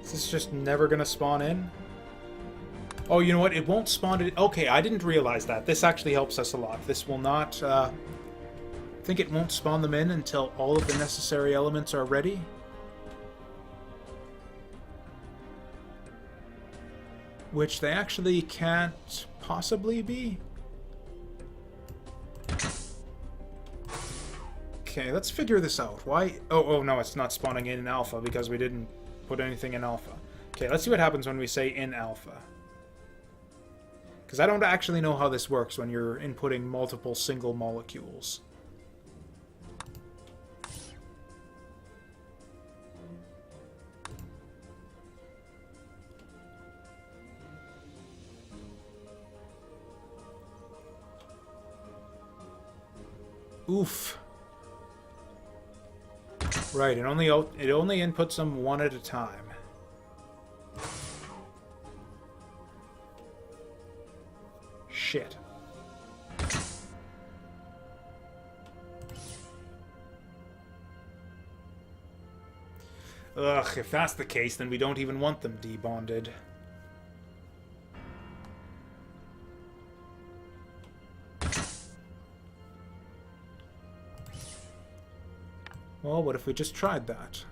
Is this just never gonna spawn in? Oh, you know what? It won't spawn it. Okay, I didn't realize that. This actually helps us a lot. This will not, I think it won't spawn them in until all of the necessary elements are ready. Which they actually can't possibly be. Okay, let's figure this out. Why? Oh, no, it's not spawning in alpha because we didn't put anything in alpha. Okay, let's see what happens when we say in alpha. Because I don't actually know how this works when you're inputting multiple single molecules. Oof. Right, it only inputs them one at a time. Shit. Ugh, if that's the case, then we don't even want them debonded. Well, what if we just tried that?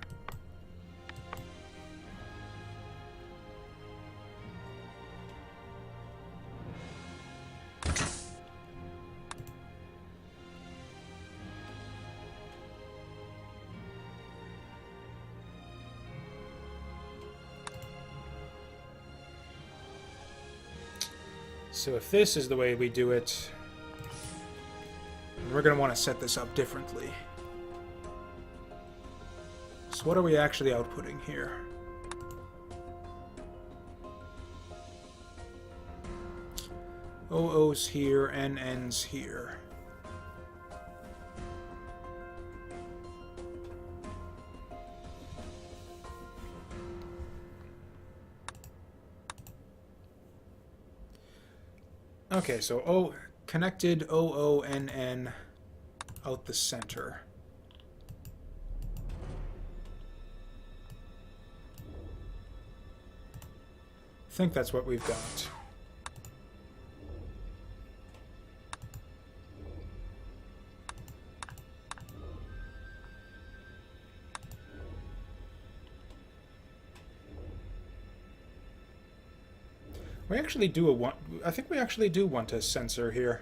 So if this is the way we do it... we're going to want to set this up differently. So what are we actually outputting here? OO's here, NN's here. Okay, so connected OONN out the center. I think that's what we've got. We actually do I think we actually do want a sensor here.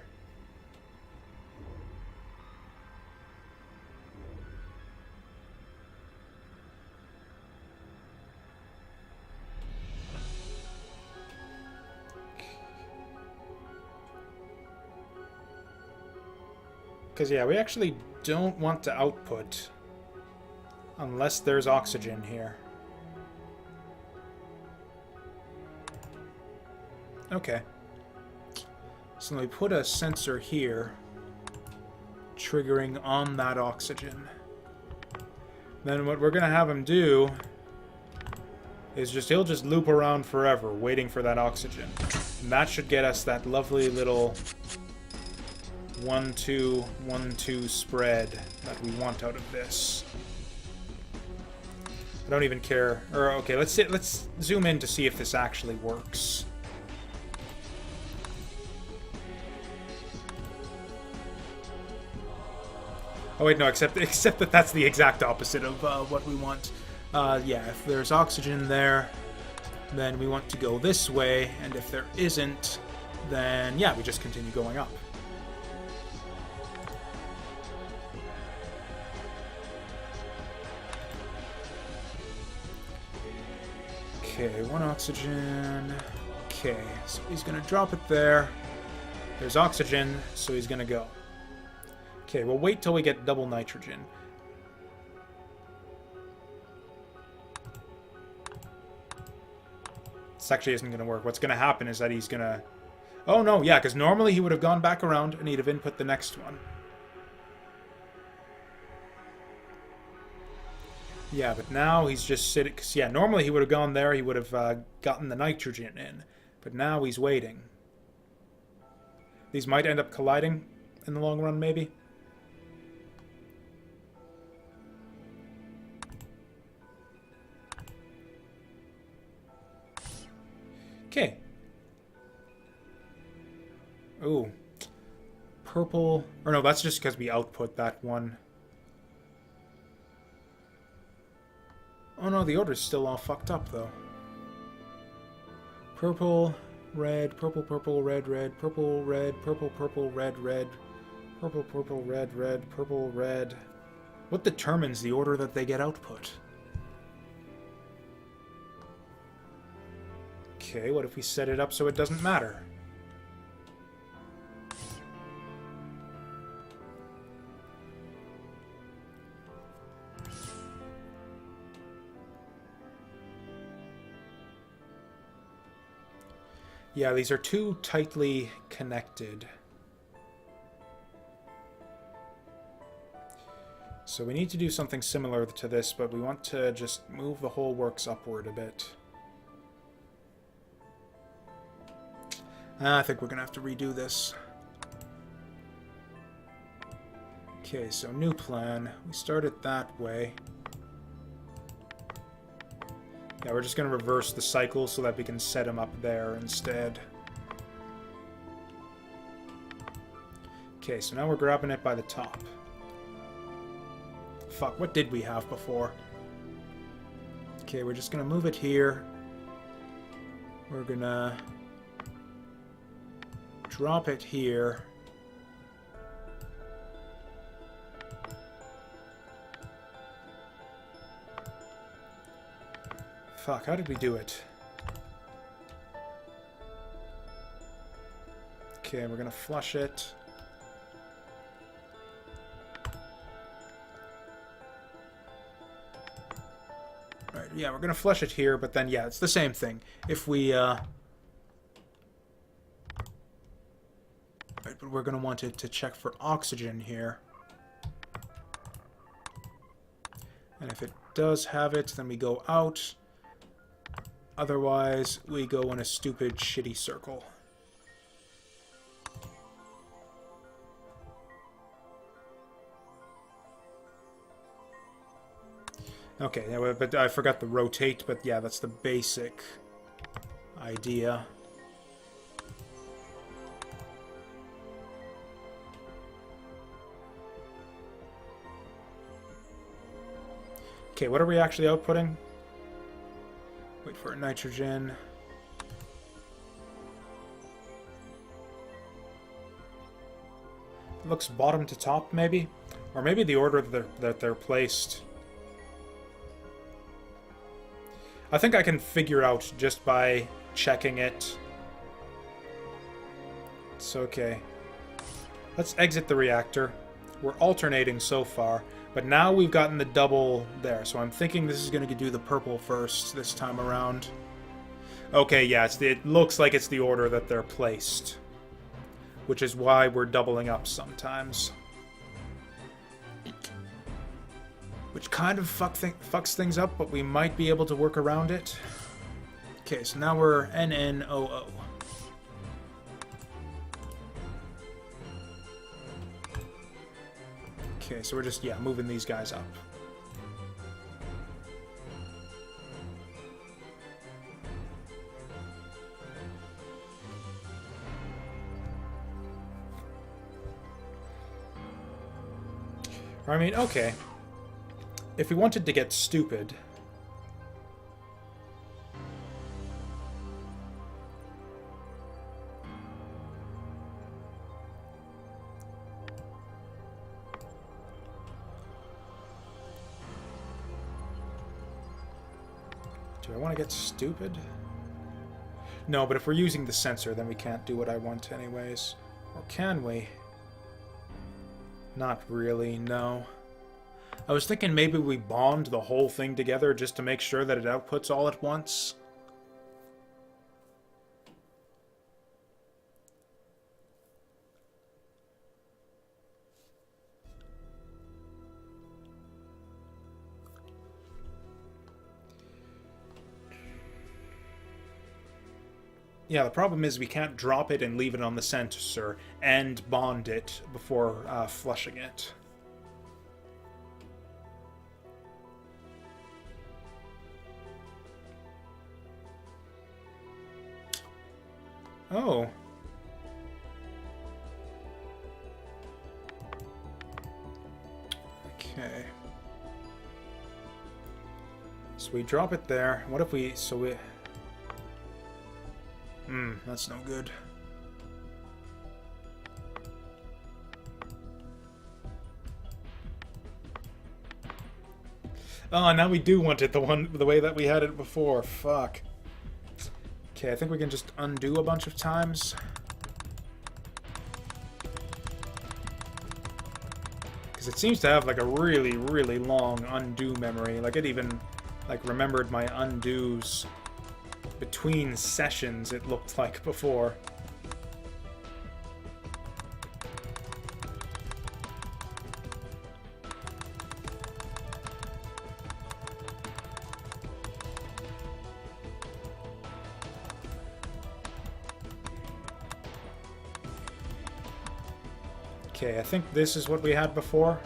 Because, yeah, we actually don't want to output unless there's oxygen here. Okay. So we put a sensor here, triggering on that oxygen. Then what we're going to have him do is he'll just loop around forever, waiting for that oxygen. And that should get us that lovely little 1-2, 1-2 spread that we want out of this. I don't even care. Or, okay, let's zoom in to see if this actually works. Oh wait, no, except that that's the exact opposite of what we want. Yeah, if there's oxygen there, then we want to go this way, and if there isn't, then yeah, we just continue going up. Okay, 1 oxygen. Okay, so he's gonna drop it there. There's oxygen, so he's gonna go. Okay, we'll wait till we get double nitrogen. This actually isn't going to work. What's going to happen is that he's going to... Oh, no, yeah, because normally he would have gone back around and he'd have input the next one. Yeah, but now he's just sitting... Cause, yeah, normally he would have gone there, he would have gotten the nitrogen in. But now he's waiting. These might end up colliding in the long run, maybe. Okay. Ooh. Purple. Or no, that's just because we output that one. Oh no, the order's still all fucked up, though. Purple, red, purple, purple, red, red, purple, red, purple, purple, red, red, purple, purple, red, red, purple, red. What determines the order that they get output? Okay, what if we set it up so it doesn't matter? Yeah, these are too tightly connected. So we need to do something similar to this, but we want to just move the whole works upward a bit. I think we're going to have to redo this. Okay, so new plan. We start it that way. Yeah, we're just going to reverse the cycle so that we can set him up there instead. Okay, so now we're grabbing it by the top. Fuck, what did we have before? Okay, we're just going to move it here. We're going to drop it here. Fuck, how did we do it? Okay, we're gonna flush it. yeah, we're gonna flush it here, but then yeah, it's the same thing. If we right, but we're gonna want it to check for oxygen here. And if it does have it, then we go out. Otherwise, we go in a stupid, shitty circle. Okay, yeah, but I forgot the rotate, but yeah, that's the basic idea. Okay, what are we actually outputting? Wait for nitrogen. Looks bottom to top, maybe? Or maybe the order that they're placed. I think I can figure out just by checking it. It's okay. Let's exit the reactor. We're alternating so far, but now we've gotten the double there, so I'm thinking this is going to do the purple first this time around. Okay, yeah, it looks like it's the order that they're placed, which is why we're doubling up sometimes. Which kind of fucks things up, but we might be able to work around it. Okay, so now we're NNOO. Okay, so we're just, yeah, moving these guys up. I mean, okay. If we wanted to get stupid... Do I want to get stupid? No, but if we're using the sensor, then we can't do what I want anyways. Or can we? Not really, no. I was thinking maybe we bond the whole thing together just to make sure that it outputs all at once. Yeah, the problem is we can't drop it and leave it on the sensor and bond it before flushing it. Oh. Okay. So we drop it there. What if we... So we... that's no good. Oh, now we do want it the way that we had it before. Fuck. Okay, I think we can just undo a bunch of times. Because it seems to have like a really, really long undo memory. Like it even like remembered my undos between sessions, it looked like before. Okay, I think this is what we had before.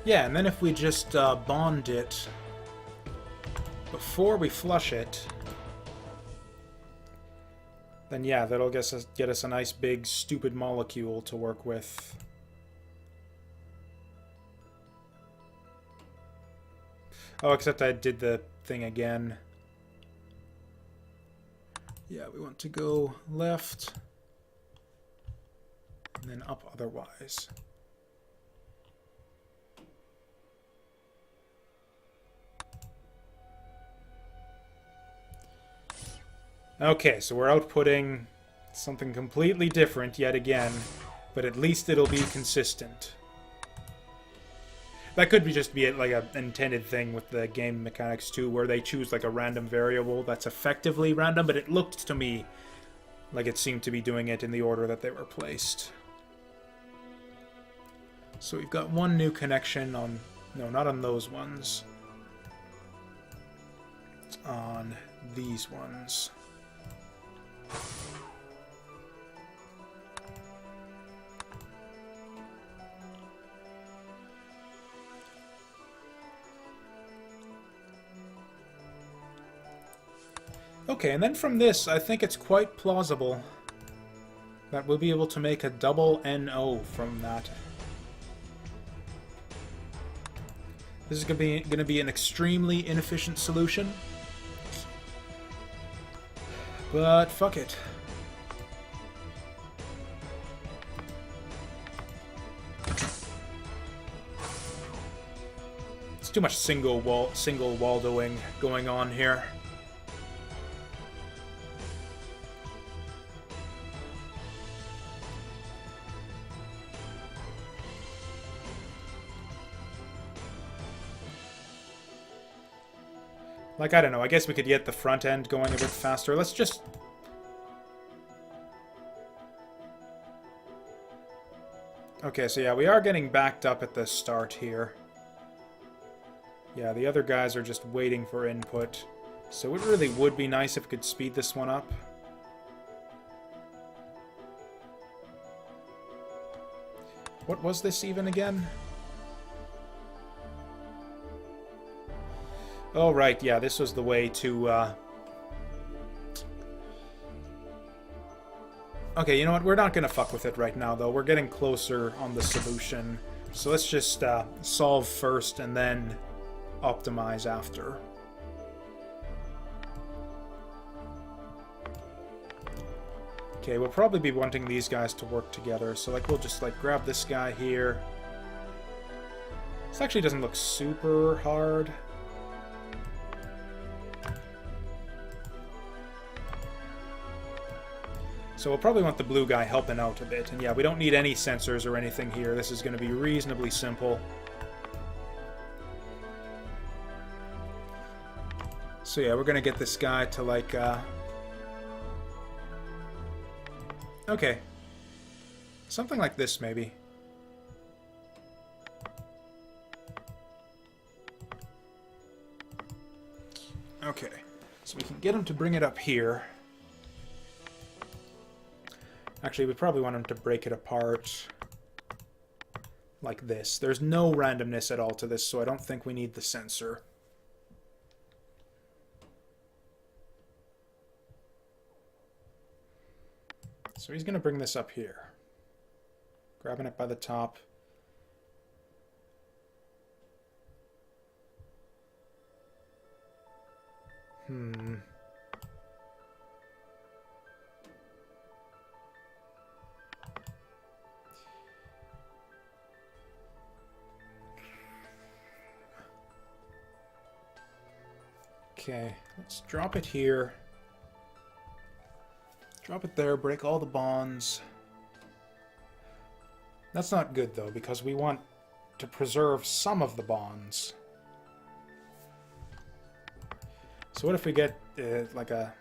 Yeah, and then if we just bond it before we flush it, then yeah, that'll get us a nice big stupid molecule to work with. Oh, except I did the thing again. Yeah, we want to go left and then up otherwise. Okay, so we're outputting something completely different yet again, but at least it'll be consistent. That could be just be like an intended thing with the game mechanics too, where they choose like a random variable that's effectively random, but it looked to me like it seemed to be doing it in the order that they were placed. So we've got one new connection on... No, not on those ones. On these ones. Okay, and then from this, I think it's quite plausible that we'll be able to make a double NO from that. This is going to be an extremely inefficient solution, but fuck it. It's too much single Waldoing going on here. Like, I don't know, I guess we could get the front end going a bit faster. Let's just... Okay, so yeah, we are getting backed up at the start here. Yeah, the other guys are just waiting for input. So it really would be nice if we could speed this one up. What was this even again? Oh, right, yeah, this was the way to, Okay, you know what? We're not gonna fuck with it right now, though. We're getting closer on the solution. So let's just, solve first and then optimize after. Okay, we'll probably be wanting these guys to work together. So, like, we'll just, like, grab this guy here. This actually doesn't look super hard. So we'll probably want the blue guy helping out a bit. And yeah, we don't need any sensors or anything here. This is going to be reasonably simple. So yeah, we're going to get this guy to like... Okay. Something like this, maybe. Okay. So we can get him to bring it up here. Actually, we probably want him to break it apart like this. There's no randomness at all to this, so I don't think we need the sensor. So he's going to bring this up here. Grabbing it by the top. Okay, let's drop it here. Drop it there, break all the bonds. That's not good, though, because we want to preserve some of the bonds. So what if we get like a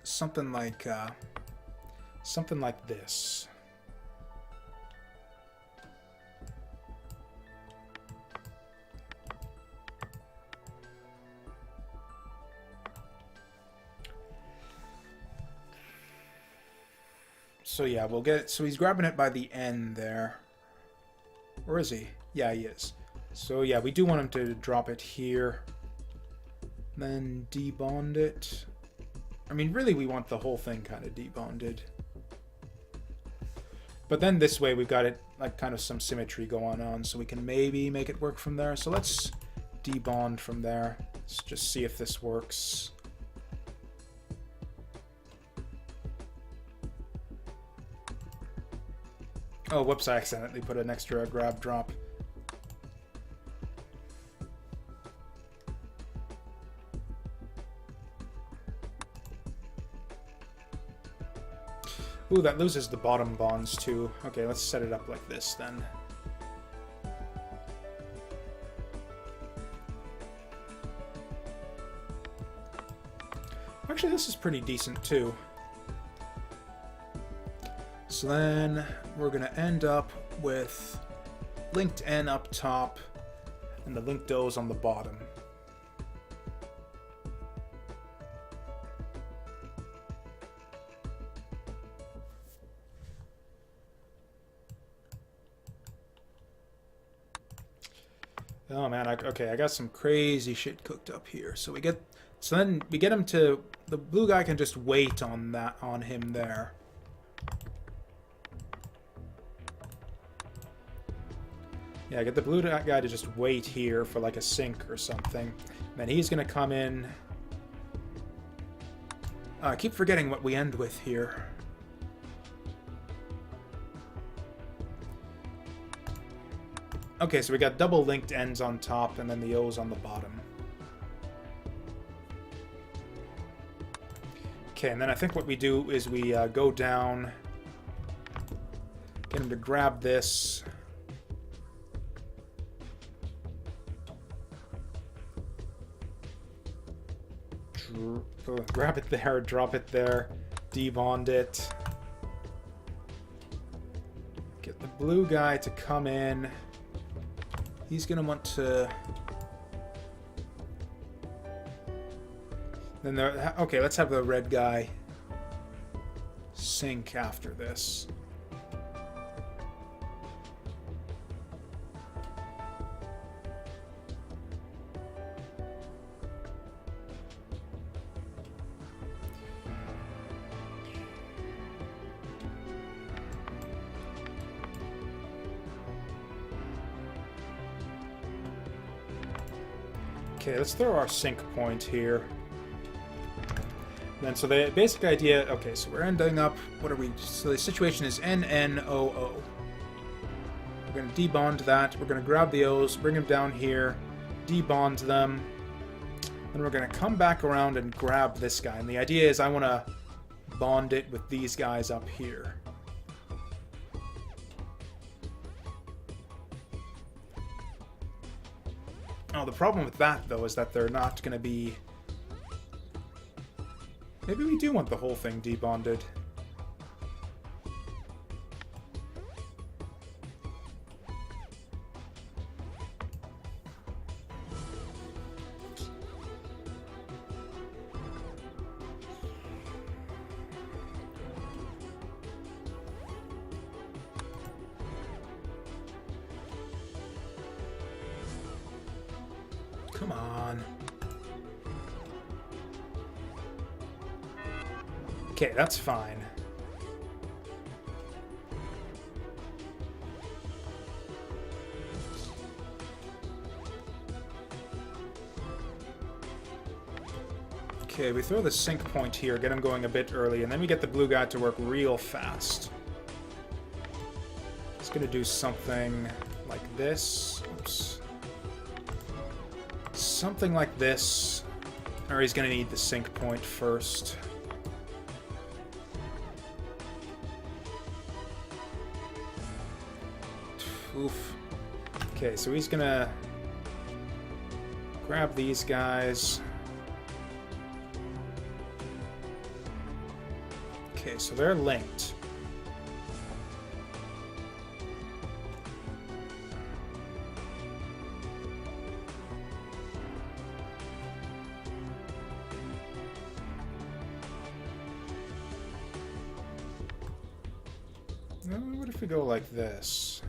something like this? So yeah, we'll get... So he's grabbing it by the end there. Or is he? Yeah, he is. So yeah, we do want him to drop it here. Then debond it. I mean, really we want the whole thing kind of debonded. But then this way we've got it, like, kind of some symmetry going on, so we can maybe make it work from there. So let's debond from there. Let's just see if this works. Oh, whoops, I accidentally put an extra grab drop. Ooh, that loses the bottom bonds too. Okay, let's set it up like this then. Actually, this is pretty decent too. So then we're going to end up with linked N up top and the linked O's on the bottom. Oh man, okay, I got some crazy shit cooked up here. So then we get him to, the blue guy can just wait on him there. Yeah, get the blue guy to just wait here for like a sink or something. Then he's gonna come in. I keep forgetting what we end with here. Okay, so we got double linked ends on top and then the O's on the bottom. Okay, and then I think what we do is we go down, get him to grab this. Grab it there, drop it there, debond it. Get the blue guy to come in. He's gonna want to... Then there... Okay, let's have the red guy sink after this. Okay, let's throw our sync point here. Then, so the basic idea... Okay, so we're ending up... What are we... So the situation is NNOO. We're going to debond that. We're going to grab the O's, bring them down here, debond them. Then we're going to come back around and grab this guy. And the idea is I want to bond it with these guys up here. Oh, the problem with that, though, is that they're not going to be... Maybe we do want the whole thing debonded. Come on. Okay, that's fine. Okay, we throw the sync point here, get him going a bit early, and then we get the blue guy to work real fast. It's gonna do something like this. Oops. Something like this. Or he's gonna need the sync point first. Oof. Okay, so he's gonna grab these guys. Okay, so they're linked. What if we go like this?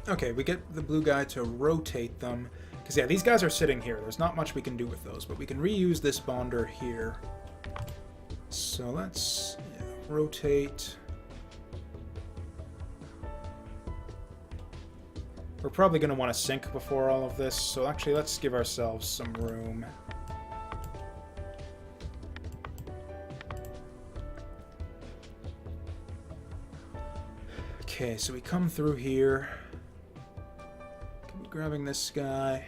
Okay, we get the blue guy to rotate them. Because, yeah, these guys are sitting here. There's not much we can do with those, but we can reuse this bonder here. So let's rotate. We're probably going to want to sync before all of this, so actually let's give ourselves some room. Okay, so we come through here. Can we grabbing this guy.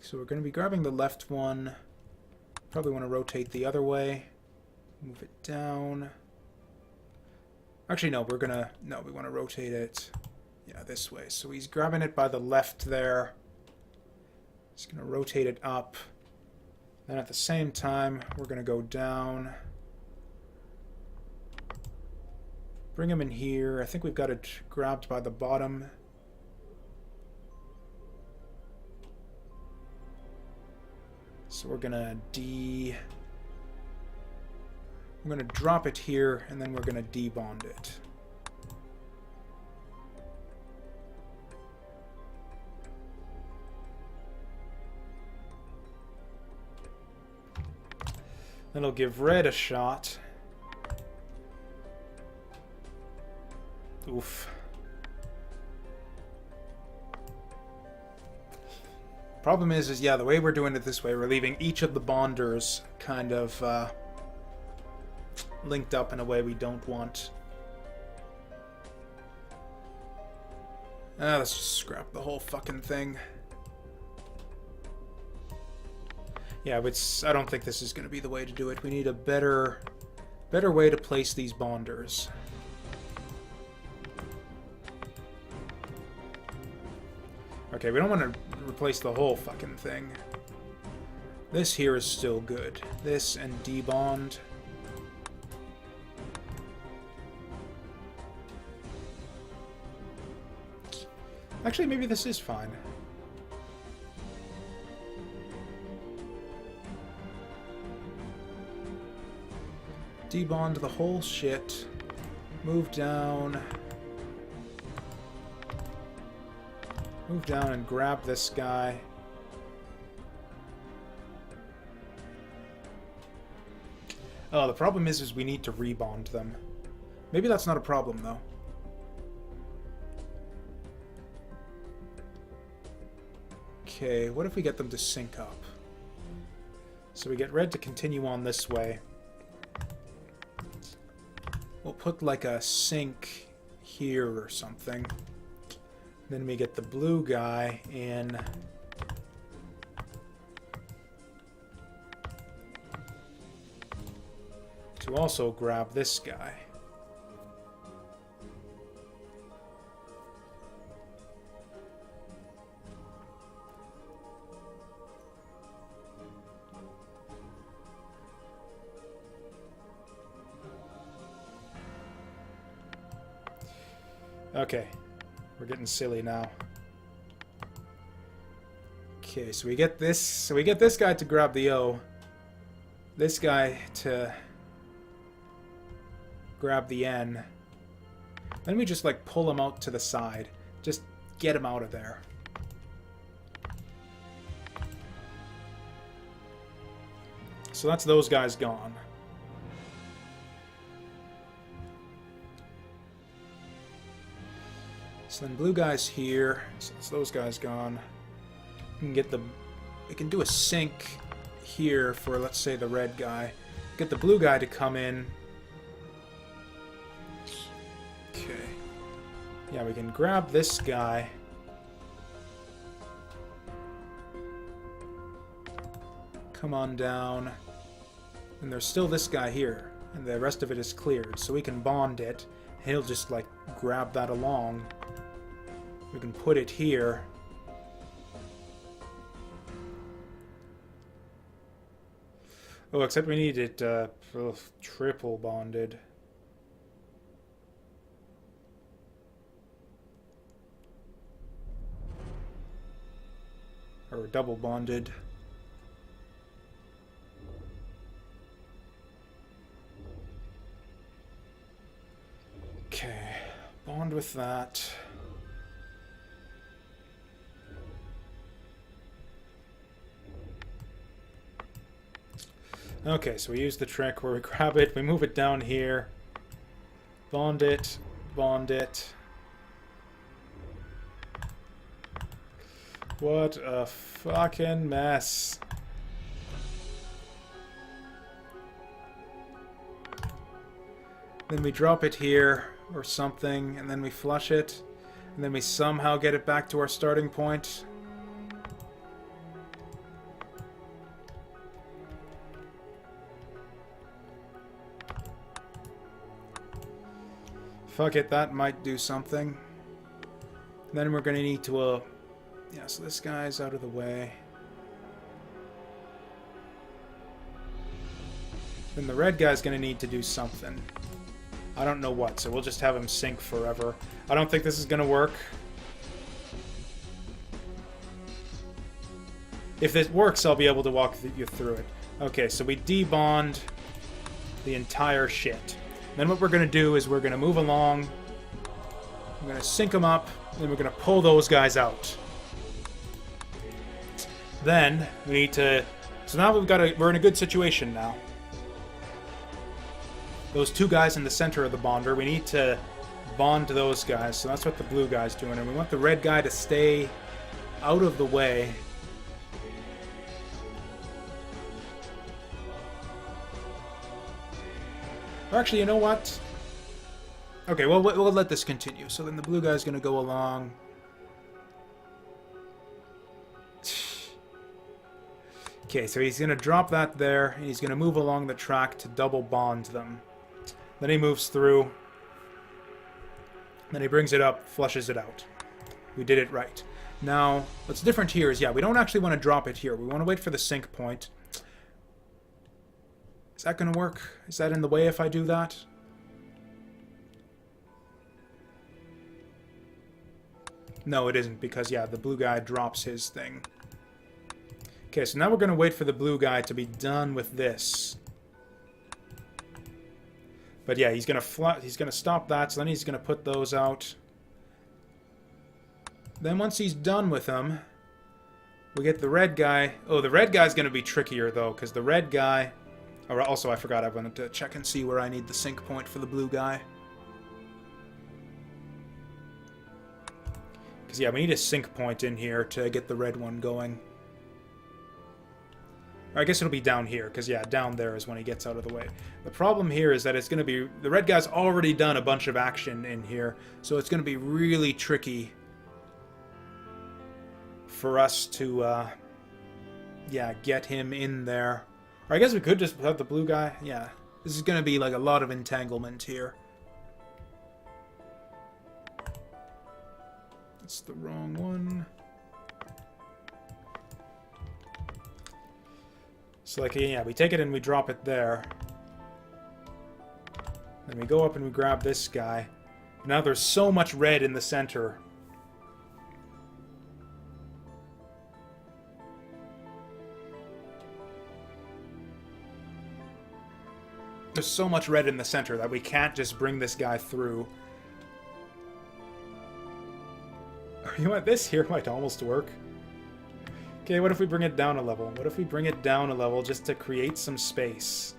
So we're going to be grabbing the left one. Probably want to rotate the other way. Move it down. Actually, no, we're going to... No, we want to rotate it, yeah, this way. So he's grabbing it by the left there. He's going to rotate it up. Then at the same time, we're going to go down. Bring him in here. I think we've got it grabbed by the bottom. So we're gonna we're gonna drop it here, and then we're gonna debond it. That'll give red a shot. Oof. Problem is yeah, the way we're doing it this way, we're leaving each of the bonders kind of linked up in a way we don't want. Let's just scrap the whole fucking thing. Yeah, but I don't think this is going to be the way to do it. We need a better way to place these bonders. Okay, we don't want to replace the whole fucking thing. This here is still good. This and debond. Actually, maybe this is fine. Debond the whole shit. Move down. Move down and grab this guy. Oh, the problem is we need to rebond them. Maybe that's not a problem, though. Okay, what if we get them to sync up? So we get red to continue on this way. We'll put like a sync here or something. Then we get the blue guy in. To also grab this guy. Okay. We're getting silly now. Okay, so we get this guy to grab the O. This guy to grab the N. Then we just like pull him out to the side. Just get him out of there. So that's those guys gone. So then blue guy's here, so it's those guys gone. We can do a sync here for, let's say, the red guy. Get the blue guy to come in. Okay. Yeah, we can grab this guy. Come on down. And there's still this guy here, and the rest of it is cleared, so we can bond it. He'll just, like, grab that along. We can put it here. Oh, except we need it triple bonded. Or double bonded. Okay, bond with that. Okay, so we use the trick where we grab it, we move it down here, bond it, bond it. What a fucking mess. Then we drop it here, or something, and then we flush it, and then we somehow get it back to our starting point. Fuck it, that might do something. And then we're gonna need to, yeah, so this guy's out of the way. Then the red guy's gonna need to do something. I don't know what, so we'll just have him sink forever. I don't think this is gonna work. If this works, I'll be able to walk you through it. Okay, so we debond the entire shit. Then what we're going to do is we're going to move along. We're going to sync them up. Then we're going to pull those guys out. Then we need to... So now we're in a good situation now. Those two guys in the center of the bonder, we need to bond to those guys. So that's what the blue guy's doing. And we want the red guy to stay out of the way. Or actually, you know what? Okay, well, we'll let this continue. So then the blue guy's going to go along. Okay, so he's going to drop that there, and he's going to move along the track to double bond them. Then he moves through. Then he brings it up, flushes it out. We did it right. Now, what's different here is, yeah, we don't actually want to drop it here. We want to wait for the sync point. Is that going to work? Is that in the way if I do that? No, it isn't, because, yeah, the blue guy drops his thing. Okay, so now we're going to wait for the blue guy to be done with this. But yeah, he's going to stop that, so then he's going to put those out. Then once he's done with them, we get the red guy. Oh, the red guy's going to be trickier, though, because the red guy... Oh, also, I forgot I wanted to check and see where I need the sync point for the blue guy. Because, yeah, we need a sync point in here to get the red one going. Or I guess it'll be down here, because, yeah, down there is when he gets out of the way. The problem here is that it's going to be... The red guy's already done a bunch of action in here, so it's going to be really tricky for us to, yeah, get him in there. Or I guess we could just have the blue guy. Yeah, this is going to be like a lot of entanglement here. That's the wrong one. So like, yeah, we take it and we drop it there. Then we go up and we grab this guy. Now there's so much red in the center. There's so much red in the center that we can't just bring this guy through. You know what? This here might almost work. Okay, what if we bring it down a level? What if we bring it down a level just to create some space?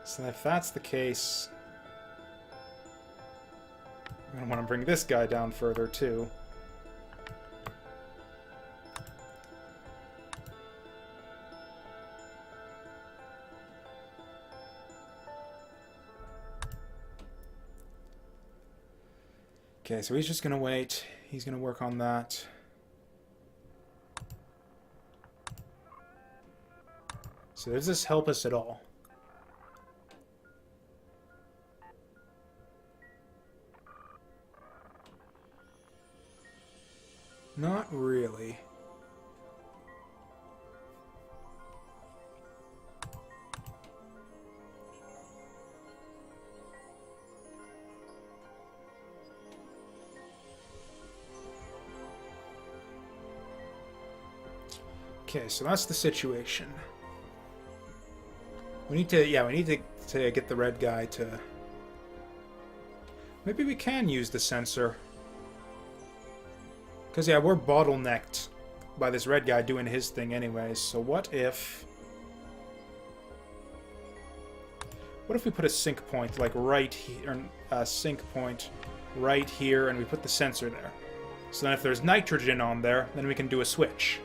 So if that's the case, I'm going to want to bring this guy down further too. Okay, so he's just going to wait. He's going to work on that. So does this help us at all? Not really. Okay, so that's the situation. We need to, yeah, we need to get the red guy to... Maybe we can use the sensor. Because, yeah, we're bottlenecked by this red guy doing his thing anyways. So what if... What if we put a sync point, like, right here, a sync point right here, and we put the sensor there? So then if there's nitrogen on there, then we can do a switch.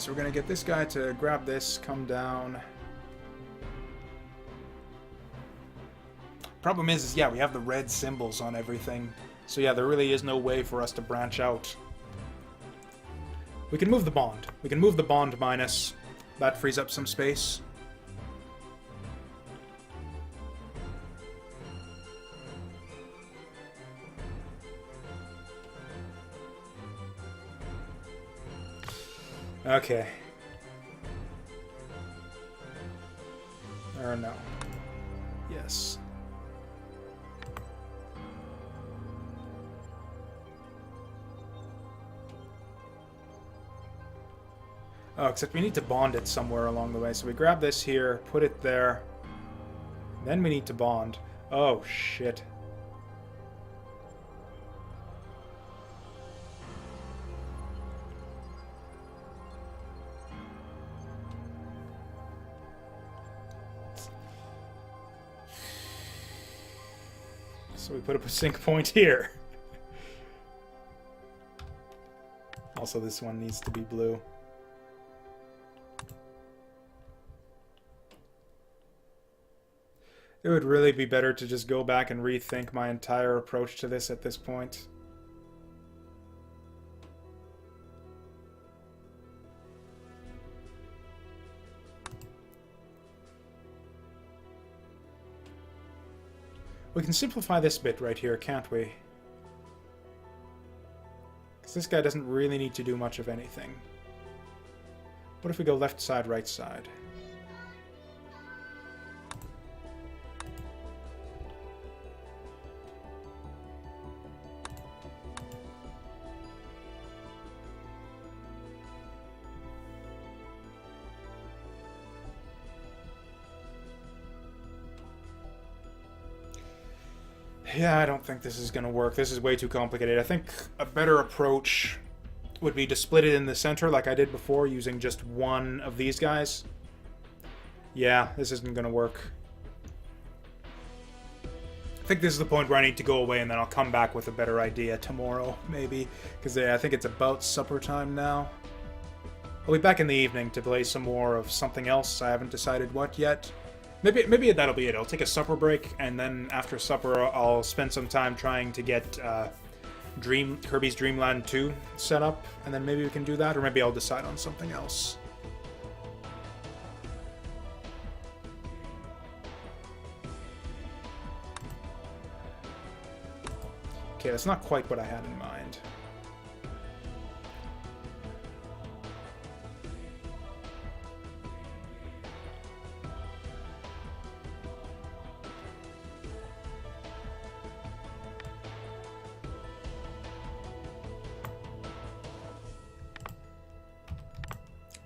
so we're gonna get this guy to grab this, come down. Problem is yeah, we have the red symbols on everything. So yeah, there really is no way for us to branch out. We can move the bond. We can move the bond minus. That frees up some space. Okay. Or no. Yes. Oh, except we need to bond it somewhere along the way. So we grab this here, put it there. Then we need to bond. Oh, shit. So we put up a sync point here. Also, this one needs to be blue. It would really be better to just go back and rethink my entire approach to this at this point. We can simplify this bit right here, can't we? Because this guy doesn't really need to do much of anything. What if we go left side, right side? Yeah, I don't think this is going to work. This is way too complicated. I think a better approach would be to split it in the center like I did before, using just one of these guys. Yeah, this isn't going to work. I think this is the point where I need to go away, and then I'll come back with a better idea tomorrow, maybe. Because I think it's about supper time now. I'll be back in the evening to play some more of something else. I haven't decided what yet. Maybe that'll be it. I'll take a supper break, and then after supper, I'll spend some time trying to get Kirby's Dream Land 2 set up, and then maybe we can do that, or maybe I'll decide on something else. Okay, that's not quite what I had in mind.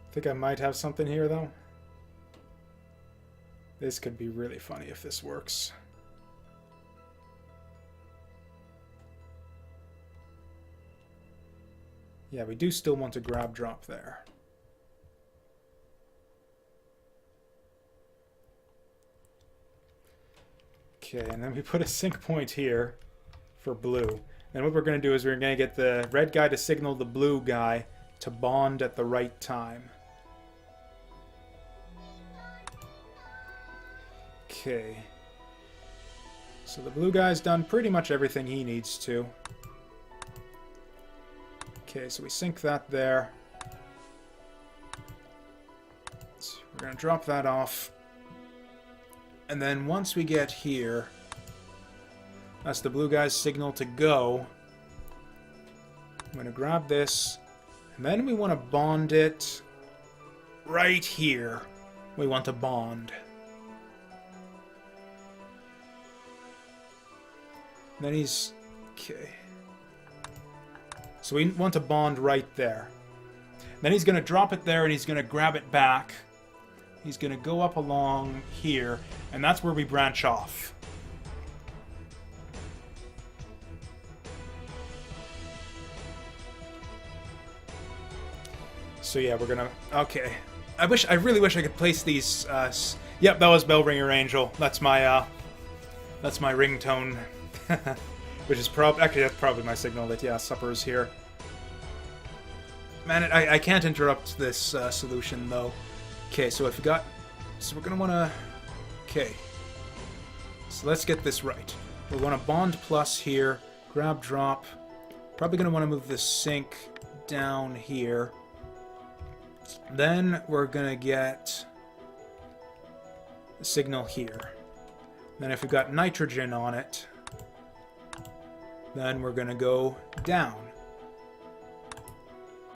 I think I might have something here, though. This could be really funny if this works. Yeah, we do still want to grab drop there. Okay, and then we put a sync point here for blue. Then what we're going to do is we're going to get the red guy to signal the blue guy to bond at the right time. Okay. So the blue guy's done pretty much everything he needs to. Okay, so we sync that there. So we're going to drop that off. And then once we get here, that's the blue guy's signal to go. I'm going to grab this, and then we want to bond it right here. We want to bond. And then he's... okay. So we want to bond right there. Then he's going to drop it there, and he's going to grab it back. He's going to go up along here, and that's where we branch off. So yeah, we're gonna... okay. I really wish I could place these... yep, that was Bellringer Angel. That's my ringtone. Which is actually, that's probably my signal that, yeah, supper is here. Man, I can't interrupt this solution, though. Okay, so if we got... So we're going to want to... Okay. So let's get this right. We want a bond plus here. Grab, drop. Probably going to want to move the sink down here. Then we're going to get the signal here. Then if we've got nitrogen on it, then we're going to go down.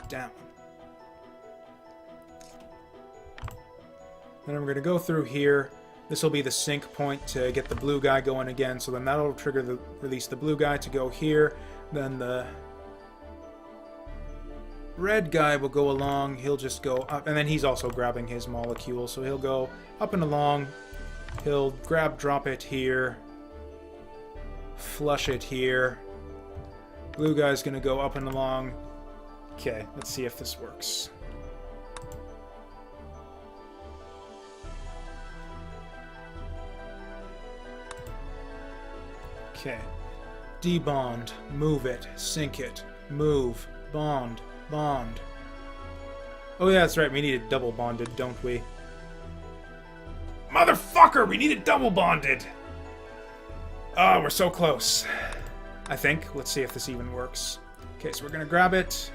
Down. Then we're going to go through here. This will be the sync point to get the blue guy going again. So then that'll trigger the release the blue guy to go here. Then the red guy will go along. He'll just go up. And then he's also grabbing his molecule. So he'll go up and along. He'll grab, drop it here. Flush it here. Blue guy's going to go up and along. Okay, let's see if this works. Okay. Debond. Move it. Sync it. Move. Bond. Bond. Oh yeah, that's right. We need it double bonded, don't we? Motherfucker! We need it double bonded! Oh, we're so close. I think. Let's see if this even works. Okay, so we're going to grab it.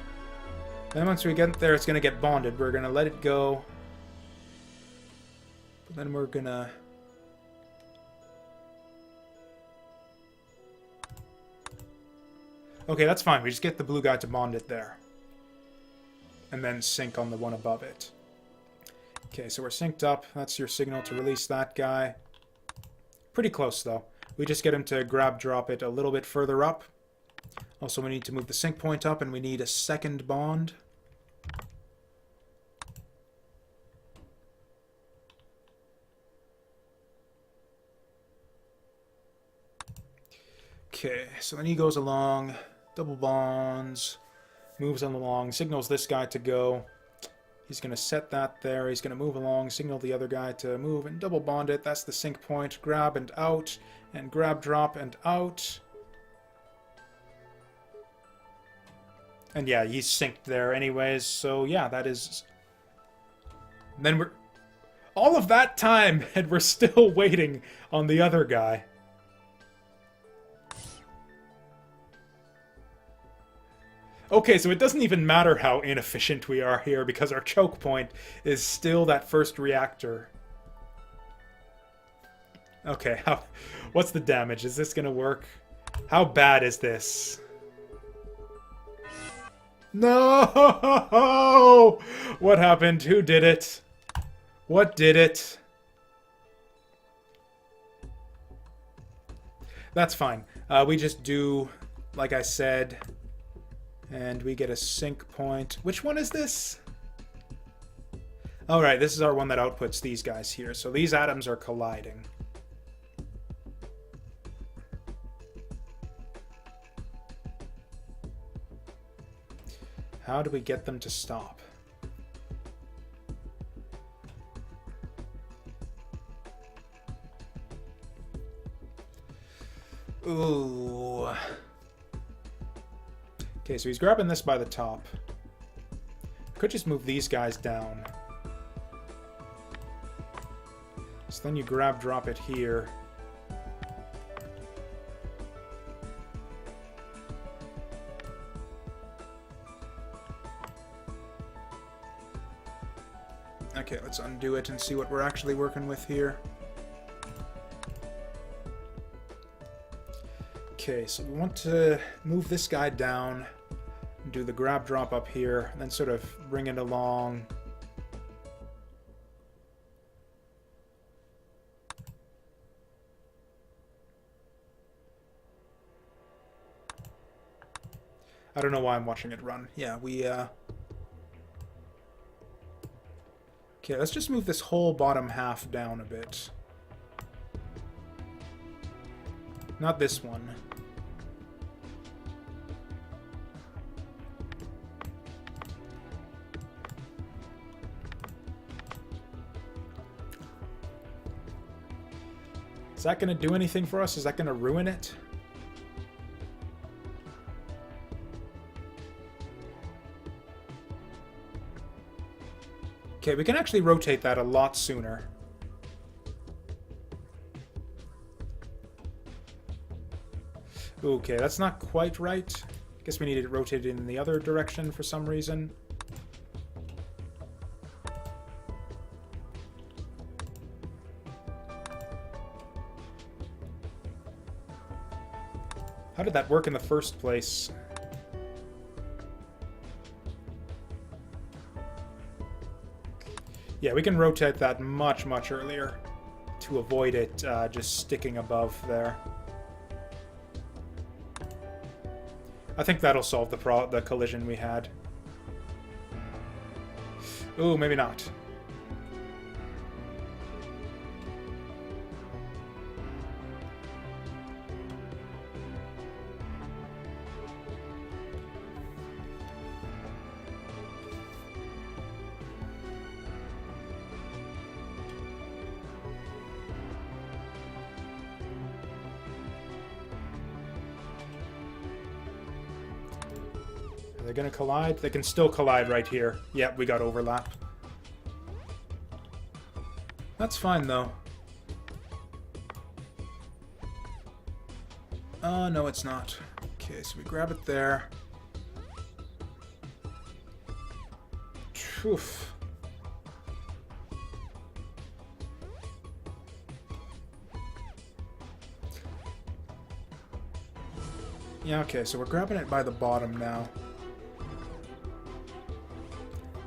Then once we get there, it's going to get bonded. We're going to let it go. But then we're going to... Okay, that's fine. We just get the blue guy to bond it there. And then sync on the one above it. Okay, so we're synced up. That's your signal to release that guy. Pretty close, though. We just get him to grab, drop it a little bit further up. Also, we need to move the sync point up, and we need a second bond. Okay, so then he goes along, double bonds, moves on along, signals this guy to go. He's going to set that there. He's going to move along, signal the other guy to move, and double bond it. That's the sync point. Grab and out, and grab, drop, and out. And yeah, he's synced there anyways, so yeah, that is... Then we're... All of that time, and we're still waiting on the other guy. Okay, so it doesn't even matter how inefficient we are here, because our choke point is still that first reactor. Okay, what's the damage? Is this gonna work? How bad is this? No! What happened? Who did it? What did it? That's fine. We just do, like I said, and we get a sync point. Which one is this? Alright, this is our one that outputs these guys here. So these atoms are colliding. How do we get them to stop? Ooh. Okay, so he's grabbing this by the top. Could just move these guys down. So then you grab, drop it here. Okay, let's undo it and see what we're actually working with here. Okay, so we want to move this guy down, and do the grab drop up here, and then sort of bring it along. I don't know why I'm watching it run. Yeah, we, Okay, let's just move this whole bottom half down a bit. Not this one. Is that going to do anything for us? Is that going to ruin it? Okay, we can actually rotate that a lot sooner. Okay, that's not quite right. Guess we need it rotated in the other direction for some reason. How did that work in the first place? Yeah, we can rotate that much, much earlier to avoid it just sticking above there. I think that'll solve the collision we had. Ooh, maybe not. They're gonna collide? They can still collide right here. Yep, we got overlap. That's fine, though. Oh, no, it's not. Okay, so we grab it there. Oof. Yeah, okay, so we're grabbing it by the bottom now.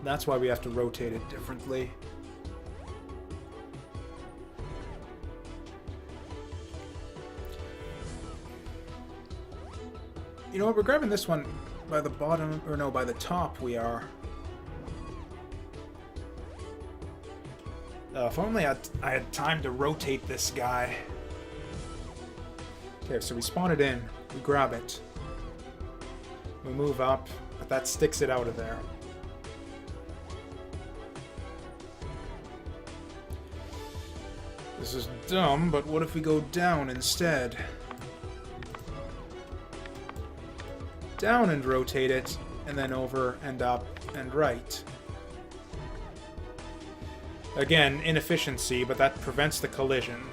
That's why we have to rotate it differently. You know what, we're grabbing this one by the bottom, or no, by the top we are. If only I had time to rotate this guy. Okay, so we spawn it in, we grab it. We move up, but that sticks it out of there. This is dumb, but what if we go down instead? Down and rotate it, and then over and up and right. Again, inefficiency, but that prevents the collision.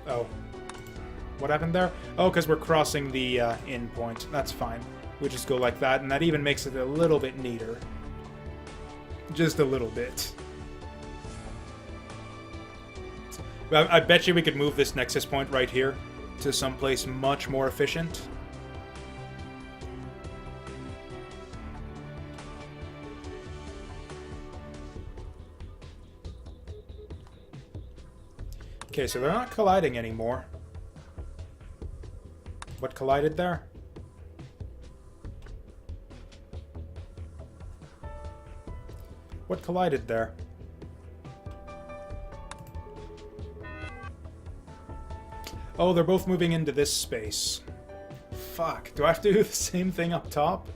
Oh. What happened there? Oh, because we're crossing the in point. That's fine. We just go like that, and that even makes it a little bit neater. Just a little bit. I bet you we could move this nexus point right here to someplace much more efficient. Okay, so they're not colliding anymore. What collided there? What collided there? Oh, they're both moving into this space. Fuck. Do I have to do the same thing up top?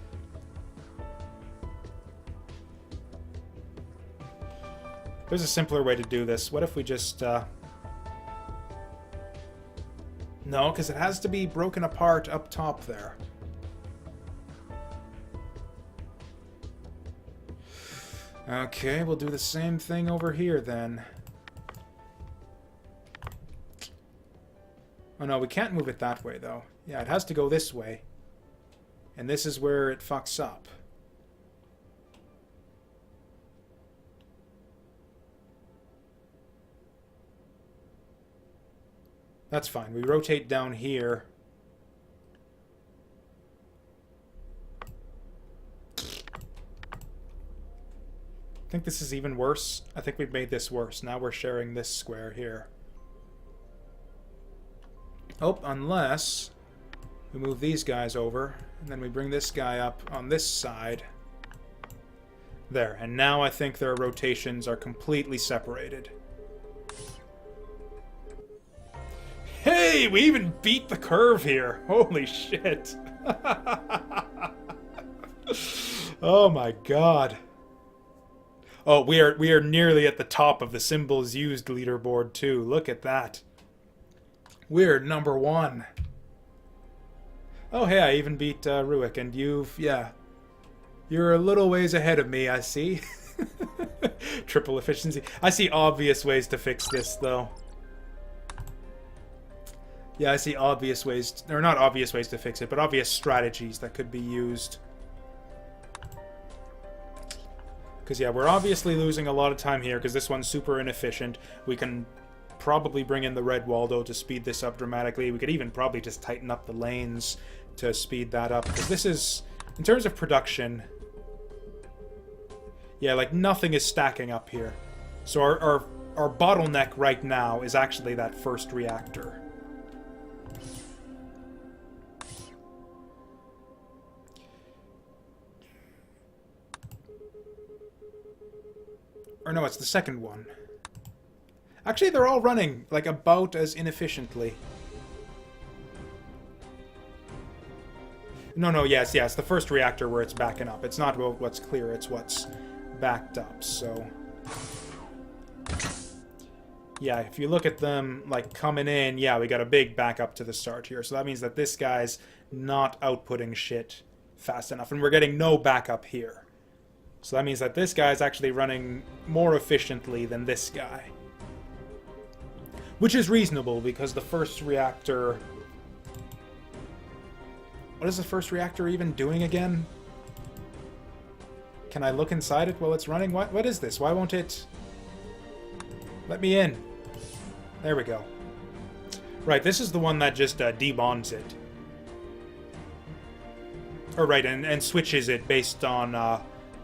There's a simpler way to do this. What if we just, No, because it has to be broken apart up top there. Okay, we'll do the same thing over here then. Oh no, we can't move it that way though. Yeah, it has to go this way. And this is where it fucks up. That's fine. We rotate down here. I think this is even worse. I think we've made this worse. Now we're sharing this square here. Oh, unless we move these guys over, and then we bring this guy up on this side. There, and now I think their rotations are completely separated. Hey, we even beat the curve here. Holy shit. Oh my god. Oh, we are nearly at the top of the symbols used leaderboard too. Look at that. We're number 1. Oh, hey, I even beat Ruick, and yeah. You're a little ways ahead of me, I see. Triple efficiency. I see obvious ways to fix this, though. Yeah, I see obvious ways, or not obvious ways to fix it, but obvious strategies that could be used. Because, yeah, we're obviously losing a lot of time here, because this one's super inefficient. We can probably bring in the red Waldo to speed this up dramatically. We could even probably just tighten up the lanes to speed that up. Because this is, in terms of production, yeah, like nothing is stacking up here. So our bottleneck right now is actually that first reactor. Or no, it's the second one. Actually, they're all running, like, about as inefficiently. No, yes, it's the first reactor where it's backing up. It's not what's clear, it's what's backed up, so... Yeah, if you look at them, like, coming in, yeah, we got a big backup to the start here. So that means that this guy's not outputting shit fast enough, and we're getting no backup here. So that means that this guy's actually running more efficiently than this guy. Which is reasonable, because the first reactor... What is the first reactor even doing again? Can I look inside it while it's running? What is this? Why won't it... Let me in. There we go. Right, this is the one that just debonds it. Or right, and switches it based on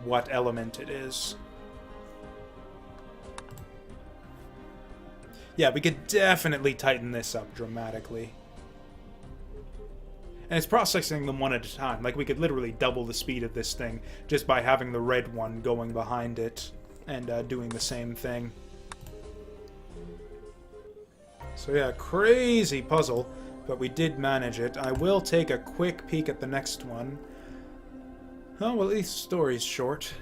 what element it is. Yeah, we could definitely tighten this up dramatically. And it's processing them one at a time. Like, we could literally double the speed of this thing just by having the red one going behind it and doing the same thing. So yeah, crazy puzzle, but we did manage it. I will take a quick peek at the next one. Oh, well, at least the story's short.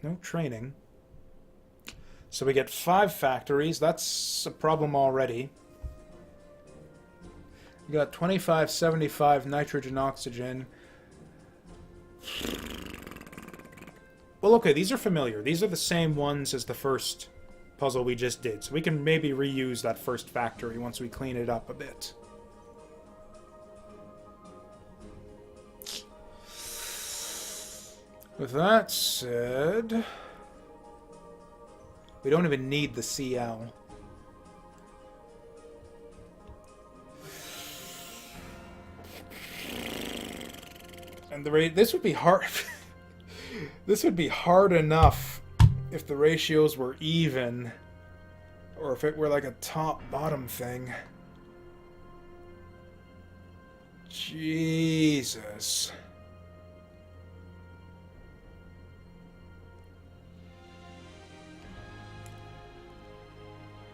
No training. So we get 5 factories. That's a problem already. We got 25, 75 nitrogen, oxygen. Well, okay, these are familiar. These are the same ones as the first puzzle we just did. So we can maybe reuse that first factory once we clean it up a bit. With that said... We don't even need the CL. And the rate... This would be hard... This would be hard enough if the ratios were even. Or if it were like a top-bottom thing. Jesus.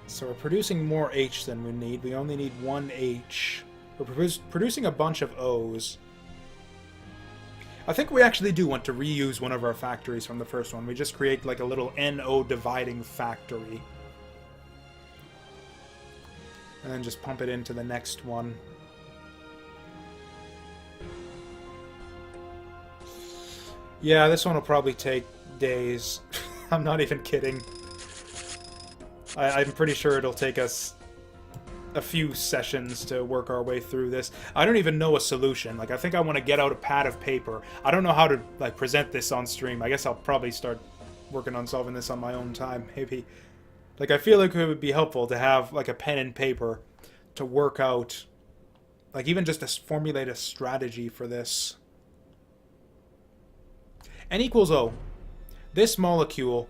So we're producing more H than we need. We only need 1 H. We're producing a bunch of O's. I think we actually do want to reuse one of our factories from the first one. We just create like a little NO dividing factory. And then just pump it into the next one. Yeah, this one will probably take days. I'm not even kidding. I'm pretty sure it'll take us a few sessions to work our way through this. I don't even know a solution. Like, I think I want to get out a pad of paper. I don't know how to, like, present this on stream. I guess I'll probably start working on solving this on my own time, maybe. Like, I feel like it would be helpful to have, like, a pen and paper to work out, like, even just to formulate a strategy for this. N equals O. This molecule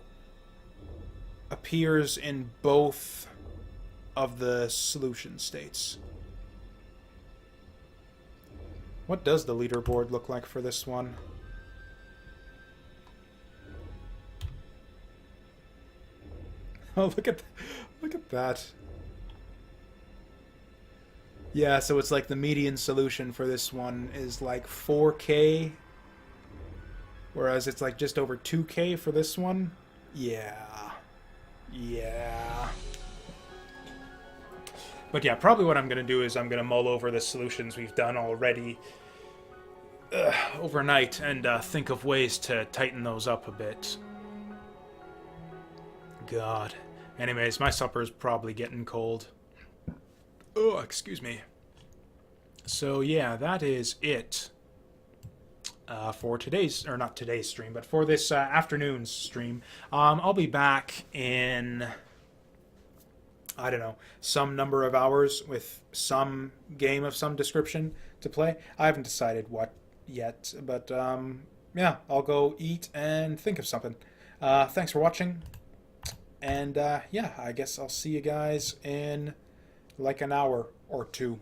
appears in both of the solution states. What does the leaderboard look like for this one? Oh, look at that. Yeah, so it's like the median solution for this one is like 4K, whereas it's like just over 2K for this one. Yeah. But yeah, probably what I'm going to do is I'm going to mull over the solutions we've done already overnight and think of ways to tighten those up a bit. God. Anyways, my supper's probably getting cold. Oh, excuse me. So yeah, that is it for today's, or not today's stream, but for this afternoon's stream. I'll be back in, I don't know, some number of hours with some game of some description to play. I haven't decided what yet, but yeah, I'll go eat and think of something. Thanks for watching, and yeah, I guess I'll see you guys in like an hour or two.